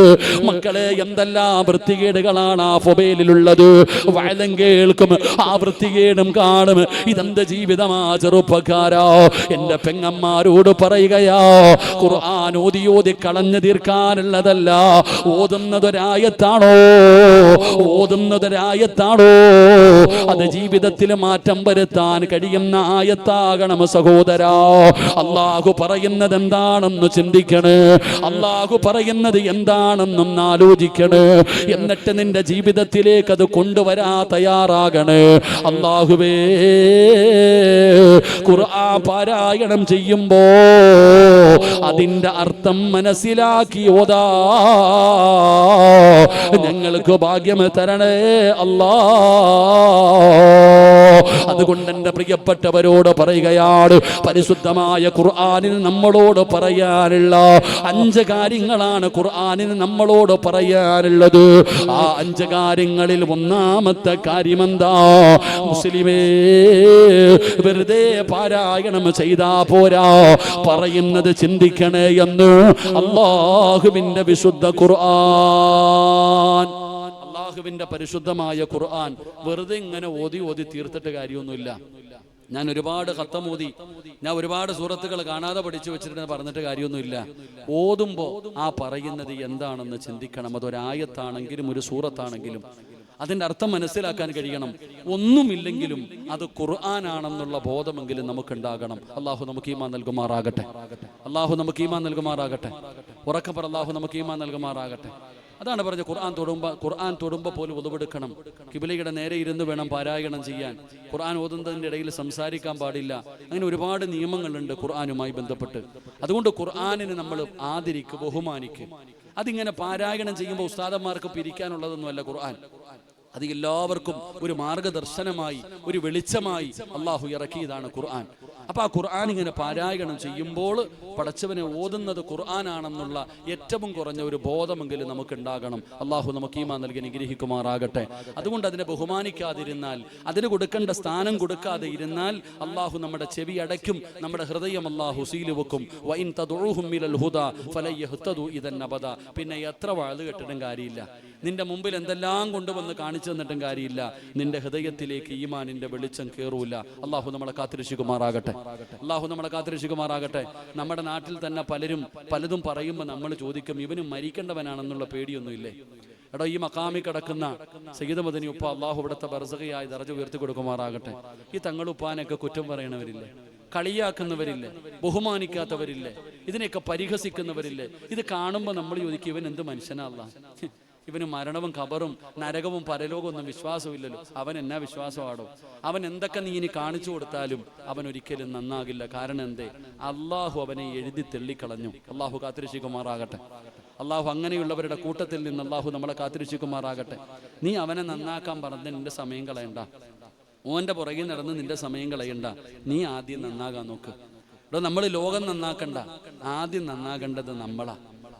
മക്കളെ, എന്തെല്ലാം വൃത്തികേടുകളാണ് ആ മൊബൈലിലുള്ളത്. വഅദും കേൾക്കും, ആ വൃത്തികേടും കാണും. ഇതെന്ത് ജീവിതമാ ചെറുപ്പക്കാരാ? എന്റെ പെങ്ങന്മാരോട് പറയുകയാ, ഖുർആൻ ഓതി കളഞ്ഞു തീർക്കാനുള്ളതല്ല. ഓതുന്നതൊരായത്താണോ, ഓതുന്നതൊരായത്താണോ, അത് ജീവിതത്തിൽ മാറ്റം വരുത്താൻ കഴിയുന്ന ആയത്താകണം സഹോദരാ. അല്ലാഹു പറയുന്നത് എന്താണെന്ന് ചിന്തിക്കണേ, അല്ലാഹു പറയുന്നത് എന്താണെന്നും ആലോചിക്കണേ. എന്നിട്ട് നിന്റെ ജീവിതത്തിലേക്ക് അത് കൊണ്ടുവരാ തയ്യാറാകണേ. അല്ലാഹുവേ, ഖുർആൻ പാരായണം ചെയ്യുമ്പോ അതിന്റെ അർത്ഥം മനസ്സിലാക്കി ഓതാ ഞങ്ങൾക്ക് ഭാഗ്യം തരണേ അല്ലാ. അതുകൊണ്ട് എന്റെ പ്രിയപ്പെട്ടവരോട് പറയുകയാണ്, പരിശുദ്ധമായ ഖുർആനിൽ നമ്മളോട് പറയാനുള്ള 5 കാര്യങ്ങളാണ് ഖുർആനിൽ നമ്മളോട് പറയാനുള്ളത്. ആ 5 കാര്യങ്ങളിൽ ഒന്നാമത്തെ കാര്യമെന്താ? മുസ്ലിമേ, വെറുതെ പാരായണം ചെയ്താ പോരാ, പറയുന്നത് ചിന്തിക്കണേ എന്ന് അല്ലാഹുവിന്റെ വിശുദ്ധ ഖുർആൻ. അല്ലാഹുവിന്റെ പരിശുദ്ധമായ ഖുർആൻ വെറുതെ ഇങ്ങനെ ഓതി തീർത്തിട്ട് കാര്യമൊന്നുമില്ല. ഞാൻ ഒരുപാട് ഖത്തമോദി, ഞാൻ ഒരുപാട് സൂറത്തുകൾ കാണാതെ പഠിച്ചു വെച്ചിട്ട് പറഞ്ഞിട്ട് കാര്യമൊന്നുമില്ല. ഓതുമ്പോൾ ആ പറയുന്നത് എന്താണെന്ന് ചിന്തിക്കണം. അതൊരായത്താണെങ്കിലും ഒരു സൂറത്താണെങ്കിലും അതിൻ്റെ അർത്ഥം മനസ്സിലാക്കാൻ കഴിയണം. ഒന്നുമില്ലെങ്കിലും അത് ഖുർആനാണെന്നുള്ള ബോധമെങ്കിലും നമുക്കുണ്ടാകണം. അള്ളാഹു നമുക്ക് ഈമാൻ നൽകുമാറാകട്ടെ. അള്ളാഹു നമുക്ക് ഈമാൻ നൽകുമാറാകട്ടെ. ഉറക്കം പറ, അള്ളാഹു നമുക്ക് ഈമാൻ നൽകുമാറാകട്ടെ. അതാണ് പറഞ്ഞത്, ഖുർആൻ തൊടുമ്പോൾ പോലും ഉളവെടുക്കണം. കിബിലയുടെ നേരെ ഇരുന്ന് വേണം പാരായണം ചെയ്യാൻ. ഖുർആൻ ഓതുന്നതിൻ്റെ ഇടയിൽ സംസാരിക്കാൻ പാടില്ല. അങ്ങനെ ഒരുപാട് നിയമങ്ങളുണ്ട് ഖുർആനുമായി ബന്ധപ്പെട്ട്. അതുകൊണ്ട് ഖുർആനിനെ നമ്മൾ ആദരിക്കുക, ബഹുമാനിക്കുക. അതിങ്ങനെ പാരായണം ചെയ്യുമ്പോൾ ഉസ്താദന്മാർക്ക് പിരിക്കാനുള്ളതൊന്നുമല്ല ഖുർആൻ. അത് എല്ലാവർക്കും ഒരു മാർഗദർശനമായി, ഒരു വെളിച്ചമായി അള്ളാഹു ഇറക്കിയതാണ് ഖുർആൻ. അപ്പൊ ആ ഖുർആൻ ഇങ്ങനെ പാരായണം ചെയ്യുമ്പോൾ പടച്ചവനെ ഓതുന്നത് ഖുർആനാണെന്നുള്ള ഏറ്റവും കുറഞ്ഞ ഒരു ബോധമെങ്കിലും നമുക്ക് ഉണ്ടാകണം. അള്ളാഹു നമുക്ക് ഈമാൻ നൽകി അനുഗ്രഹിക്കുമാറാകട്ടെ. അതുകൊണ്ട് അതിനെ ബഹുമാനിക്കാതിരുന്നാൽ, അതിന് കൊടുക്കേണ്ട സ്ഥാനം കൊടുക്കാതെ ഇരുന്നാൽ അള്ളാഹു നമ്മുടെ ചെവി അടയ്ക്കും, നമ്മുടെ ഹൃദയം അള്ളാഹു സീല് വെക്കും. വഇൻ തദ്ഉഹും മിനൽ ഹുദാ ഫലൻ യഹ്തദു ഇദൻ അബദ. പിന്നെ എത്ര വാഴ് കേട്ടിട്ടും കാര്യമില്ല, നിന്റെ മുമ്പിൽ എന്തെല്ലാം കൊണ്ടുവന്ന് കാണിച്ചു തന്നിട്ടും കാര്യമില്ല, നിന്റെ ഹൃദയത്തിലേക്ക് ഈമാനിന്റെ വെളിച്ചം കയറൂല. അള്ളാഹു നമ്മളെ കാത്തിരക്ഷിക്കുമാറാകട്ടെ. അള്ളാഹു നമ്മളെ കാത്തിരക്ഷിക്കുമാറാകട്ടെ. നമ്മുടെ നാട്ടിൽ തന്നെ പലതും പറയുമ്പോൾ നമ്മൾ ചോദിക്കും, ഇവനും മരിക്കേണ്ടവനാണെന്നുള്ള പേടിയൊന്നുമില്ലേ? എടോ, ഈ മക്കാമി കിടക്കുന്ന സയ്യിദ് മദനി ഉപ്പ അള്ളാഹു ഇവിടുത്തെ ബർസഖയായി ദറജ ഉയർത്തി കൊടുക്കുമാറാകട്ടെ. ഈ തങ്ങളുപ്പാനൊക്കെ കുറ്റം പറയണവരില്ലേ, കളിയാക്കുന്നവരില്ലേ, ബഹുമാനിക്കാത്തവരില്ലേ, ഇതിനെയൊക്കെ പരിഹസിക്കുന്നവരില്ലേ? ഇത് കാണുമ്പോൾ നമ്മൾ ചോദിക്കും, ഇവൻ എന്ത് മനുഷ്യനാ അല്ലാഹ്? ഇവന് മരണവും ഖബറും നരകവും പരലോകവും ഒന്നും വിശ്വാസമില്ലല്ലോ. അവൻ എന്നാ വിശ്വാസമാണോ? അവൻ എന്തൊക്കെ നീ ഇനി കാണിച്ചു കൊടുത്താലും അവൻ ഒരിക്കലും നന്നാകില്ല. കാരണം എന്തേ? അള്ളാഹു അവനെ എഴുതി തെള്ളിക്കളഞ്ഞു. അള്ളാഹു കാത്തിരക്ഷിക്കുമാറാകട്ടെ. അള്ളാഹു അങ്ങനെയുള്ളവരുടെ കൂട്ടത്തിൽ നിന്ന് അള്ളാഹു നമ്മളെ കാത്തിരക്ഷിക്കുമാറാകട്ടെ. നീ അവനെ നന്നാക്കാൻ പറഞ്ഞ് നിന്റെ സമയം കളയണ്ട, ഓൻ്റെ പുറകിൽ നടന്ന് നിന്റെ സമയം കളയണ്ട. നീ ആദ്യം നന്നാകാൻ നോക്ക്. നമ്മൾ ലോകം നന്നാക്കണ്ട, ആദ്യം നന്നാകേണ്ടത് നമ്മളാ.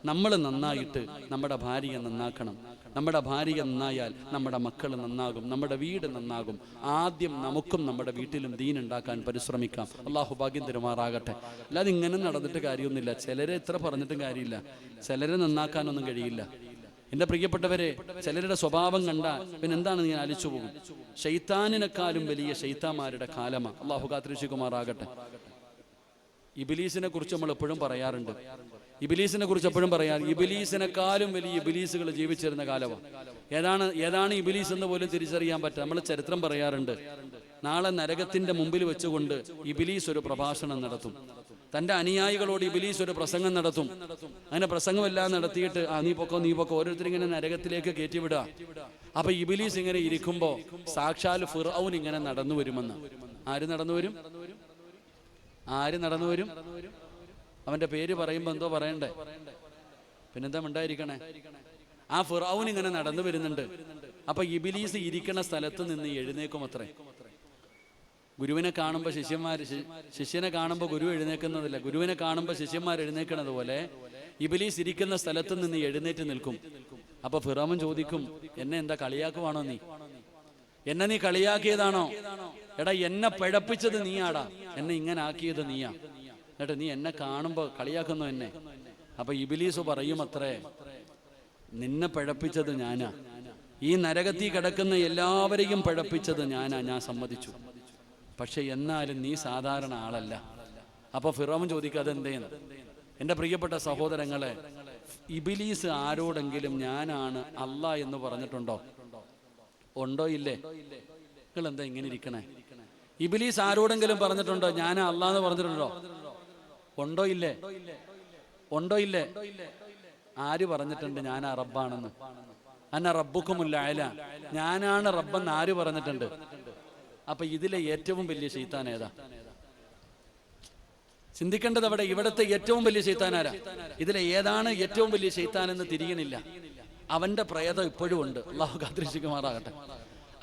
നമ്മൾ നന്നായിട്ട് നമ്മുടെ ഭാര്യയെ നന്നാക്കണം. നമ്മുടെ ഭാര്യ നന്നായാൽ നമ്മുടെ മക്കൾ നന്നാകും, നമ്മുടെ വീട് നന്നാകും. ആദ്യം നമുക്കും നമ്മുടെ വീട്ടിലും ദീൻ ഉണ്ടാക്കാൻ പരിശ്രമിക്കാം. അള്ളാഹു ഭാഗ്യം തരുമാറാകട്ടെ. അല്ലാതെ ഇങ്ങനെ നടന്നിട്ട് കാര്യമൊന്നുമില്ല. ചിലരെ എത്ര പറഞ്ഞിട്ടും കാര്യമില്ല, ചിലരെ നന്നാക്കാനൊന്നും കഴിയില്ല. എൻ്റെ പ്രിയപ്പെട്ടവരെ, ചിലരുടെ സ്വഭാവം കണ്ട പിന്നെ എന്താണ് നീ ആലോചിച്ചു പോകും. ശൈത്താനിനെക്കാളും വലിയ ശൈത്താന്മാരുടെ കാലമാണ്. അള്ളാഹു കാത്തിരക്ഷിക്കുമാറാകട്ടെ. ഇബിലീസിനെ കുറിച്ച് നമ്മൾ എപ്പോഴും പറയാറുണ്ട്. ഇബിലീസിനെക്കാളും വലിയ ഇബിലീസുകൾ ജീവിച്ചിരുന്ന കാലമാണ്. ഏതാണ് ഇബിലീസ് എന്ന് പോലും തിരിച്ചറിയാൻ പറ്റുക. നമ്മൾ ചരിത്രം പറയാറുണ്ട്. നാളെ നരകത്തിന്റെ മുമ്പിൽ വെച്ചുകൊണ്ട് ഇബിലീസ് ഒരു പ്രഭാഷണം നടത്തും. തന്റെ അനുയായികളോട് ഇബിലീസ് ഒരു പ്രസംഗം നടത്തും. അങ്ങനെ പ്രസംഗമെല്ലാം നടത്തിയിട്ട് നീ പൊക്കോ ഓരോരുത്തരിങ്ങനെ നരകത്തിലേക്ക് കയറ്റിവിടുക. അപ്പൊ ഇബിലീസ് ഇങ്ങനെ ഇരിക്കുമ്പോ സാക്ഷാൽ ഫിർഔൻ ഇങ്ങനെ നടന്നു വരുമെന്ന്. ആര് നടന്നു വരും? അവന്റെ പേര് പറയുമ്പോ എന്തോ പറയണ്ടേ? പിന്നെന്താ ഉണ്ടായിരിക്കണേ? ആ ഫിർഔൻ ഇങ്ങനെ നടന്നു വരുന്നുണ്ട്. അപ്പൊ ഇബിലീസ് ഇരിക്കുന്ന സ്ഥലത്ത് നിന്ന് എഴുന്നേക്കും അത്രേ. ഗുരുവിനെ കാണുമ്പോൾ ശിഷ്യനെ കാണുമ്പോൾ ഗുരു എഴുന്നേക്കുന്നതില്ല, ഗുരുവിനെ കാണുമ്പോൾ ശിഷ്യന്മാർ എഴുന്നേക്കുന്നത് പോലെ ഇബിലീസ് ഇരിക്കുന്ന സ്ഥലത്ത് നിന്ന് എഴുന്നേറ്റ് നിൽക്കും. അപ്പൊ ഫിർഔൻ ചോദിക്കും, എന്നെ എന്താ കളിയാക്കുവാണോ നീ? എന്നെ നീ കളിയാക്കിയതാണോ? എടാ, എന്നെ പിഴപ്പിച്ചത് നീയാടാ, എന്നെ ഇങ്ങനെ ആക്കിയത് നീയാ. എന്നിട്ട് നീ എന്നെ കാണുമ്പോ കളിയാക്കുന്നു എന്നെ. അപ്പൊ ഇബിലീസ് പറയും അത്രേ, നിന്നെ പിഴപ്പിച്ചത് ഞാനാ, ഈ നരകത്തിൽ കിടക്കുന്ന എല്ലാവരെയും പിഴപ്പിച്ചത് ഞാനാ, ഞാൻ സമ്മതിച്ചു. പക്ഷെ എന്നാലും നീ സാധാരണ ആളല്ല. അപ്പൊ ഫിറോൻ ചോദിക്കാതെ എന്തേന്ന്? എൻ്റെ പ്രിയപ്പെട്ട സഹോദരങ്ങളെ, ഇബിലീസ് ആരോടെങ്കിലും ഞാനാണ് അല്ലാഹ് എന്ന് പറഞ്ഞിട്ടുണ്ടോ? ഉണ്ടോ? ഇല്ലേ? നിങ്ങൾ എന്താ ഇങ്ങനെ ഇരിക്കണേ? ഇബിലീസ് ആരോടെങ്കിലും പറഞ്ഞിട്ടുണ്ടോ ഞാൻ അല്ലാഹ് എന്ന് പറഞ്ഞിട്ടുണ്ടോ? ഉണ്ടോ ഇല്ലേ? ആര് പറഞ്ഞിട്ടുണ്ട് ഞാൻ റബ്ബാണെന്ന്? അന്ന റബ്ബുക്കുമുൽ അഅല, ഞാനാണ് റബ്ബെന്ന് ആര് പറഞ്ഞിട്ടുണ്ട്? അപ്പൊ ഇതിലെ ഏറ്റവും വലിയ ശൈത്താൻ ഏതാ? ചിന്തിക്കേണ്ടത് അവിടെ. ഇവിടുത്തെ ഏറ്റവും വലിയ ശൈത്താൻ ആരാ? ഇതിലെ ഏതാണ് ഏറ്റവും വലിയ ശൈത്താൻ എന്ന് തിരിയണില്ല. അവന്റെ പ്രേതം ഇപ്പോഴും ഉണ്ട്. അള്ളാഹു കാത്തിരക്ഷിക്കുമാറാകട്ടെ.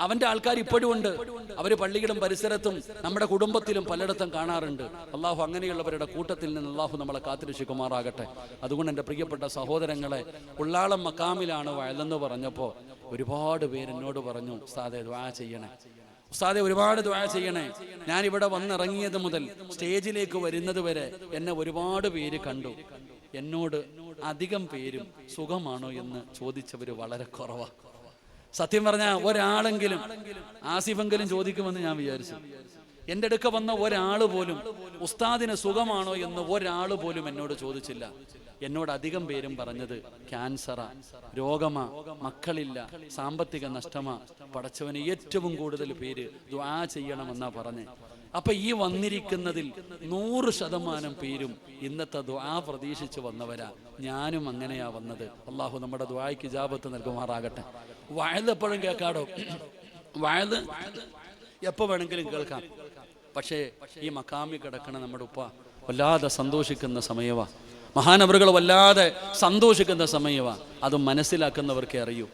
അവന്റെ ആൾക്കാർ ഇപ്പോഴും ഉണ്ട്. അവര് പള്ളികളും പരിസരത്തും നമ്മുടെ കുടുംബത്തിലും പലയിടത്തും കാണാറുണ്ട്. അള്ളാഹു അങ്ങനെയുള്ളവരുടെ കൂട്ടത്തിൽ നിന്ന് അള്ളാഹു നമ്മളെ കാത്തിരക്ഷിക്കുമാറാകട്ടെ. അതുകൊണ്ട് എൻ്റെ പ്രിയപ്പെട്ട സഹോദരങ്ങളെ, ഉള്ളാളം മക്കാമിലാണ് വയലെന്ന് പറഞ്ഞപ്പോൾ ഒരുപാട് പേര് എന്നോട് പറഞ്ഞു, ഉസ്താദേ ദുആ ചെയ്യണേ, ഉസ്താദെ ഒരുപാട് ദുആ ചെയ്യണേ. ഞാൻ ഇവിടെ വന്നിറങ്ങിയത് മുതൽ സ്റ്റേജിലേക്ക് വരുന്നത് വരെ എന്നെ ഒരുപാട് പേര് കണ്ടു. എന്നോട് അധികം പേരും സുഖമാണോ എന്ന് ചോദിച്ചവര് വളരെ കുറവാണ്. സത്യം പറഞ്ഞാൽ ഒരാളെങ്കിലും, ആസിഫെങ്കിലും ചോദിക്കുമെന്ന് ഞാൻ വിചാരിച്ചു. എൻ്റെ അടുക്ക വന്ന ഒരാൾ പോലും ഉസ്താദിന് സുഖമാണോ എന്ന് ഒരാൾ പോലും എന്നോട് ചോദിച്ചില്ല. എന്നോട് അധികം പേരും പറഞ്ഞത് ക്യാൻസറാ, രോഗമാ, മക്കളില്ല, സാമ്പത്തിക നഷ്ടമാ. പടച്ചവന് ഏറ്റവും കൂടുതൽ പേര് ദുആ ചെയ്യണമെന്നാ പറഞ്ഞേ. അപ്പൊ ഈ വന്നിരിക്കുന്നതിൽ 100% പേരും ഇന്നത്തെ ദുആ പ്രതീക്ഷിച്ച് വന്നവരാ. ഞാനും അങ്ങനെയാ വന്നത്. അള്ളാഹു നമ്മുടെ ദുആയ്ക്ക് ഇജാബത്ത് നൽകുമാറാകട്ടെ. വഅദ് എപ്പോഴും കേൾക്കാടോ, വഅദ് എപ്പോ വേണമെങ്കിലും കേൾക്കാം. പക്ഷേ ഈ മക്കാമി കിടക്കണ നമ്മുടെ ഉപ്പ വല്ലാതെ സന്തോഷിക്കുന്ന സമയവാ. മഹാനവറുകൾ വല്ലാതെ സന്തോഷിക്കുന്ന സമയമാണ്. അത് മനസ്സിലാക്കുന്നവർക്കേ അറിയൂ.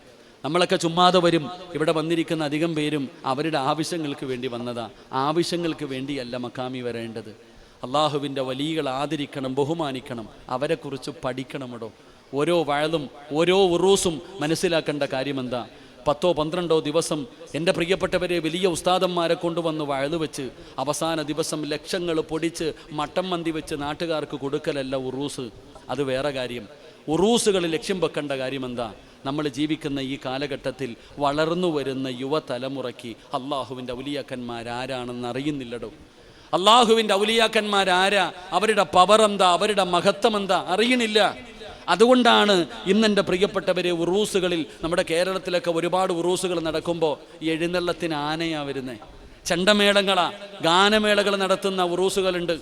നമ്മളൊക്കെ ചുമ്മാതെ വരും. ഇവിടെ വന്നിരിക്കുന്ന അധികം പേരും അവരുടെ ആവശ്യങ്ങൾക്ക് വേണ്ടി വന്നതാ. ആവശ്യങ്ങൾക്ക് വേണ്ടിയല്ല മക്കാമി വരേണ്ടത്. അള്ളാഹുവിൻ്റെ വലിയകൾ ആദരിക്കണം, ബഹുമാനിക്കണം, അവരെക്കുറിച്ച് പഠിക്കണമടോ. ഓരോ വഴലും ഓരോ ഉറൂസും മനസ്സിലാക്കേണ്ട കാര്യമെന്താ? 10-12 ദിവസം എൻ്റെ പ്രിയപ്പെട്ടവരെ വലിയ ഉസ്താദന്മാരെ കൊണ്ടുവന്ന് വഴല് വെച്ച് അവസാന ദിവസം ലക്ഷങ്ങൾ പൊടിച്ച് മട്ടം മന്തി വെച്ച് നാട്ടുകാർക്ക് കൊടുക്കലല്ല ഉറൂസ്. അത് വേറെ കാര്യം. ഉറൂസുകൾ ലക്ഷ്യം വെക്കേണ്ട കാര്യമെന്താ? നമ്മൾ ജീവിക്കുന്ന ഈ കാലഘട്ടത്തിൽ വളർന്നു വരുന്ന യുവതലമുറയ്ക്ക് അള്ളാഹുവിൻ്റെ ഔലിയാക്കന്മാരാരാണെന്ന് അറിയുന്നില്ലടോ. അള്ളാഹുവിൻ്റെ ഔലിയാക്കന്മാരാരാ, അവരുടെ പവർ എന്താ, അവരുടെ മഹത്വം എന്താ അറിയണില്ല. അതുകൊണ്ടാണ് ഇന്നെൻ്റെ പ്രിയപ്പെട്ടവരെ ഉറൂസുകളിൽ, നമ്മുടെ കേരളത്തിലൊക്കെ ഒരുപാട് ഉറൂസുകൾ നടക്കുമ്പോൾ എഴുന്നള്ളത്തിന് ആനയാ വരുന്നത്, ചെണ്ടമേളങ്ങളാ, ഗാനമേളകൾ നടത്തുന്ന ഉറൂസുകളുണ്ട്.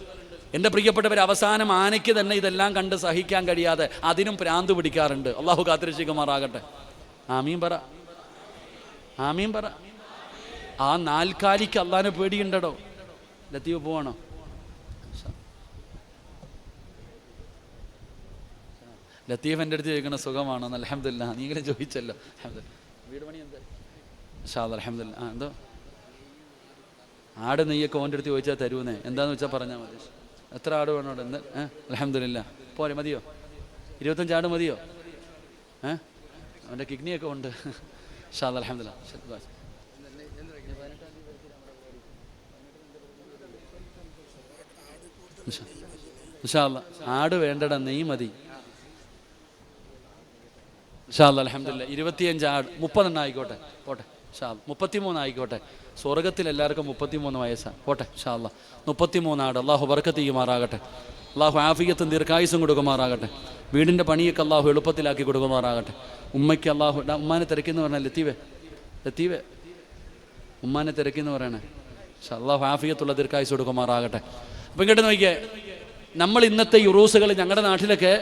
എൻ്റെ പ്രിയപ്പെട്ടവർ, അവസാനം ആനയ്ക്ക് തന്നെ ഇതെല്ലാം കണ്ട് സഹിക്കാൻ കഴിയാതെ അതിനും പ്രാന്ത് പിടിക്കാറുണ്ട്. അള്ളാഹു കാത്തിരക്ഷിക്കുമാറാകട്ടെ. ആമീൻ പറ, ആമീൻ പറ. ആ നാൽക്കാലിക്ക് അള്ളാഹിനെ പേടിയുണ്ടോ? ലത്തീഫ് പോവാണോ? ലത്തീഫ് എൻ്റെ അടുത്ത് ചോദിക്കണ സുഖമാണോ? അൽഹംദുലില്ലാ. നീ ഇങ്ങനെ ചോദിച്ചല്ലോ. വീട് പണി എന്താ? അൽഹംദുലില്ലാ. എന്തോ ആട് നെയ്യൊക്കെ ഓൻ്റെ അടുത്ത് ചോദിച്ചാൽ തരുമെന്നേ. എന്താന്ന് വെച്ചാൽ പറഞ്ഞാൽ മതി. എത്ര ആട് വേണോ? എന്ത്? അൽഹംദുലില്ലാ. പോരെ, മതിയോ? 25 ആട് മതിയോ? അവൻ്റെ കിഡ്നിയൊക്കെ ഉണ്ട്. അൽഹംദുലില്ലാ. ആട് വേണ്ടടാ, നെയ്യ് മതി. അൽഹംദുലില്ലാ. 25 ആട്, 30 ആയിക്കോട്ടെ, പോട്ടെ. 33 ആയിക്കോട്ടെ. സ്വർഗത്തിൽ എല്ലാവർക്കും 33 വയസ്സാണ്. പോട്ടെ. 33 ആട്. അള്ളാഹു ബർക്കത്ത് ചെയ്യുമാറാകട്ടെ. അള്ളാഹു ആഫിയത്തും ദീർഘായുസും കൊടുക്കുമാറാകട്ടെ. വീടിൻ്റെ പണിയൊക്കെ അള്ളാഹു എളുപ്പത്തിലാക്കി കൊടുക്കുമാറാകട്ടെ. ഉമ്മയ്ക്ക് അള്ളാഹു, ഉമ്മാനെ തിരക്കിന്ന് പറഞ്ഞാൽ ലത്തീവേ ഉമ്മാനെ തിരക്കിന്ന് പറയണേ. അള്ളാഹു ആഫിയത്തുള്ള ദീർഘായുസ് കൊടുക്കുമാറാകട്ടെ. അപ്പം ഇങ്ങോട്ട് നോക്കിയേ, നമ്മൾ ഇന്നത്തെ ഉറൂസുകൾ ഞങ്ങളുടെ നാട്ടിലൊക്കെ,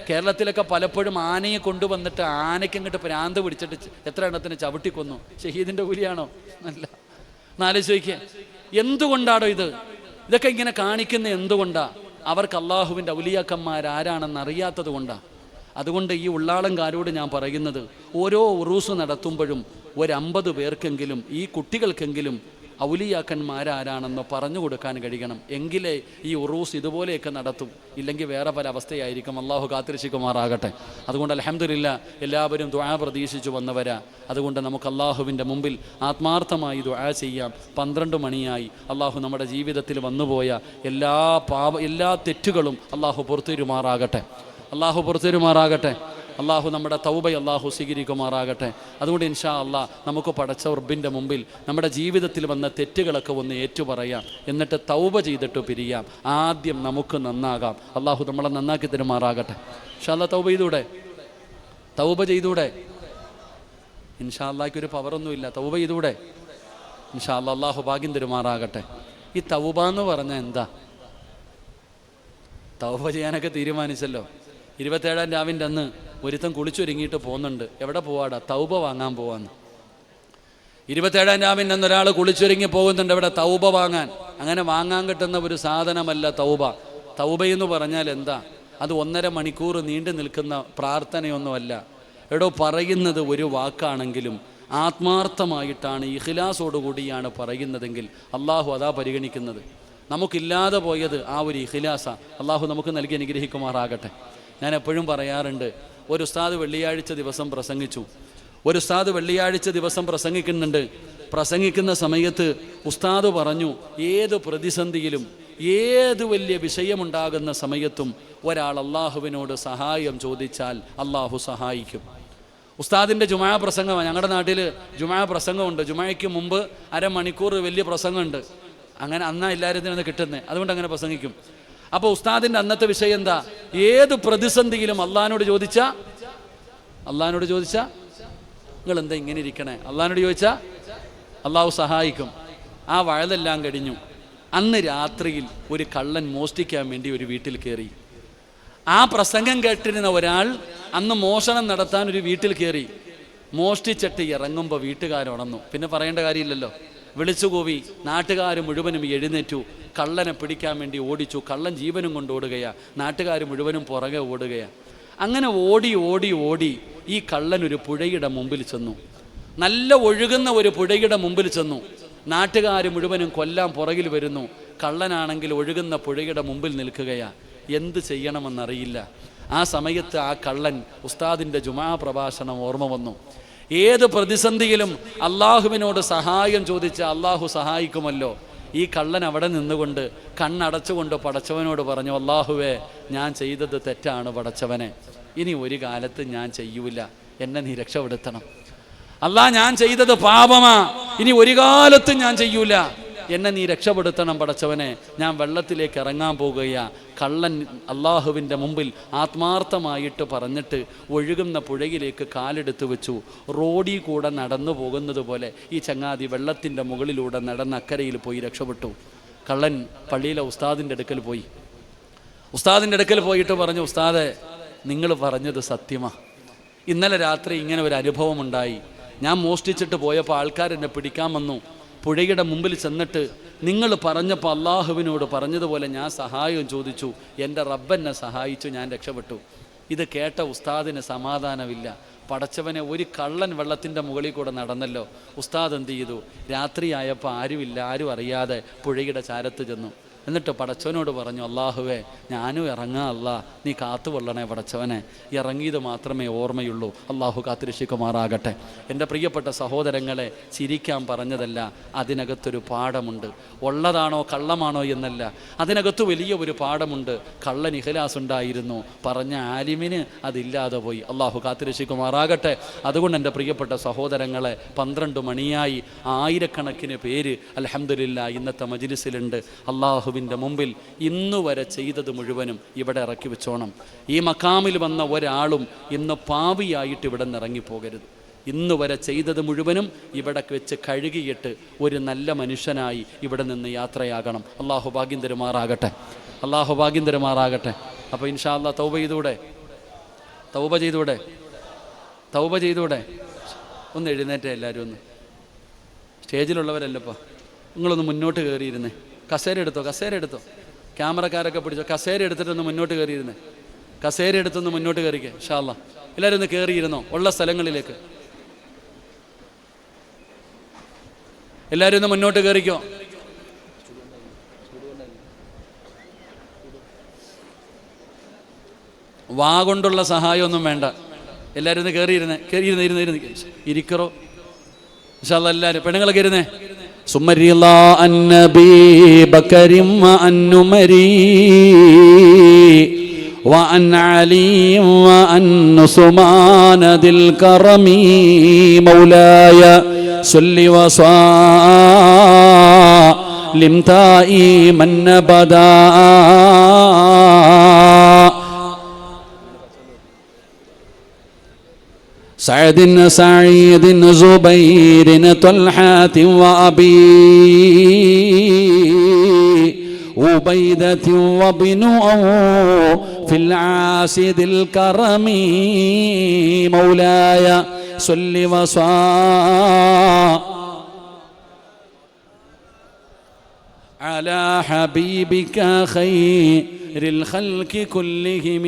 കേരളത്തിലൊക്കെ പലപ്പോഴും ആനയെ കൊണ്ടുവന്നിട്ട് ആനയ്ക്ക് ഇങ്ങോട്ട് പ്രാന്ത് പിടിച്ചിട്ട് എത്ര എണ്ണത്തിന് ചവിട്ടിക്കൊന്നു. ഷഹീദിൻ്റെ കൂലിയാണോ? അല്ല. എന്നാലോചിച്ച് നോക്കിയേ, എന്തുകൊണ്ടാണോ ഇത്? ഇതൊക്കെ ഇങ്ങനെ കാണിക്കുന്ന എന്തുകൊണ്ടാ? അവർക്ക് അള്ളാഹുവിൻ്റെ ഔലിയാക്കന്മാരാരാണെന്ന് അറിയാത്തത് കൊണ്ടാണ്. അതുകൊണ്ട് ഈ ഉള്ളാളംകാരോട് ഞാൻ പറയുന്നത്, ഓരോ ഉറൂസ് നടത്തുമ്പോഴും 50 പേർക്കെങ്കിലും, ഈ കുട്ടികൾക്കെങ്കിലും ഔലിയാക്കന്മാരാരാണെന്ന് പറഞ്ഞു കൊടുക്കാൻ കഴിയണം. എങ്കിലേ ഈ ഉറൂസ് ഇതുപോലെയൊക്കെ നടത്തും. ഇല്ലെങ്കിൽ വേറെ പല അവസ്ഥയായിരിക്കും. അള്ളാഹു കാത്തിരക്ഷിക്കുമാറാകട്ടെ. അതുകൊണ്ട് അൽഹംദുലില്ലാ, എല്ലാവരും ദുആ പ്രതീക്ഷിച്ചു വന്നവരാ. അതുകൊണ്ട് നമുക്ക് അള്ളാഹുവിൻ്റെ മുമ്പിൽ ആത്മാർത്ഥമായി ദുആ ചെയ്യാം. 12 മണിയായി. അള്ളാഹു നമ്മുടെ ജീവിതത്തിൽ വന്നുപോയ എല്ലാ തെറ്റുകളും അള്ളാഹു പുറത്തുതരുമാറാകട്ടെ. അള്ളാഹു പുറത്തുതരുമാറാകട്ടെ. അള്ളാഹു നമ്മുടെ തൗബ അള്ളാഹു സ്വീകരിക്കുമാറാകട്ടെ. അതുകൊണ്ട് ഇൻഷാ അള്ളാഹ് നമുക്ക് പടച്ച റബ്ബിൻ്റെ മുമ്പിൽ നമ്മുടെ ജീവിതത്തിൽ വന്ന തെറ്റുകളൊക്കെ ഒന്ന് ഏറ്റുപറയാം. എന്നിട്ട് തൗബ ചെയ്തിട്ട് പിരിയാം. ആദ്യം നമുക്ക് നന്നാകാം. അള്ളാഹു നമ്മളെ നന്നാക്കി തരുമാറാകട്ടെ. ഇൻഷാ അള്ളാഹ് തൗബ ചെയ്തൂടെ? ഇൻഷാ അള്ളാഹ്ക്കൊരു പവറൊന്നുമില്ല. തൗബ ചെയ്തൂടെ? ഇൻഷാ അള്ളാഹ് അള്ളാഹു ഭാഗ്യം തരുമാറാകട്ടെ. ഈ തൗബ എന്ന് പറഞ്ഞാൽ എന്താ? തൗബ ചെയ്യാനൊക്കെ തീരുമാനിച്ചല്ലോ. 27-ാം രാവിൻ്റെ അന്ന് ഒരുത്തൻ കുളിച്ചൊരുങ്ങിയിട്ട് പോകുന്നുണ്ട്. എവിടെ പോവാടാ? തൗബ വാങ്ങാൻ പോവാന്ന്. 27-ാം രാവിൻ്റെ അന്ന് ഒരാൾ കുളിച്ചൊരുങ്ങി പോകുന്നുണ്ട്. എവിടെ? തൗബ വാങ്ങാൻ. അങ്ങനെ വാങ്ങാൻ കിട്ടുന്ന ഒരു സാധനമല്ല തൗബ. തൗബയെന്ന് പറഞ്ഞാൽ എന്താ? അത് 1.5 മണിക്കൂർ നീണ്ടു നിൽക്കുന്ന പ്രാർത്ഥനയൊന്നുമല്ല. എടോ, പറയുന്നത് ഒരു വാക്കാണെങ്കിലും ആത്മാർത്ഥമായിട്ടാണ്, ഇഖ്ലാസോടുകൂടിയാണ് പറയുന്നതെങ്കിൽ അള്ളാഹു അതാ പരിഗണിക്കുന്നത്. നമുക്കില്ലാതെ പോയത് ആ ഒരു ഇഖ്ലാസ. അള്ളാഹു നമുക്ക് നൽകി അനുഗ്രഹിക്കുമാറാകട്ടെ. ഞാൻ എപ്പോഴും പറയാറുണ്ട്, ഒരു ഉസ്താദ് വെള്ളിയാഴ്ച ദിവസം പ്രസംഗിച്ചു. ഒരു ഉസ്താദ് വെള്ളിയാഴ്ച ദിവസം പ്രസംഗിക്കുന്നുണ്ട്. പ്രസംഗിക്കുന്ന സമയത്ത് ഉസ്താദ് പറഞ്ഞു, ഏത് പ്രതിസന്ധിയിലും ഏത് വലിയ വിഷയമുണ്ടാകുന്ന സമയത്തും ഒരാൾ അള്ളാഹുവിനോട് സഹായം ചോദിച്ചാൽ അള്ളാഹു സഹായിക്കും. ഉസ്താദിൻ്റെ ജുമാ പ്രസംഗമാണ്. ഞങ്ങളുടെ നാട്ടിൽ ജുമാ പ്രസംഗമുണ്ട്. ജുമായ്ക്ക് മുമ്പ് 1/2 മണിക്കൂർ വലിയ പ്രസംഗമുണ്ട്. അങ്ങനെ അന്നാ എല്ലാവരും ഇതിനൊന്ന് കിട്ടുന്നത്. അതുകൊണ്ട് അങ്ങനെ പ്രസംഗിക്കും. അപ്പോൾ ഉസ്താദിൻ്റെ അന്നത്തെ വിഷയം എന്താ? ഏത് പ്രതിസന്ധിയിലും അള്ളാഹിനോട് ചോദിച്ചാൽ നിങ്ങൾ എന്താ ഇങ്ങനെ ഇരിക്കണേ? അള്ളാഹിനോട് ചോദിച്ചാൽ അള്ളാഹു സഹായിക്കും. ആ വഴലെല്ലാം കഴിഞ്ഞു. അന്ന് രാത്രിയിൽ ഒരു കള്ളൻ മോഷ്ടിക്കാൻ വേണ്ടി ഒരു വീട്ടിൽ കയറി. ആ പ്രസംഗം കേട്ടിരുന്ന ഒരാൾ അന്ന് മോഷണം നടത്താൻ ഒരു വീട്ടിൽ കയറി. മോഷ്ടിച്ചിട്ട് ഇറങ്ങുമ്പോൾ വീട്ടുകാരുണർന്നു. പിന്നെ പറയേണ്ട കാര്യമില്ലല്ലോ. വിളിച്ചുകൂവി. നാട്ടുകാർ മുഴുവനും എഴുന്നേറ്റു. കള്ളനെ പിടിക്കാൻ വേണ്ടി ഓടിച്ചു. കള്ളൻ ജീവനും കൊണ്ട് ഓടുകയാണ്, നാട്ടുകാർ മുഴുവനും പുറകെ ഓടുകയാണ്. അങ്ങനെ ഓടി ഓടി ഓടി ഈ കള്ളൻ ഒരു പുഴയുടെ മുമ്പിൽ ചെന്നു. നല്ല ഒഴുകുന്ന ഒരു പുഴയുടെ മുമ്പിൽ ചെന്നു. നാട്ടുകാർ മുഴുവനും കൊല്ലാൻ പുറകിൽ വരുന്നു. കള്ളനാണെങ്കിൽ ഒഴുകുന്ന പുഴയുടെ മുമ്പിൽ നിൽക്കുകയാണ്. എന്ത് ചെയ്യണമെന്നറിയില്ല. ആ സമയത്ത് ആ കള്ളൻ ഉസ്താദിൻ്റെ ജുമാ പ്രഭാഷണം ഓർമ്മ വന്നു. ഏത് പ്രതിസന്ധിയിലും അള്ളാഹുവിനോട് സഹായം ചോദിച്ച് അള്ളാഹു സഹായിക്കുമല്ലോ. ഈ കള്ളൻ അവിടെ നിന്നുകൊണ്ട് കണ്ണടച്ചുകൊണ്ട് പടച്ചവനോട് പറഞ്ഞു, അള്ളാഹുവേ, ഞാൻ ചെയ്തത് തെറ്റാണ് പടച്ചവനെ, ഇനി ഒരു കാലത്ത് ഞാൻ ചെയ്യൂല, എന്നെ നീ രക്ഷപ്പെടുത്തണം. അല്ലാഹ്, ഞാൻ ചെയ്തത് പാപമാ, ഇനി ഒരു കാലത്തും ഞാൻ ചെയ്യൂല, എന്നെ നീ രക്ഷപ്പെടുത്തണം പടച്ചവനെ, ഞാൻ വെള്ളത്തിലേക്ക് ഇറങ്ങാൻ പോകുകയാ. കള്ളൻ അള്ളാഹുവിൻ്റെ മുമ്പിൽ ആത്മാർത്ഥമായിട്ട് പറഞ്ഞിട്ട് ഒഴുകുന്ന പുഴയിലേക്ക് കാലെടുത്ത് വെച്ചു. റോഡിൽ കൂടെ നടന്നു പോകുന്നത് പോലെ ഈ ചങ്ങാതി വെള്ളത്തിൻ്റെ മുകളിലൂടെ നടന്ന് അക്കരയിൽ പോയി രക്ഷപ്പെട്ടു. കള്ളൻ പള്ളിയിലെ ഉസ്താദിൻ്റെ അടുക്കൽ പോയി. ഉസ്താദിൻ്റെ അടുക്കൽ പോയിട്ട് പറഞ്ഞു, ഉസ്താദെ, നിങ്ങൾ പറഞ്ഞത് സത്യമാ. ഇന്നലെ രാത്രി ഇങ്ങനെ ഒരു അനുഭവം ഉണ്ടായി. ഞാൻ മോഷ്ടിച്ചിട്ട് പോയപ്പോൾ ആൾക്കാരെന്നെ പിടിക്കാൻ വന്നു. പുഴയുടെ മുമ്പിൽ ചെന്നിട്ട് നിങ്ങൾ പറഞ്ഞപ്പോൾ അള്ളാഹുവിനോട് പറഞ്ഞതുപോലെ ഞാൻ സഹായം ചോദിച്ചു. എൻ്റെ റബ്ബെന്നെ സഹായിച്ചു, ഞാൻ രക്ഷപ്പെട്ടു. ഇത് കേട്ട ഉസ്താദിന് സമാധാനമില്ല. പടച്ചവനെ, ഒരു കള്ളൻ വെള്ളത്തിൻ്റെ മുകളിൽ കൂടെ നടന്നല്ലോ. ഉസ്താദ് എന്ത് ചെയ്തു? രാത്രിയായപ്പോൾ ആരുമില്ല, ആരും അറിയാതെ പുഴയുടെ ചാരത്ത് ചെന്നു. എന്നിട്ട് പടച്ചവനോട് പറഞ്ഞു, അള്ളാഹുവേ, ഞാനും ഇറങ്ങാം, അല്ലാ നീ കാത്തുകൊള്ളണേ പടച്ചവനെ. ഇറങ്ങിയത് മാത്രമേ ഓർമ്മയുള്ളൂ. അള്ളാഹു കാത്തുരക്ഷിക്കുമാറാകട്ടെ. എൻ്റെ പ്രിയപ്പെട്ട സഹോദരങ്ങളെ, ചിരിക്കാൻ പറഞ്ഞതല്ല, അതിനകത്തൊരു പാഠമുണ്ട്. ഉള്ളതാണോ കള്ളമാണോ എന്നല്ല, അതിനകത്ത് വലിയ ഒരു പാഠമുണ്ട്. കള്ളൻ ഇഖ്ലാസ് ഉണ്ടായിരുന്നു, പറഞ്ഞ ആലിമിന് അതില്ലാതെ പോയി. അള്ളാഹു കാത്തുരക്ഷിക്കുമാറാകട്ടെ. അതുകൊണ്ട് എൻ്റെ പ്രിയപ്പെട്ട സഹോദരങ്ങളെ, 12 മണിയായി ആയിരക്കണക്കിന് പേര് അൽഹംദുലില്ലാ ഇന്നത്തെ മജ്ലിസിലുണ്ട്. അള്ളാഹു മുമ്പിൽ ഇന്നുവരെ ചെയ്തത് മുഴുവനും ഇവിടെ ഇറക്കി വെച്ചോണം. ഈ മക്കാമിൽ വന്ന ഒരാളും ഇന്ന് പാപിയായിട്ട് ഇവിടെ നിന്ന് ഇറങ്ങിപ്പോകരുത്. ഇന്നുവരെ ചെയ്തത് മുഴുവനും ഇവിടെ വെച്ച് കഴുകിയിട്ട് ഒരു നല്ല മനുഷ്യനായി ഇവിടെ നിന്ന് യാത്രയാകണം. അള്ളാഹു ഭാഗ്യം തരുമാറാകട്ടെ. അള്ളാഹു ഭാഗ്യം തരുമാറാകട്ടെ. അപ്പോൾ ഇൻഷാ അല്ലാഹ് തൗബ ചെയ്തൂടെ. ഒന്ന് എഴുന്നേറ്റേ എല്ലാവരും. ഒന്ന് സ്റ്റേജിലുള്ളവരല്ലപ്പോൾ നിങ്ങളൊന്ന് മുന്നോട്ട് കയറിയിരുന്നേ. കസേര എടുത്തോ. ക്യാമറക്കാരൊക്കെ പിടിച്ചോ. കസേര എടുത്തിട്ടൊന്ന് മുന്നോട്ട് കയറിയിരുന്നേ. കസേര എടുത്തൊന്ന് മുന്നോട്ട് കയറിക്കേ. ഇൻഷാ അല്ലാഹ് എല്ലാവരും ഒന്ന് കയറിയിരുന്നോ ഉള്ള സ്ഥലങ്ങളിലേക്ക്. എല്ലാവരും ഒന്ന് മുന്നോട്ട് കയറിക്കോ. വാ കൊണ്ടുള്ള സഹായമൊന്നും വേണ്ട. എല്ലാവരും ഒന്ന് കയറിയിരുന്നേ. ഇരിക്കറോ. ഇൻഷാ അല്ലാഹ് എല്ലാവരും പെണ്ണുങ്ങളൊക്കെ ഇരുന്നേ. ثم رضا النبي بكر وعن عمري وعن علي وعن عثمان ذي الكرم مولاي صل وسلم دائما ابدا سعد سعيد زبير طلحة وأبي عبيدة وابن في العاسد الكرم مولاي صل وسلم على حبيبك خير الخلق كلهم.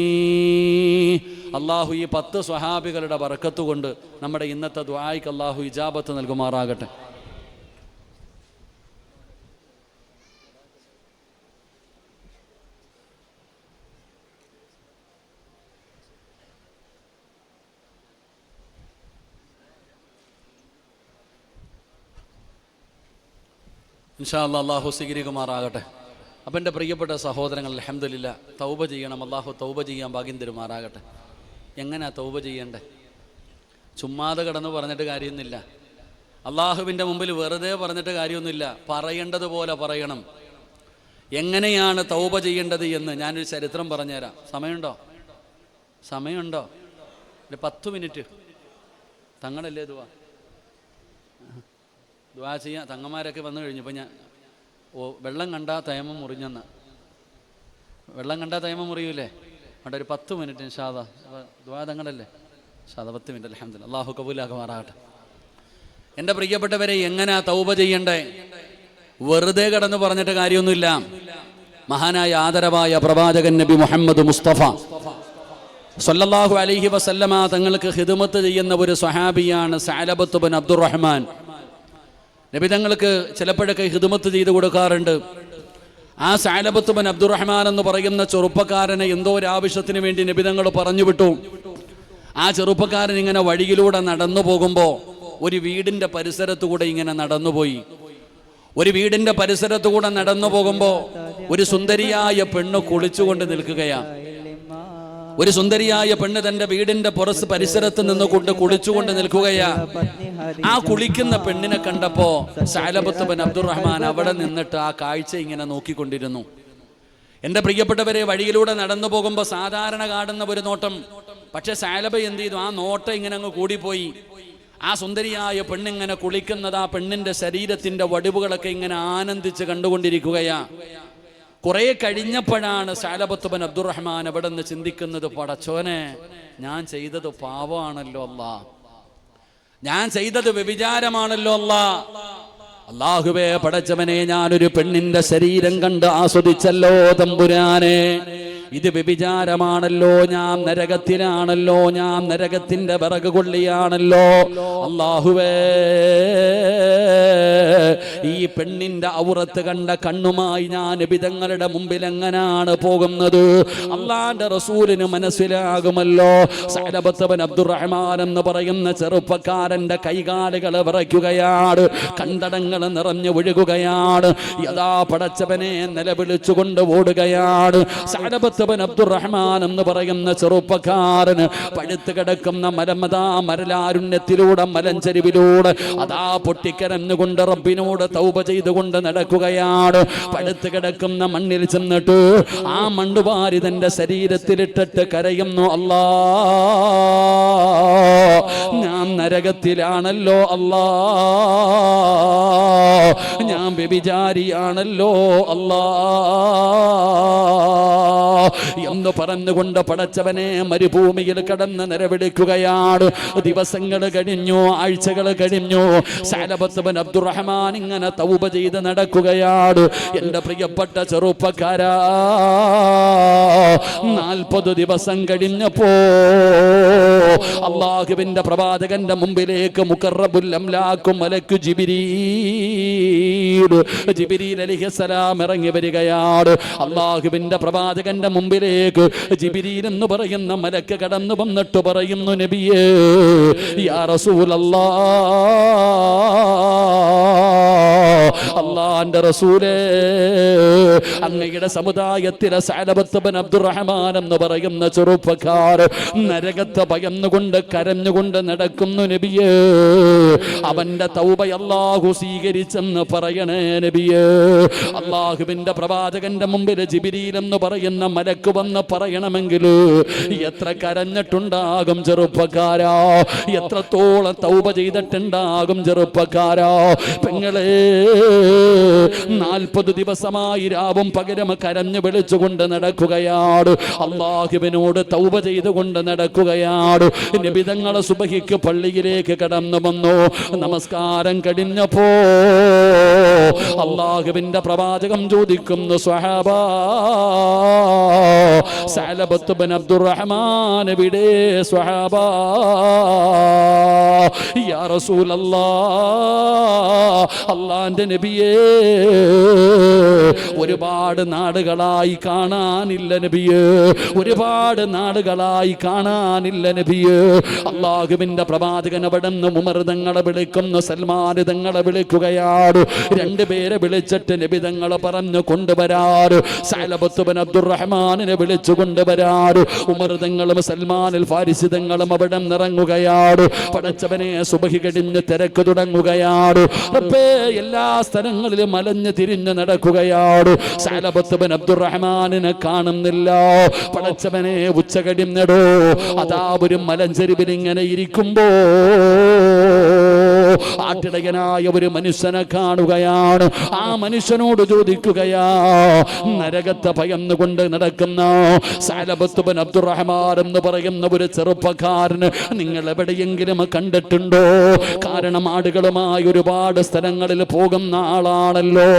അള്ളാഹു ഈ 10 സ്വഹാബികളുടെ ബറക്കത്ത് കൊണ്ട് നമ്മുടെ ഇന്നത്തെ ദുആയ്ക്ക് അള്ളാഹു ഇജാബത്ത് നൽകുമാറാകട്ടെ. ഇൻഷാ അല്ലാഹ് അള്ളാഹു സ്വീകരിക്കുമാറാകട്ടെ. അപ്പം എൻ്റെ പ്രിയപ്പെട്ട സഹോദരങ്ങൾ, അൽഹംദുലില്ലാ തൗബ ചെയ്യണം. അള്ളാഹു തൗബ ചെയ്യാൻ ഭാഗ്യം തരുമാറാകട്ടെ. എങ്ങനെയാ തൗബ ചെയ്യണ്ടേ? ചുമ്മാതെ കിടന്ന് പറഞ്ഞിട്ട് കാര്യമൊന്നുമില്ല. അള്ളാഹുവിൻ്റെ മുമ്പിൽ വെറുതെ പറഞ്ഞിട്ട് കാര്യമൊന്നുമില്ല. പറയേണ്ടതുപോലെ പറയണം. എങ്ങനെയാണ് തൗബ ചെയ്യേണ്ടത് എന്ന് ഞാനൊരു ചരിത്രം പറഞ്ഞുതരാം. സമയമുണ്ടോ? ഒരു 10 മിനിറ്റ്. തങ്ങളല്ലേ ദുആ ചെയ്യാം. തങ്ങന്മാരൊക്കെ വന്നു കഴിഞ്ഞപ്പോൾ ഞാൻ വെള്ളം കണ്ടാ തയമം മുറിഞ്ഞെന്ന്. വെള്ളം കണ്ടാ തയമം മുറിയൂലേ? അവിടെ ഒരു 10 മിനിറ്റ് ഇൻഷാ അല്ലാഹ്. ദുആ തങ്ങളല്ലേ? ഇൻഷാ അല്ലാഹ് 10 മിനിറ്റ്. അൽഹംദുലില്ലാഹ്. അല്ലാഹു കബൂലാക്കുമാറാകട്ടെ. എൻ്റെ പ്രിയപ്പെട്ടവരെ, എങ്ങനെയാ തൗബ ചെയ്യണ്ടേ? വെറുതെ കിടന്ന് പറഞ്ഞിട്ട് കാര്യമൊന്നുമില്ല. മഹാനായ ആദരവായ പ്രവാചകൻ നബി മുഹമ്മദ് മുസ്തഫ സല്ലല്ലാഹു അലൈഹി വസല്ലമ തങ്ങൾക്ക് ഖിദ്മത്ത് ചെയ്യുന്ന ഒരു സ്വഹാബിയാണ് സഅലബത്ത് ബിൻ അബ്ദുറഹ്മാൻ. നബി തങ്ങൾക്ക് ചിലപ്പോഴൊക്കെ ഖിദ്മത്ത് ചെയ്തു കൊടുക്കാറുണ്ട്. ആ സഅലബത്ത് ബിൻ അബ്ദുറഹ്മാൻ എന്ന് പറയുന്ന ചെറുപ്പക്കാരനെ എന്തോ ഒരു ആവശ്യത്തിന് വേണ്ടി നബി തങ്ങൾ പറഞ്ഞു വിട്ടു. ആ ചെറുപ്പക്കാരൻ ഇങ്ങനെ വഴിയിലൂടെ നടന്നു പോകുമ്പോൾ ഒരു വീടിന്റെ പരിസരത്തുകൂടെ ഇങ്ങനെ നടന്നുപോയി. ഒരു വീടിന്റെ പരിസരത്തുകൂടെ നടന്നു പോകുമ്പോൾ ഒരു സുന്ദരിയായ പെണ്ണ് കുളിച്ചുകൊണ്ട് നിൽക്കുകയാണ്. ഒരു സുന്ദരിയായ പെണ്ണ് തന്റെ വീടിന്റെ പരിസരത്ത് നിന്നുകൊണ്ട് കുളിച്ചുകൊണ്ട് നിൽക്കുകയാ. ആ കുളിക്കുന്ന പെണ്ണിനെ കണ്ടപ്പോ സഅലബത്ത് ബിൻ അബ്ദുറഹ്മാൻ അവിടെ നിന്നിട്ട് ആ കാഴ്ച ഇങ്ങനെ നോക്കിക്കൊണ്ടിരുന്നു. എന്റെ പ്രിയപ്പെട്ടവരെ, വഴിയിലൂടെ നടന്നു പോകുമ്പോൾ സാധാരണ കാണുന്ന ഒരു നോട്ടം, പക്ഷെ സഅലബ എന്ത് ചെയ്തു? ആ നോട്ടം ഇങ്ങനെ അങ്ങ് കൂടിപ്പോയി. ആ സുന്ദരിയായ പെണ്ണിങ്ങനെ കുളിക്കുന്നത്, ആ പെണ്ണിന്റെ ശരീരത്തിന്റെ വടിവുകളൊക്കെ ഇങ്ങനെ ആനന്ദിച്ച് കണ്ടുകൊണ്ടിരിക്കുകയാ. കുറെ കഴിഞ്ഞപ്പോഴാണ് സഅലബത്ത് ബിൻ അബ്ദുറഹ്മാൻ അവിടെ നിന്ന് ചിന്തിക്കുന്നത്, പടച്ചോനെ, ഞാൻ ചെയ്തത് പാവമാണല്ലോ അല്ലാ, ഞാൻ ചെയ്തത് വ്യഭിചാരമാണല്ലോ അല്ലാ. അല്ലാഹുവേ പടച്ചവനെ, ഞാനൊരു പെണ്ണിന്റെ ശരീരം കണ്ട് ആസ്വദിച്ചല്ലോ തമ്പുരാനെ, ഇത് വ്യഭിചാരമാണല്ലോ, ഞാൻ നരകത്തിലാണല്ലോ, ഞാൻ നരകത്തിന്റെ വിറക് കൊള്ളിയാണല്ലോ. അല്ലാഹുവേ, ഈ പെണ്ണിന്റെ ഔറത്ത് കണ്ട കണ്ണുമായി ഞാൻ നബിതങ്ങളുടെ മുമ്പിൽ എങ്ങനാണ് പോകുന്നത്? അള്ളാന്റെ റസൂലിന് മനസ്സിലാകുമല്ലോ. സഅലബത്ത് ബിൻ അബ്ദുറഹ്മാൻ എന്ന് പറയുന്ന ചെറുപ്പക്കാരന്റെ കൈകാലുകൾ വിറയ്ക്കുകയാണ്, കണ്ടടങ്ങൾ നിറഞ്ഞു ഒഴുകുകയാണ്. യഥാ പടച്ചവനെ നിലവിളിച്ചുകൊണ്ട് ഓടുകയാണ്. സഅലബത്ത് ബിൻ അബ്ദുറഹ്മാൻ എന്ന് പറയുന്ന ചെറുപ്പക്കാരന് പഴുത്ത് കിടക്കുന്ന മരലാരുണ്യത്തിലൂടെ, മലഞ്ചെരിവിലൂടെ അതാ പൊട്ടിക്കരഞ്ഞുകൊണ്ട് റബ്ബിനോട് തൗബ ചെയ്തുകൊണ്ട് നടക്കുകയാണ്. പഴുത്ത് കിടക്കുന്ന മണ്ണിൽ ചെന്നിട്ട് ആ മണ്ണുവാരി തന്റെ ശരീരത്തിലിട്ടിട്ട് കരയുന്നു, അല്ലാ, ഞാൻ നരകത്തിലാണല്ലോ അല്ലാ, ഞാൻ വ്യഭിചാരിയാണല്ലോ അല്ലാ എന്ന് പറഞ്ഞുകൊണ്ട് പടച്ചവനെ മരുഭൂമിയിൽ കടന്ന് നിലവിളിക്കുകയാണ്. ദിവസങ്ങൾ കഴിഞ്ഞു, ആഴ്ചകൾ കഴിഞ്ഞു. സഅലബത്ത് ബിൻ അബ്ദുറഹ്മാൻ ഇങ്ങനെ തൗബ ചെയ്ത് നടക്കുകയാണ്. എന്റെ പ്രിയപ്പെട്ട ചെറുപ്പക്കാരാ, 40 ദിവസം കഴിഞ്ഞപ്പോ അല്ലാഹുവിന്റെ പ്രവാചകന്റെ മുമ്പിലേക്ക് മുഖറബുൽ അംലാഖു മലക്കു ജിബ്രീൽ അലൈഹിസ്സലാം ഇറങ്ങി വരികയാണ്. അല്ലാഹുവിന്റെ പ്രവാചകന്റെ മുമ്പിലേക്ക് ജിബ്രീൽ എന്ന് പറയുന്ന മലക്ക് കടന്നു വന്നിട്ട് പറയുന്നു, നബിയേ, യാ റസൂലല്ലാഹ്, അല്ലാഹുവിന്റെ റസൂലേ, അങ്ങയുടെ സമുദായത്തിലെ സഅലബത്ത് ബിൻ അബ്ദുറഹ്മാൻ എന്ന് പറയുന്ന ചെറുപ്പക്കാർ നരകത്തെ ഭയന്നുകൊണ്ട് കരഞ്ഞുകൊണ്ട് നടക്കുന്നു നബിയേ, അവന്റെ തൗബ അല്ലാഹു സ്വീകരിച്ചെന്ന് പറയണേ നബിയേ. അല്ലാഹുവിന്റെ പ്രവാചകന്റെ മുമ്പിൽ ജിബ്രീൽ എന്ന് പറയുന്ന മലക്ക് വന്ന് പറയണമെങ്കിൽ എത്ര കരഞ്ഞിട്ടുണ്ടാകും ചെറുപ്പക്കാരാ, എത്രത്തോളം തൗബ ചെയ്തിട്ടുണ്ടാകും ചെറുപ്പക്കാരാ. പെങ്ങളെ, 40 ദിവസമായി രാവും പകരം കരഞ്ഞു വിളിച്ചുകൊണ്ട് നടക്കുകയാണ്. അല്ലാഹുവിനോട് തൗബ ചെയ്തുകൊണ്ട് നടക്കുകയാണ്. നബി തങ്ങൾ സുബഹിക്ക് പള്ളിയിലേക്ക് കടന്നു വന്നു. നമസ്കാരം കഴിഞ്ഞപ്പോ അല്ലാഹുവിന്റെ പ്രവാചകം ചോദിക്കുന്നു, സ്വഹാബാ, സഅലബത്ത് ബിൻ അബ്ദുറഹ്മാൻ എവിടെ? സ്വഹാബാ, യാ റസൂലല്ലാഹ്, അല്ലാഹുവിന്റെ നബിയേ, ഒരുപാട് നാടുകളായി കാണാനില്ല നബിയേ, ഒരുപാട് നാടുകളായി കാണാനില്ല നബിയേ. അല്ലാഹുവിന്റെ പ്രവാചകൻ അവിടെ നിന്ന് ഉമർ തങ്ങളെ വിളിക്കുന്നു, സൽമാൻ തങ്ങളെ വിളിക്കുകയാണ്. 2 പേരെ വിളിച്ചിട്ട് നബി തങ്ങൾ പറഞ്ഞു കൊണ്ടുവരാറ്. സഅലബത്ത് ബിൻ അബ്ദുറഹ്മാനിനെ വിളിച്ചു കൊണ്ടുവരാറ്. ഉമർ തങ്ങളും സൽമാനിൽ ഫാരിസി തങ്ങളും അവിടെ നിറങ്ങുകയാണ്. പടച്ചവനെ, സുബഹി കഴിഞ്ഞ് തിരക്ക് തുടങ്ങുകയാണ്. റബ്ബേ, എല്ലാ സ്ഥലങ്ങളിലും മലഞ്ഞ് തിരിഞ്ഞ് നടക്കുകയാണ്. സഅലബത്ത് ബിൻ അബ്ദുറഹ്മാനിനെ കാണുന്നില്ല. പടച്ചവനെ, ഉച്ച കഴിഞ്ഞടോ അതാ ഒരു മലഞ്ചെരുവിൽ ഇങ്ങനെ ഇരിക്കുമ്പോ ആട്ടിടയനായ ഒരു മനുഷ്യനെ കാണുകയാണ്. ആ മനുഷ്യനോട് ചോദിക്കുകയാ, നരകത്തെ ഭയന്നുകൊണ്ട് നടക്കുന്ന സഅലബത്ത് ബിൻ അബ്ദുറഹ്മാൻ എന്ന് പറയുന്ന ഒരു ചെറുപ്പക്കാരന് നിങ്ങൾ എവിടെയെങ്കിലും കണ്ടിട്ടുണ്ടോ? കാരണം ആടുകളുമായി ഒരുപാട് സ്ഥലങ്ങളിൽ പോകുന്ന ആളാണല്ലോ.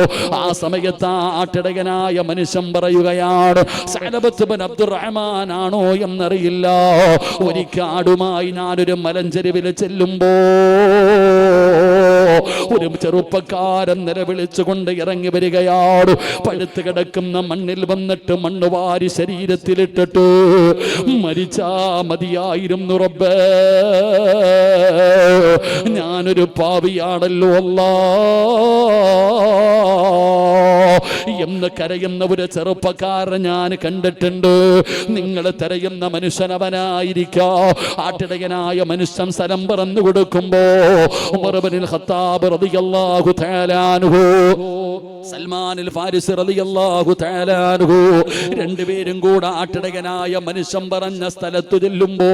ആ സമയത്ത് ആട്ടിടയനായ മനുഷ്യൻ പറയുകയാണ്, സഅലബത്ത് ബിൻ അബ്ദുറഹ്മാൻ ആണോ എന്നറിയില്ല. ഒരിക്കൽ ആടുമായി ഞാനൊരു മലഞ്ചെരുവിൽ ചെല്ലുമ്പോ ഒരു ചെറുപ്പക്കാരൻ നിലവിളിച്ചുകൊണ്ട് ഇറങ്ങി വരികയാണ്. പഴുത്ത് കിടക്കുന്ന മണ്ണിൽ വന്നിട്ട് മണ്ണ് വാരി ശരീരത്തിലിട്ടിട്ട് മരിച്ചാ മതിയായിരുന്നു റബ്ബേ, ഞാനൊരു പാപിയാണല്ലോ അല്ലാ എന്ന് കരയുന്ന ഒരു ചെറുപ്പക്കാരൻ ഞാൻ കണ്ടിട്ടുണ്ട്. നിങ്ങൾ തിരയുന്ന മനുഷ്യനവനായിരിക്കാം. ആട്ടിടയനായ മനുഷ്യൻ സ്ഥലം പറന്നു കൊടുക്കുമ്പോ ഉമർ ഇബ്നുൽ ഖത്താബ് റളിയല്ലാഹു തആല അൻഹു, സൽമാനുൽ ഫാരിസി റളിയല്ലാഹു തആല അൻഹു രണ്ടുപേരും കൂടെ ആട്ടിടയനായ മനുഷ്യൻ പറഞ്ഞ സ്ഥലത്ത് ചെല്ലുമ്പോ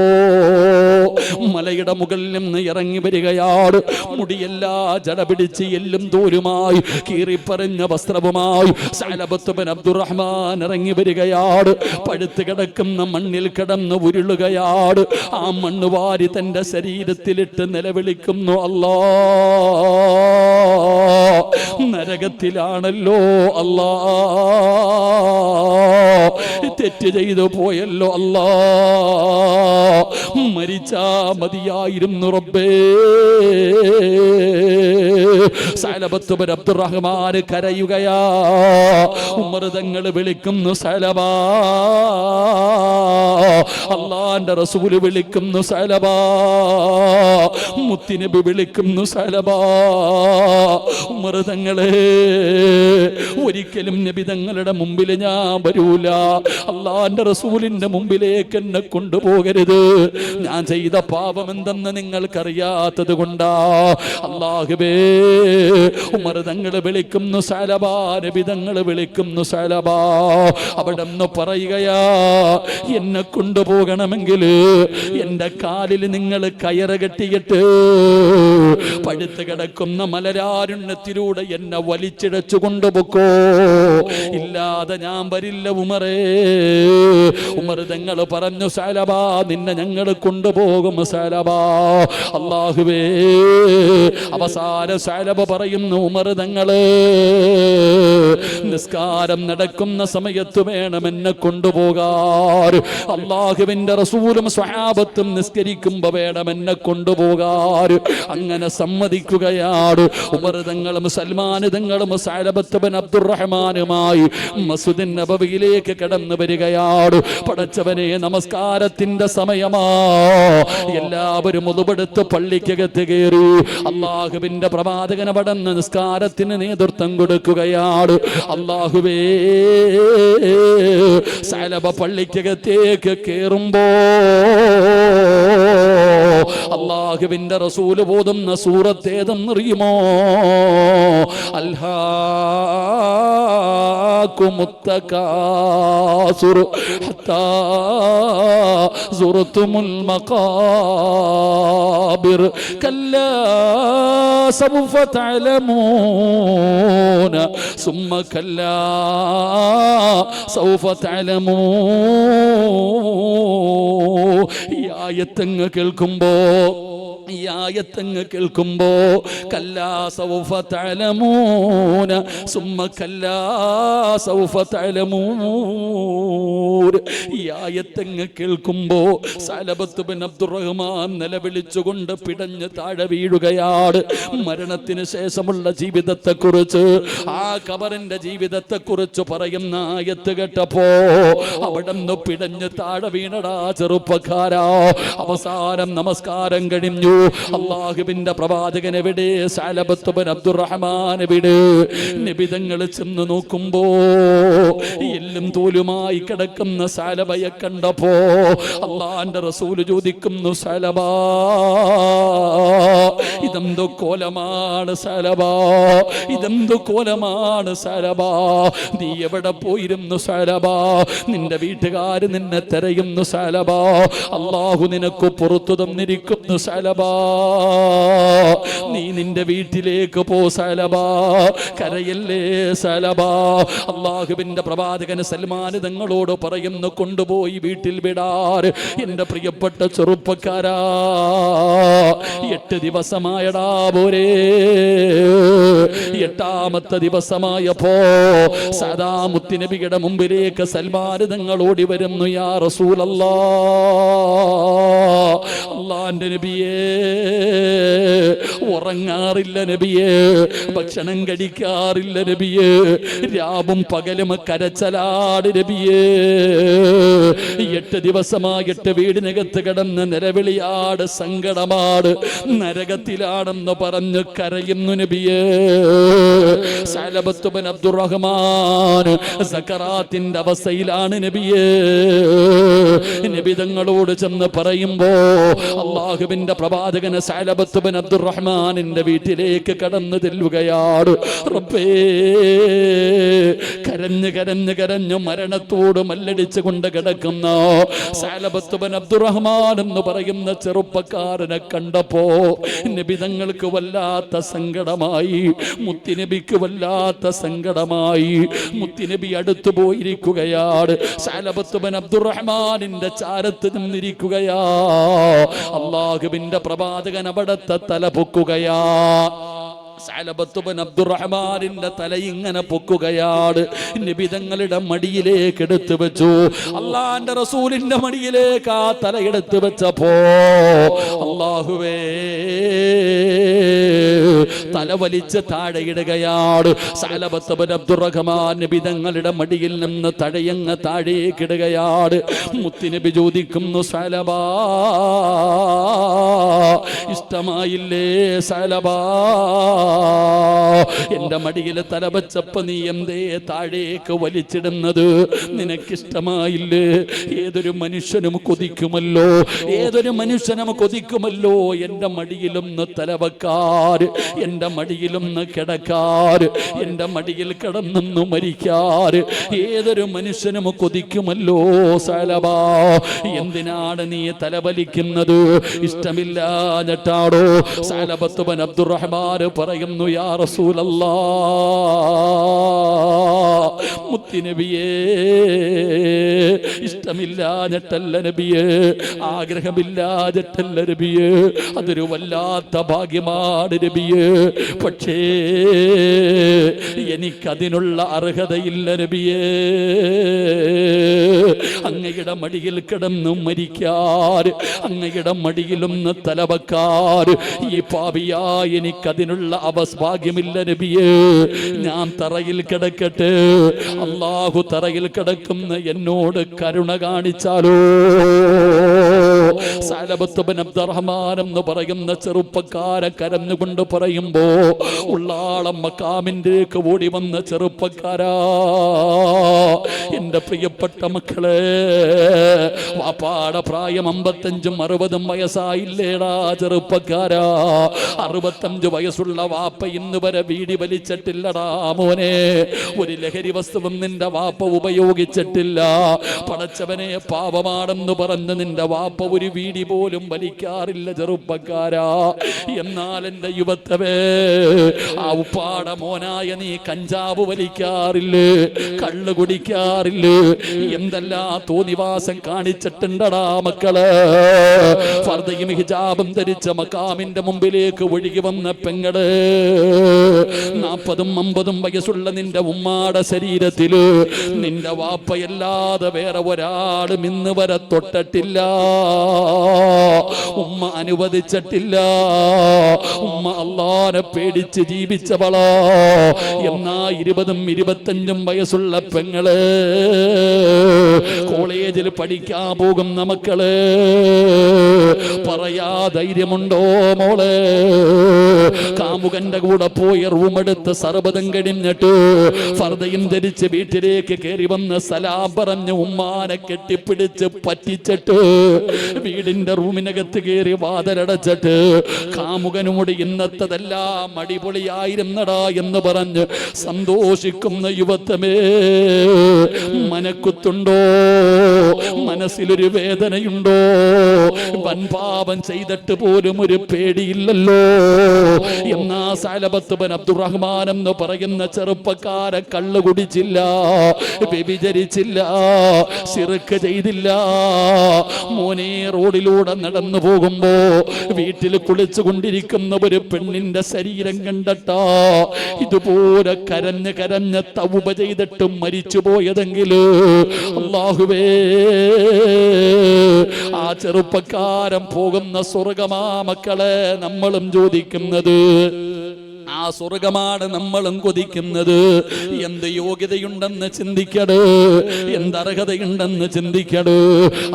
മലയുടെ മുകളിൽ നിന്ന് ഇറങ്ങി വരികയാണ്. മുടിയെല്ലാം ജട പിടിച്ച് എല്ലും തോലുമായി കീറിപ്പറഞ്ഞ വസ്ത്രവുമായി സഅലബത്ത് ബിൻ അബ്ദുറഹ്മാൻ ഇറങ്ങി വരികയാണ്. പഴുത്ത് കിടക്കുന്ന മണ്ണിൽ കിടന്ന് ഉരുളുകയാണ്. ആ മണ്ണ് വാരി തന്റെ ശരീരത്തിലിട്ട് നിലവിളിക്കുന്നു, അല്ലാ നരകത്തിലാണല്ലോ അല്ലാ, തെറ്റ് ചെയ്തു പോയല്ലോ അല്ലാ, മരിച്ചാ മതിയായിരുന്നു റബ്ബേ. സഅലബത്ത് ബിൻ അബ്ദുറഹ്മാൻ കരയുകയാ. ഉമർ തങ്ങൾ വിളിക്കുന്നു, സഅലബാ, അല്ലാഹുവിന്റെ റസൂല് വിളിക്കുന്നു, സഅലബാ, മുത്തുനബി വിളിക്കുന്നു, സഅലബാ. ഉമർ തങ്ങളെ, ഒരിക്കലും നബി തങ്ങളുടെ മുമ്പിൽ ഞാൻ വരൂല, അല്ലാഹുവിന്റെ റസൂലിന്റെ മുമ്പിലേക്ക് എന്നെ കൊണ്ടുപോകരുത്. ഞാൻ ചെയ്ത പാപം എന്തെന്ന് നിങ്ങൾക്കറിയാത്തത് കൊണ്ടാ. അല്ലാഹുവേ, ഉമർ തങ്ങൾ വിളിക്കുന്നു, സഅലബാ, നബി തങ്ങൾ വിളിക്കുന്നു, സഅലബാ. അവിടെ നിന്ന് പറയുകയാ, എന്നെ കൊണ്ടുപോകണമെങ്കിൽ എന്റെ കാലിൽ നിങ്ങൾ കയറ് കെട്ടിയിട്ട് പഴുത്ത് കിടക്കുന്ന മലരാരുണ്യത്തിലൂടെ എന്നെ വലിച്ചിഴച്ചു കൊണ്ടുപോക്കോ, ഇല്ലാതെ ഞാൻ വരില്ല ഉമറേ. ഉമർ തങ്ങൾ പറഞ്ഞു, സഅലബാ, നിന്നെ ഞങ്ങൾ കൊണ്ടുപോകും സഅലബാ. അല്ലാഹുവേ, അവസാന സഅലബ പറയുന്നു, ഉമർ തങ്ങള് നിസ്കാരം നടക്കുന്ന സമയത്ത് വേണം എന്നെ കൊണ്ടുപോകാൻ. അല്ലാഹുവിന്റെ റസൂലും സ്വഹാബത്തും നിസ്കരിക്കുമ്പോ വേണം എന്നെ കൊണ്ടുപോകാൻ. അങ്ങനെ സമ്മതിക്കുകയാണ്. ഉമർ തങ്ങളും സൽമാൻ തങ്ങളും സഅലബത്ത് ബിൻ അബ്ദുറഹ്മാനുമായി മസ്ജിദുൻ നബവിയിലേക്ക് കടന്നു വരികയാണ്. പടച്ചവനെ, നമസ്കാരത്തിന്റെ സമയമാ. എല്ലാവരും ഉളുവെടുത്ത് പള്ളിക്കകത്ത് കയറി. അല്ലാഹുവിന്റെ പ്രവാചകൻ പടന്ന് നിസ്കാരത്തിന് നേതൃത്വം കൊടുക്കുകയാണ്. അല്ലാഹുവേ, സഅലബ പള്ളിക്കകത്തേക്ക് കേറുമ്പോ അല്ലാഹുവിന്റെ റസൂൽ ഓതുന്ന സൂറത്ത് ഏതെന്നറിയുമോ? അൽഹാകുമുത് തകാസുർ ഹത്താ സുർതുമുൽ മഖാബിർ കല്ലാ സൗഫ തഅലമൂന സുമ്മ കല്ലാ സൗഫ തഅലമൂൻ. ഈ ആയത്തങ്ങ് കേൾക്കുമ്പോ കല്ലാ സൗഫ തഅലമൂന സുമ്മ കല്ലാ സൗഫ തഅലമൂൻ. ഈ ആയത്തങ്ങ് കേൾക്കുമ്പോ സഅലബത്ത് ബിൻ അബ്ദുറഹ്മാൻ നിലവിളിച്ചുകൊണ്ട് പിടഞ്ഞ് താഴെ വീഴുകയാണ്. മരണത്തിന് ശേഷമുള്ള ജീവിതത്തെക്കുറിച്ച്, ആ ഖബറിന്റെ ജീവിതത്തെക്കുറിച്ച് പറയുന്ന ആയത്ത് കേട്ടപ്പോ അവിടുന്ന് പിടഞ്ഞ് താഴെ വീണടാ ചെറുപ്പക്കാരാ. അവസാനം നമസ്കാരം കഴിഞ്ഞു. അല്ലാഹുവിന്റെ പ്രവാചകൻ എവിടെ? സഅലബത്ത് ബിൻ അബ്ദുറഹ്മാൻ എവിടെ? നബി തങ്ങൾ ചെന്ന് നോക്കുമ്പോ എല്ലും തോലുമായി കിടക്കുന്ന സഅലബയെ കണ്ടപ്പോ അല്ലാഹുവിന്റെ റസൂൽ ചോദിക്കുന്നു, സഅലബാ, ഇത് ഇതെന്തു കോലമാണ് സലബാ, ഇതെന്തു കോലമാണ് സലബാ. നീ എവിടെ പോയിരുന്നു സലബാ? നിന്റെ വീട്ടുകാര് നിന്നെ തെരയുന്നു സലബാ. അല്ലാഹു നിനക്ക് പുറത്തു തന്നിരിക്കുന്നു സലബാ. നീ നിന്റെ വീട്ടിലേക്ക് പോ സലബാ, കരയല്ലേ സലബാ. അല്ലാഹുവിന്റെ പ്രവാചകൻ സൽമാൻ തങ്ങളോട് പറയുന്നു, കൊണ്ടുപോയി വീട്ടിൽ വിടാറ്. എന്റെ പ്രിയപ്പെട്ട ചെറുപ്പക്കാരാ, 8 ദിവസമായടാ പോരേ. 8ാമത്തെ ദിവസമായപ്പോ സദാ മുത്തുനബിയുടെ മുമ്പിലേക്ക് സൽമാൻ തങ്ങൾ ഓടി വരുന്നു. യാ റസൂലല്ലാഹ്, അല്ലാഹുവിന്റെ നബിയേ, ഉറങ്ങാറില്ല നബിയേ, ഭക്ഷണം കഴിക്കാറില്ല നബിയേ, രാവും പകലും കരച്ചലാട് നബിയേ. 8 ദിവസമായിട്ട് വീടിനകത്ത് കിടന്ന് നിലവിളിയാട്, സങ്കടമാട്, നരകത്തിലാണെന്ന് പറഞ്ഞ് കരയുന്നു നബിയേ. സഅലബത്ത് ബിൻ അബ്ദുറഹ്മാൻ സക്കറാത്തിന്റെ അവസ്ഥയിലാണ് നബിയേ. നബി തങ്ങളോട് ചെന്ന് പറയുമ്പോ അല്ലാഹുവിന്റെ പ്രവാചകന് സഅലബത്ത് ബിൻ അബ്ദുറഹ്മാനിന്റെ വീട്ടിലേക്ക് കടന്നു ചെല്ലുകയാണ്. റബ്ബേ, കരഞ്ഞ് കരഞ്ഞ് കരഞ്ഞു മരണത്തോട് മല്ലടിച്ചു കൊണ്ട് കിടക്കുന്ന സഅലബത്ത് ബിൻ അബ്ദുറഹ്മാൻ എന്ന് പറയുന്ന ചെറുപ്പക്കാരനെ കണ്ടപ്പോ നബി തങ്ങൾക്ക് വല്ലാത്ത സങ്കടമായി, മുത്തുനബിക്ക് വല്ലാത്ത സങ്കടമായി. മുത്തുനബി അടുത്തു പോയിരിക്കുകയാണ്. സഅലബത്ത് ബിൻ അബ്ദുറഹ്മാനിന്റെ ചാരത്ത് നിന്നിരിക്കുകയാ. അല്ലാഹുവിന്റെ പ്രവാചകൻ അവിടത്തെ തല പൊക്കുകയാ. സഅലബത്ത് ബിൻ അബ്ദുറഹ്മാനിന്റെ തല ഇങ്ങനെ പൊക്കുകയാണ്. നബി തങ്ങളുടെ മടിയിലേക്ക് എടുത്തു വെച്ചു. അല്ലാഹുവിന്റെ റസൂലിന്റെ മടിയിലേക്ക് ആ തല എടുത്തു വെച്ചപ്പോ അല്ലാഹുവേ, തല വലിച്ച് താഴെയിടുകയാണ്. സഅലബത്ത് ബിൻ അബ്ദുറഹ്മാൻ നബി തങ്ങളുടെ മടിയിൽ നിന്ന് തഴയങ്ങ് താഴേക്കിടുകയാണ്. മുത്തുനബി ചോദിക്കുന്നു, സഅലബാ, ഇഷ്ടമായില്ലേ സഅലബാ? എന്റെ മടിയിൽ തലവച്ചപ്പോ നീ എന്തേ താഴേക്ക് വലിച്ചിടുന്നത്? നിനക്കിഷ്ടമായില്ലേ? ഏതൊരു മനുഷ്യനും കൊതിക്കുമല്ലോ, ഏതൊരു മനുഷ്യനും കൊതിക്കുമല്ലോ എന്റെ മടിയിലൊന്ന് തലവക്കാറ്, എന്റെ മടിയിലൊന്ന് കിടക്കാറ്, എന്റെ മടിയിൽ കിടന്നൊന്നു മരിക്കാറ്. ഏതൊരു മനുഷ്യനും കൊതിക്കുമല്ലോ സഅലബാ. എന്തിനാണ് നീ തലവലിക്കുന്നത്? ഇഷ്ടമില്ലാഞ്ഞിട്ടാണോ? സഅലബത്ത് ബിൻ അബ്ദുറഹ്മാൻ പറയുന്നു, യാ റസൂലല്ലാഹ്, മുത്തുനബിയേ, ഇഷ്ടമില്ലാഞ്ഞിട്ടല്ല നബിയേ, ആഗ്രഹമില്ലാഞ്ഞിട്ടല്ല നബിയേ, അതൊരു വല്ലാത്ത ഭാഗ്യമാണ് നബിയേ. പക്ഷേ എനിക്കതിനുള്ള അർഹതയില്ല നബിയേ. അങ്ങയുടെ മടിയിൽ കിടന്നു മരിക്കാർ, അങ്ങയുടെ മടിയിലൊന്ന് തലവക്കാർ, ഈ പാപിയാ എനിക്കതിനുള്ള ഭാഗ്യമില്ല നബിയേ. ഞാൻ തറയിൽ കിടക്കട്ടെ, അല്ലാഹു തറയിൽ കിടക്കുന്ന എന്നോട് കരുണ കാണിച്ചാലോ? സഅലബത്ത് ബിൻ അബ്ദുറഹ്മാൻ എന്ന് പറയുന്ന ചെറുപ്പക്കാരൻ കരഞ്ഞുകൊണ്ട് പറയുമ്പോ ഉള്ളാളം മക്കാമിലേക്ക് ഓടി വന്ന ചെറുപ്പക്കാരാ, എന്റെ പ്രിയപ്പെട്ട മക്കളെ, വാപ്പാടെ പ്രായം 55 60 വയസ്സായില്ലേടാ ചെറുപ്പക്കാരാ. 65 വയസ്സുള്ള വാപ്പ ഇന്ന് വരെ വീടി വലിച്ചിട്ടില്ലടാ മോനെ. ഒരു ലഹരി വസ്തുവും നിന്റെ വാപ്പ ഉപയോഗിച്ചിട്ടില്ല. പടച്ചവനെ, പാപമാണെന്ന് പറഞ്ഞ് നിന്റെ വാപ്പ ഒരു വീടി പോലും വലിക്കാറില്ല ചെറുപ്പക്കാരാ. എന്നാൽ എന്റെ യുവത്വേ, ആ ഉപ്പാട മോനായ നീ കഞ്ചാവ് വലിക്കാറില്ലേ, കള്ള് കുടിക്കാറില്ലേ, എന്തെല്ലാം തോന്നിവാസം കാണിച്ചിട്ടുണ്ടടാ മക്കള്. ഫർദയും ഹിജാബും ധരിച്ച മക്കാമിന്റെ മുമ്പിലേക്ക് ഒഴുകി വന്ന പെങ്ങള്, 40 50 വയസ്സുള്ള നിന്റെ ഉമ്മാടെ ശരീരത്തില് നിന്റെ വാപ്പയല്ലാതെ വേറെ ഒരാളും ഇന്ന് വരെ തൊട്ടിട്ടില്ല. ഉമ്മ അനുവദിച്ചിട്ടില്ല. ഉമ്മ അല്ലാഹനെ പേടിച്ച് ജീവിച്ചവളാ. എന്നാ 20 25 വയസ്സുള്ള പെങ്ങള്, കോളേജിൽ പഠിക്കാൻ പോകുന്ന മക്കള്, പറയാ ധൈര്യമുണ്ടോ മോളെ? കാമുകന്റെ കൂടെ പോയി റൂമെടുത്ത് സർബതം കഴിഞ്ഞിട്ട് ഫർദയും ധരിച്ച് വീട്ടിലേക്ക് കയറി വന്ന് സലാം പറഞ്ഞ് ഉമ്മാനെ കെട്ടിപ്പിടിച്ച് പറ്റിച്ചിട്ട് വീടിന്റെ റൂമിനകത്ത് കയറി വാതിലടച്ചിട്ട് കാമുകനോട് ഇന്നത്തതെല്ലാം അടിപൊളിയായിരുന്നടാ എന്ന് പറഞ്ഞ് സന്തോഷിക്കുന്ന യുവത്വമേ, മനക്കുത്തുണ്ടോ? മനസ്സിലൊരു വേദനയുണ്ടോ? വൻപാപം ചെയ്തിട്ട് പോലും ഒരു പേടിയില്ലല്ലോ. എന്നാ സഅലബത്ത് ബിൻ അബ്ദുറഹ്മാൻ എന്ന് പറയുന്ന ചെറുപ്പക്കാരൻ കള്ളു കുടിച്ചില്ല, വ്യഭിചരിച്ചില്ല, ശിർക്ക് ചെയ്തില്ല. മോനെ, റോഡിലൂടെ നടന്നു പോകുമ്പോ വീട്ടിൽ കുളിച്ചു കൊണ്ടിരിക്കുന്ന ഒരു പെണ്ണിന്റെ ശരീരം കണ്ടട്ടാ ഇതുപോലെ കരഞ്ഞ് കരഞ്ഞ് തൗബ ചെയ്തിട്ടും മരിച്ചു പോയതെങ്കില് അല്ലാഹുവേ, ആ ചെറുപ്പക്കാരൻ പോകുന്ന സ്വർഗമാ മക്കളെ നമ്മളും ചോദിക്കുന്നത്. ആ സ്വർഗമാണ് നമ്മളും കൊതിക്കുന്നത്. എന്ത് യോഗ്യതയുണ്ടെന്ന് ചിന്തിക്കട്, എന്ത് അർഹതയുണ്ടെന്ന് ചിന്തിക്കട്.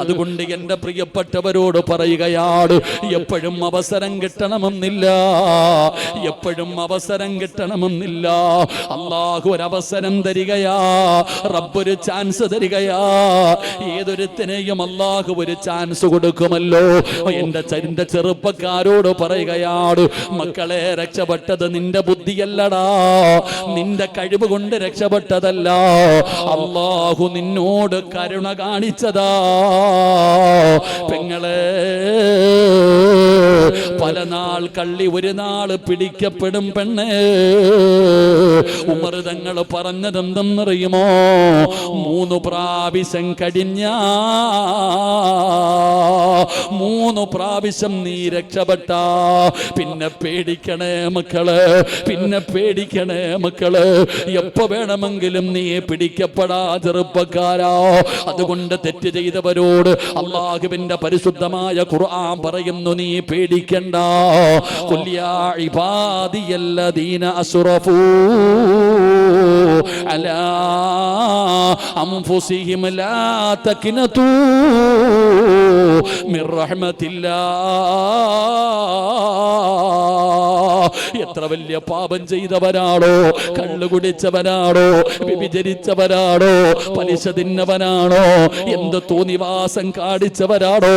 അതുകൊണ്ട് എൻ്റെ പ്രിയപ്പെട്ടവരോട് പറയുകയാണ്, എപ്പോഴും അവസരം കിട്ടണമെന്നില്ല, എപ്പോഴും അവസരം കിട്ടണമെന്നില്ല. അല്ലാഹു ഒരവസരം തരികയാ, റബ്ബൊരു ചാൻസ് തരികയാ. ഏതൊരുത്തിനെയും അല്ലാഹു ഒരു ചാൻസ് കൊടുക്കുമല്ലോ. എൻ്റെ ചെറുപ്പക്കാരോട് പറയുകയാണ്, മക്കളെ, രക്ഷപ്പെട്ടത് നിന്റെ ബുദ്ധിയല്ലടാ, നിന്റെ കഴിവ് കൊണ്ട് രക്ഷപ്പെട്ടതല്ല, അല്ലാഹു നിന്നോട് കരുണ കാണിച്ചതാ. പെങ്ങളെ, പല നാൾ കള്ളി ഒരു നാള് പിടിക്കപ്പെടും പെണ്ണേ. ഉമർ തങ്ങൾ പറഞ്ഞതെന്തെന്നറിയുമോ? 3 പ്രാവശ്യം കഴിഞ്ഞ 3 പ്രാവശ്യം നീ രക്ഷപ്പെട്ട പിന്നെ പേടിക്കണേ മക്കള്, പിന്നെ പേടിക്കണേ മക്കള്. എപ്പോ വേണമെങ്കിലും നീ പിടിക്കപ്പെടാ ചെറുപ്പക്കാരാ. അതുകൊണ്ട് തെറ്റ് ചെയ്തവരോട് അല്ലാഹുവിന്റെ പരിശുദ്ധമായ ഖുർആൻ പറയുന്നു, നീ പേടിക്കണ്ട. ഖുൽ യാ ഇബാദിയല്ലദീന അസ്റഫൂ അലാ അൻഫുസിഹിം ലാ തഖ്നതൂ മിർ റഹ്മത്തില്ലാഹ്. എത്ര വലിയ പാപം ചെയ്തവരാണോ, കള്ളു കുടിച്ചവരാണോ, വ്യഭിചരിച്ചവരാണോ, പലിശ തിന്നവനാണോ, എന്ത് തോന്നിവാസം കാണിച്ചവരാണോ,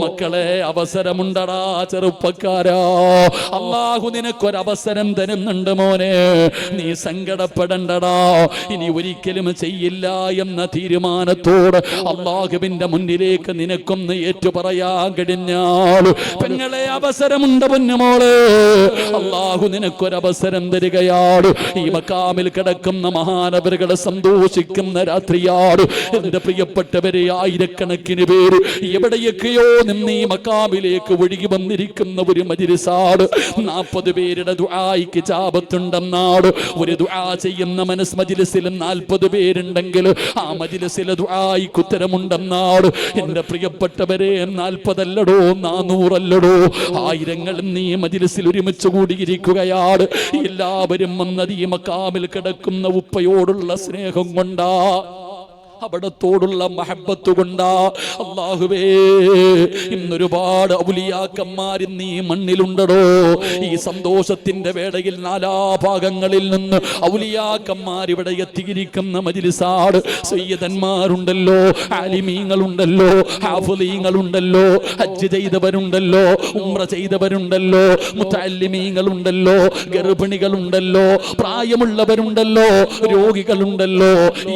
മക്കളെ, അവസരമുണ്ടടാ ചെറുപ്പക്കാരാ. അല്ലാഹു നിനക്കൊരവസരം തരുന്നുണ്ട് മോനെ, നീ സങ്കടപ്പെടണ്ടടാ. ഇനി ഒരിക്കലും ചെയ്യില്ല എന്ന തീരുമാനത്തോട് അല്ലാഹുവിന്റെ മുന്നിലേക്ക് നിനക്കൊന്ന് ഏറ്റുപറയാൻ കഴിഞ്ഞാൽ, പെങ്ങളെ, അവസരമുണ്ട് പൊന്നുമോള്. അല്ലാഹു നിനക്കൊരവസരം തരികയാണ്. ഈ മക്കാമിൽ കിടക്കുന്ന മഹാനവറുകളെ സന്തോഷിക്കുന്ന രാത്രിയാണ്. എന്റെ പ്രിയപ്പെട്ടവരെ, ആയിരക്കണക്കിന് പേര് എവിടെയൊക്കെയോ നിന്ന് ഈ മക്കാമിലേക്ക് ഒഴുകി വന്നിരിക്കുന്ന ഒരു മജ്‌ലിസാണ്. 40 പേരുടെ ദുആയ്ക്ക് ഇജാബത്തുണ്ടെന്നാണ്. ഒരു ദുആ ചെയ്യുന്ന മജ്‌ലിസിൽ 40 പേരുണ്ടെങ്കിൽ ആ മജ്‌ലിസിലെ ദുആയ്ക്ക് ഉത്തരമുണ്ടെന്നാണ്. എന്റെ പ്രിയപ്പെട്ടവരെ, 40 അല്ലടോ, 400 അല്ലടോ, ആയിരങ്ങളും നീ മജ്‌ലിസിൽ ഒരുമിച്ച് കൂടിയിരിക്കുകയാണ്. എല്ലാവരും വന്നത് ഈ മക്കാമിൽ കിടക്കുന്ന ഉപ്പയോടുള്ള സ്നേഹം കൊണ്ടാ, അവിടത്തോടുള്ള മഹബത്ത് കൊണ്ടാ. അല്ലാഹുവേ, ഇന്നൊരുപാട് ഔലിയാക്കന്മാർ ഇന്ന് ഈ മണ്ണിലുണ്ടടോ. ഈ സന്തോഷത്തിന്റെ വേളയിൽ നാലാഭാഗങ്ങളിൽ നിന്ന് ഔലിയാക്കന്മാർ ഇവിടെ എത്തിയിരിക്കുന്ന മജ്‌ലിസാണ്. സയ്യിദന്മാരുണ്ടല്ലോ, ആലിമീങ്ങളുണ്ടല്ലോ, ഹാഫിളീങ്ങളുണ്ടല്ലോ, ഹജ്ജ് ചെയ്തവരുണ്ടല്ലോ, ഉംറ ചെയ്തവരുണ്ടല്ലോ, മുതഅല്ലിമീങ്ങളുണ്ടല്ലോ, ഗർഭിണികളുണ്ടല്ലോ, പ്രായമുള്ളവരുണ്ടല്ലോ, രോഗികളുണ്ടല്ലോ,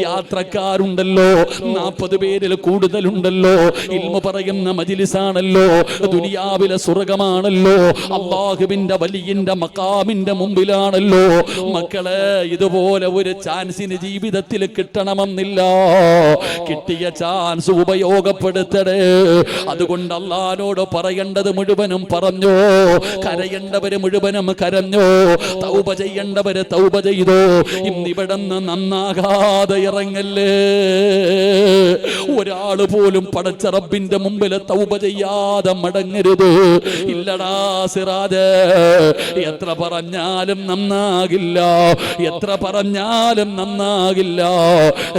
യാത്രക്കാരുണ്ടല്ലോ, 40 പേരിൽ കൂടുതലുണ്ടല്ലോ. ഇൽമു പറയുന്ന മജ്‌ലിസാണല്ലോ, ദുനിയാവിലെ സ്വർഗമാണല്ലോ, അല്ലാഹുവിന്റെ വലിയന്റെ മഖാമിന്റെ മുമ്പിലാണല്ലോ. മക്കളെ, ഇതുപോലെ ഒരു ചാൻസിന് ജീവിതത്തിൽ കിട്ടണമെന്നില്ല. കിട്ടിയ ചാൻസ് ഉപയോഗപ്പെടുത്തണേ. അതുകൊണ്ട് അല്ലാഹുവോട് പറയേണ്ടത് മുഴുവനും പറഞ്ഞോ, കരയേണ്ടവര് മുഴുവനും കരഞ്ഞോ, തൗബ ചെയ്യേണ്ടവര് തൗബ ചെയ്തോ. ഇന്നിവിടുന്ന് നന്നാകാതെ ഇറങ്ങല്ലേ. ഒരാള് പോലും പടച്ച റബ്ബിന്റെ മുമ്പിൽ തൗബ ചെയ്യാതെ മടങ്ങരുത്. ഇല്ലടാ സിറാജ്, എത്ര പറഞ്ഞാലും നന്നാകില്ല, എത്ര പറഞ്ഞാലും നന്നാകില്ല.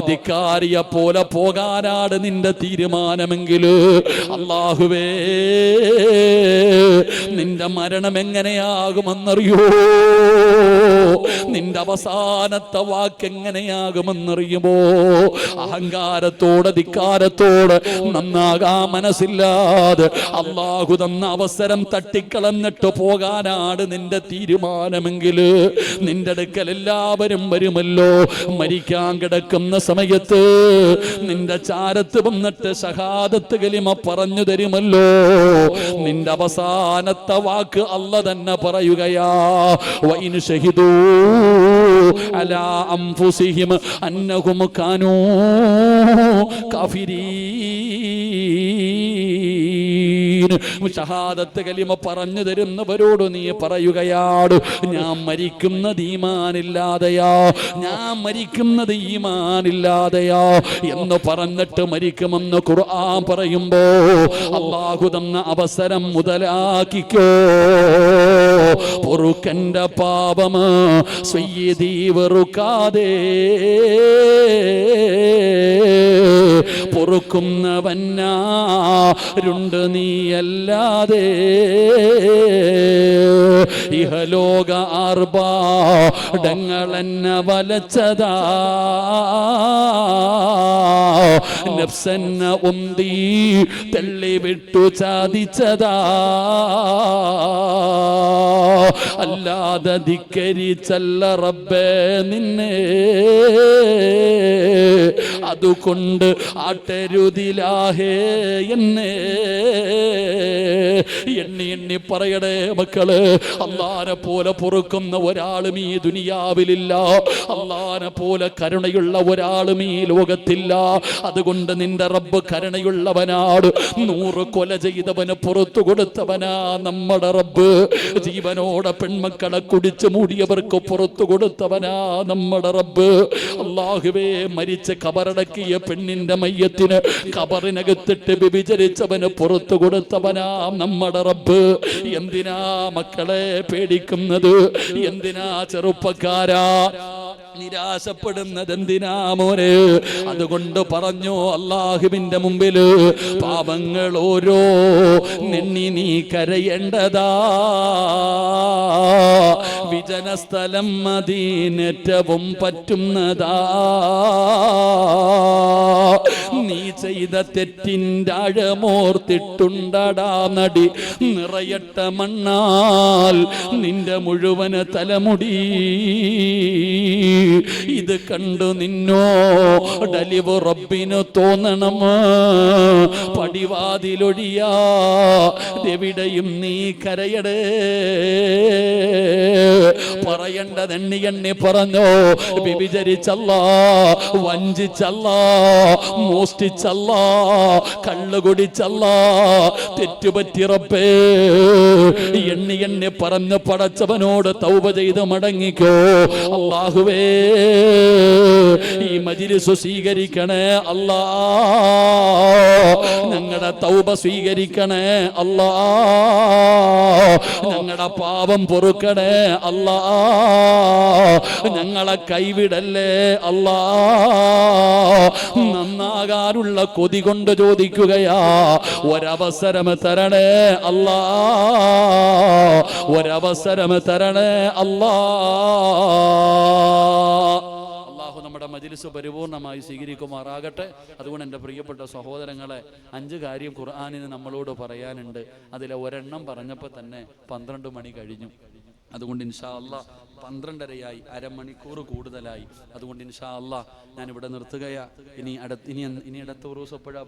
ധിക്കാരിയെ പോലെ പോകാനാണ് നിന്റെ തീരുമാനമെങ്കിൽ, അല്ലാഹുവേ, നിന്റെ മരണം എങ്ങനെയാകുമെന്നറിയോ? നിന്റെ അവസാനത്തെ വാക്ക് എങ്ങനെയാകുമെന്നറിയുമോ? അഹങ്കാരത്തോട് ധിക്കാരത്തോട് നന്നാകാൻ മനസ്സില്ലാതെ അള്ളാഹു തന്ന അവസരം തട്ടിക്കളഞ്ഞിട്ട് പോകാനാണ് നിന്റെ തീരുമാനമെങ്കിൽ നിന്റെ അടുക്കൽ എല്ലാവരും വരുമല്ലോ. മരിക്കാൻ കിടക്കുന്ന സമയത്ത് നിന്റെ ചാരത്ത് വന്നിട്ട് ഷഹാദത്ത് കലിമ പറഞ്ഞു തരുമല്ലോ. നിന്റെ അവസാനത്തെ വാക്ക് അല്ല തന്നെ പറയുകയാ, വഇൻ ഷഹിദൂ അലാ അൻഫുസിഹിം അന്നഹും കാനൂ കാഫിരീൻ. ഷഹാദത്ത് കലിമ പറഞ്ഞു തരുന്നവരോട് നീ പറയുകയാണ്, ഞാൻ മരിക്കുന്നത് ഈമാനില്ലാതെയാ, ഞാൻ മരിക്കുന്നത് ഈമാനില്ലാതെയാ എന്ന് പറഞ്ഞിട്ട് മരിക്കുമെന്ന് ഖുർആൻ പറയുമ്പോ അല്ലാഹു തന്ന അവസരം മുതലാക്കിക്കോ. പൊറുക്കന്റെ പാപം സയ്യിദീ വെറുക്കാതെ പൊറുക്കുന്നവനാരുണ്ട് നീയല്ലാതെ. ഇഹലോക ആർഭാടങ്ങളെന്നെ വലച്ചതാ, നഫ്സെന്നെ ഉന്തി തള്ളിവിട്ടു ചാദിച്ചതാ, അല്ലാതെ ധിക്കരിച്ചല്ല റബ്ബേ നിന്നെ. അതുകൊണ്ട് ആട്ടരുതിലാഹേ എന്നെ. എണ്ണി എണ്ണി പറയടേ മക്കള്, അല്ലാഹനെ പോലെ പൊറുക്കുന്ന ഒരാളും ഈ ദുനിയാവിലില്ല, അല്ലാഹനെ പോലെ കരുണയുള്ള ഒരാളും ഈ ലോകത്തില്ല. അതുകൊണ്ട് നിന്റെ റബ്ബ് കരുണയുള്ളവനാണ്. 100 കൊല ചെയ്തവന് പുറത്തു കൊടുത്തവനാ നമ്മുടെ റബ്ബ്. ജീവനോടെ പെൺമക്കളെ കുടിച്ചു മൂടിയവർക്ക് പുറത്തു കൊടുത്തവനാ നമ്മുടെ റബ്ബ്. അല്ലാഹുവേ, മരിച്ച് കബറടക്കിയ പെണ്ണിന്റെ മയ്യത്തിന് കബറിനകത്തിട്ട് വ്യഭിചരിച്ചവന് പുറത്തു കൊടുത്തവനാ നമ്മുടെ റബ്ബ്. എന്തിനാ മക്കളെ പേടിക്കുന്നത്? എന്തിനാ ചെറുപ്പക്കാരാ നിരാശപ്പെടുന്നത്? എന്തിനാ മോനെ? അതുകൊണ്ട് പറഞ്ഞു അല്ലാഹുവിന്റെ മുമ്പില് പാപങ്ങൾ ഓരോ നെണ്ണി നീ കരയേണ്ടതാ. വിജനസ്ഥലം മദീനറ്റവും പറ്റുന്നതാ. നീ ചെയ്ത തെറ്റിൻ്റെ ആഴമോർത്തിട്ടുണ്ടടാ നടി, നിറയട്ട മണ്ണാൽ നിന്റെ മുഴുവൻ തലമുടി. ഇത് കണ്ടു നിന്നോടലിവ് റബ്ബിന് തോന്നണം. പടിവാതിലൊഴിയാ എവിടെയും നീ കരയടേ. പറയേണ്ടത് എണ്ണി എണ്ണി പറഞ്ഞോ. വ്യഭിചരിച്ചല്ല, വഞ്ചിച്ചല്ല, മോഷ്ടിച്ചല്ല, കള്ളുകുടിച്ചല്ല, തെറ്റുപറ്റി റബ്ബേ എണ്ണി എണ്ണി പറഞ്ഞ് പടച്ചവനോട് തൗബ ചെയ്ത് മടങ്ങിക്കോ. അല്ലാഹുവേ, ഈ മജ്‌ലിസ് സ്വീകരിക്കണേ അല്ലാ, ഞങ്ങളുടെ തൗബ സ്വീകരിക്കണേ അല്ലാ, ഞങ്ങളുടെ പാപം പൊറുക്കണേ അല്ലാ, ഞങ്ങളെ കൈവിടല്ലേ അല്ലാ. നന്നാകാനുള്ള കൊതി കൊണ്ട് ചോദിക്കുകയാ, ഒരവസരം തരണേ അല്ലാ, ഒരവസരം തരണേ അല്ലാ. അല്ലാഹു നമ്മുടെ മജ്‌ലിസ് പരിപൂർണമായി സ്വീകരിക്കുമാറാകട്ടെ. അതുകൊണ്ട് എൻ്റെ പ്രിയപ്പെട്ട സഹോദരങ്ങളെ, 5 കാര്യം ഖുർആനിന് നമ്മളോട് പറയാനുണ്ട്. അതിലെ ഒരെണ്ണം പറഞ്ഞപ്പോൾ തന്നെ 12 മണി കഴിഞ്ഞു. അതുകൊണ്ട് ഇൻഷാ അല്ലാഹ് 12:30 അരമണിക്കൂർ കൂടുതലായി. അതുകൊണ്ട് ഇൻഷാ അല്ലാഹ് ഞാനിവിടെ നിർത്തുകയാ. ഇനി അടുത്ത ഉറൂസ് എപ്പോഴാ?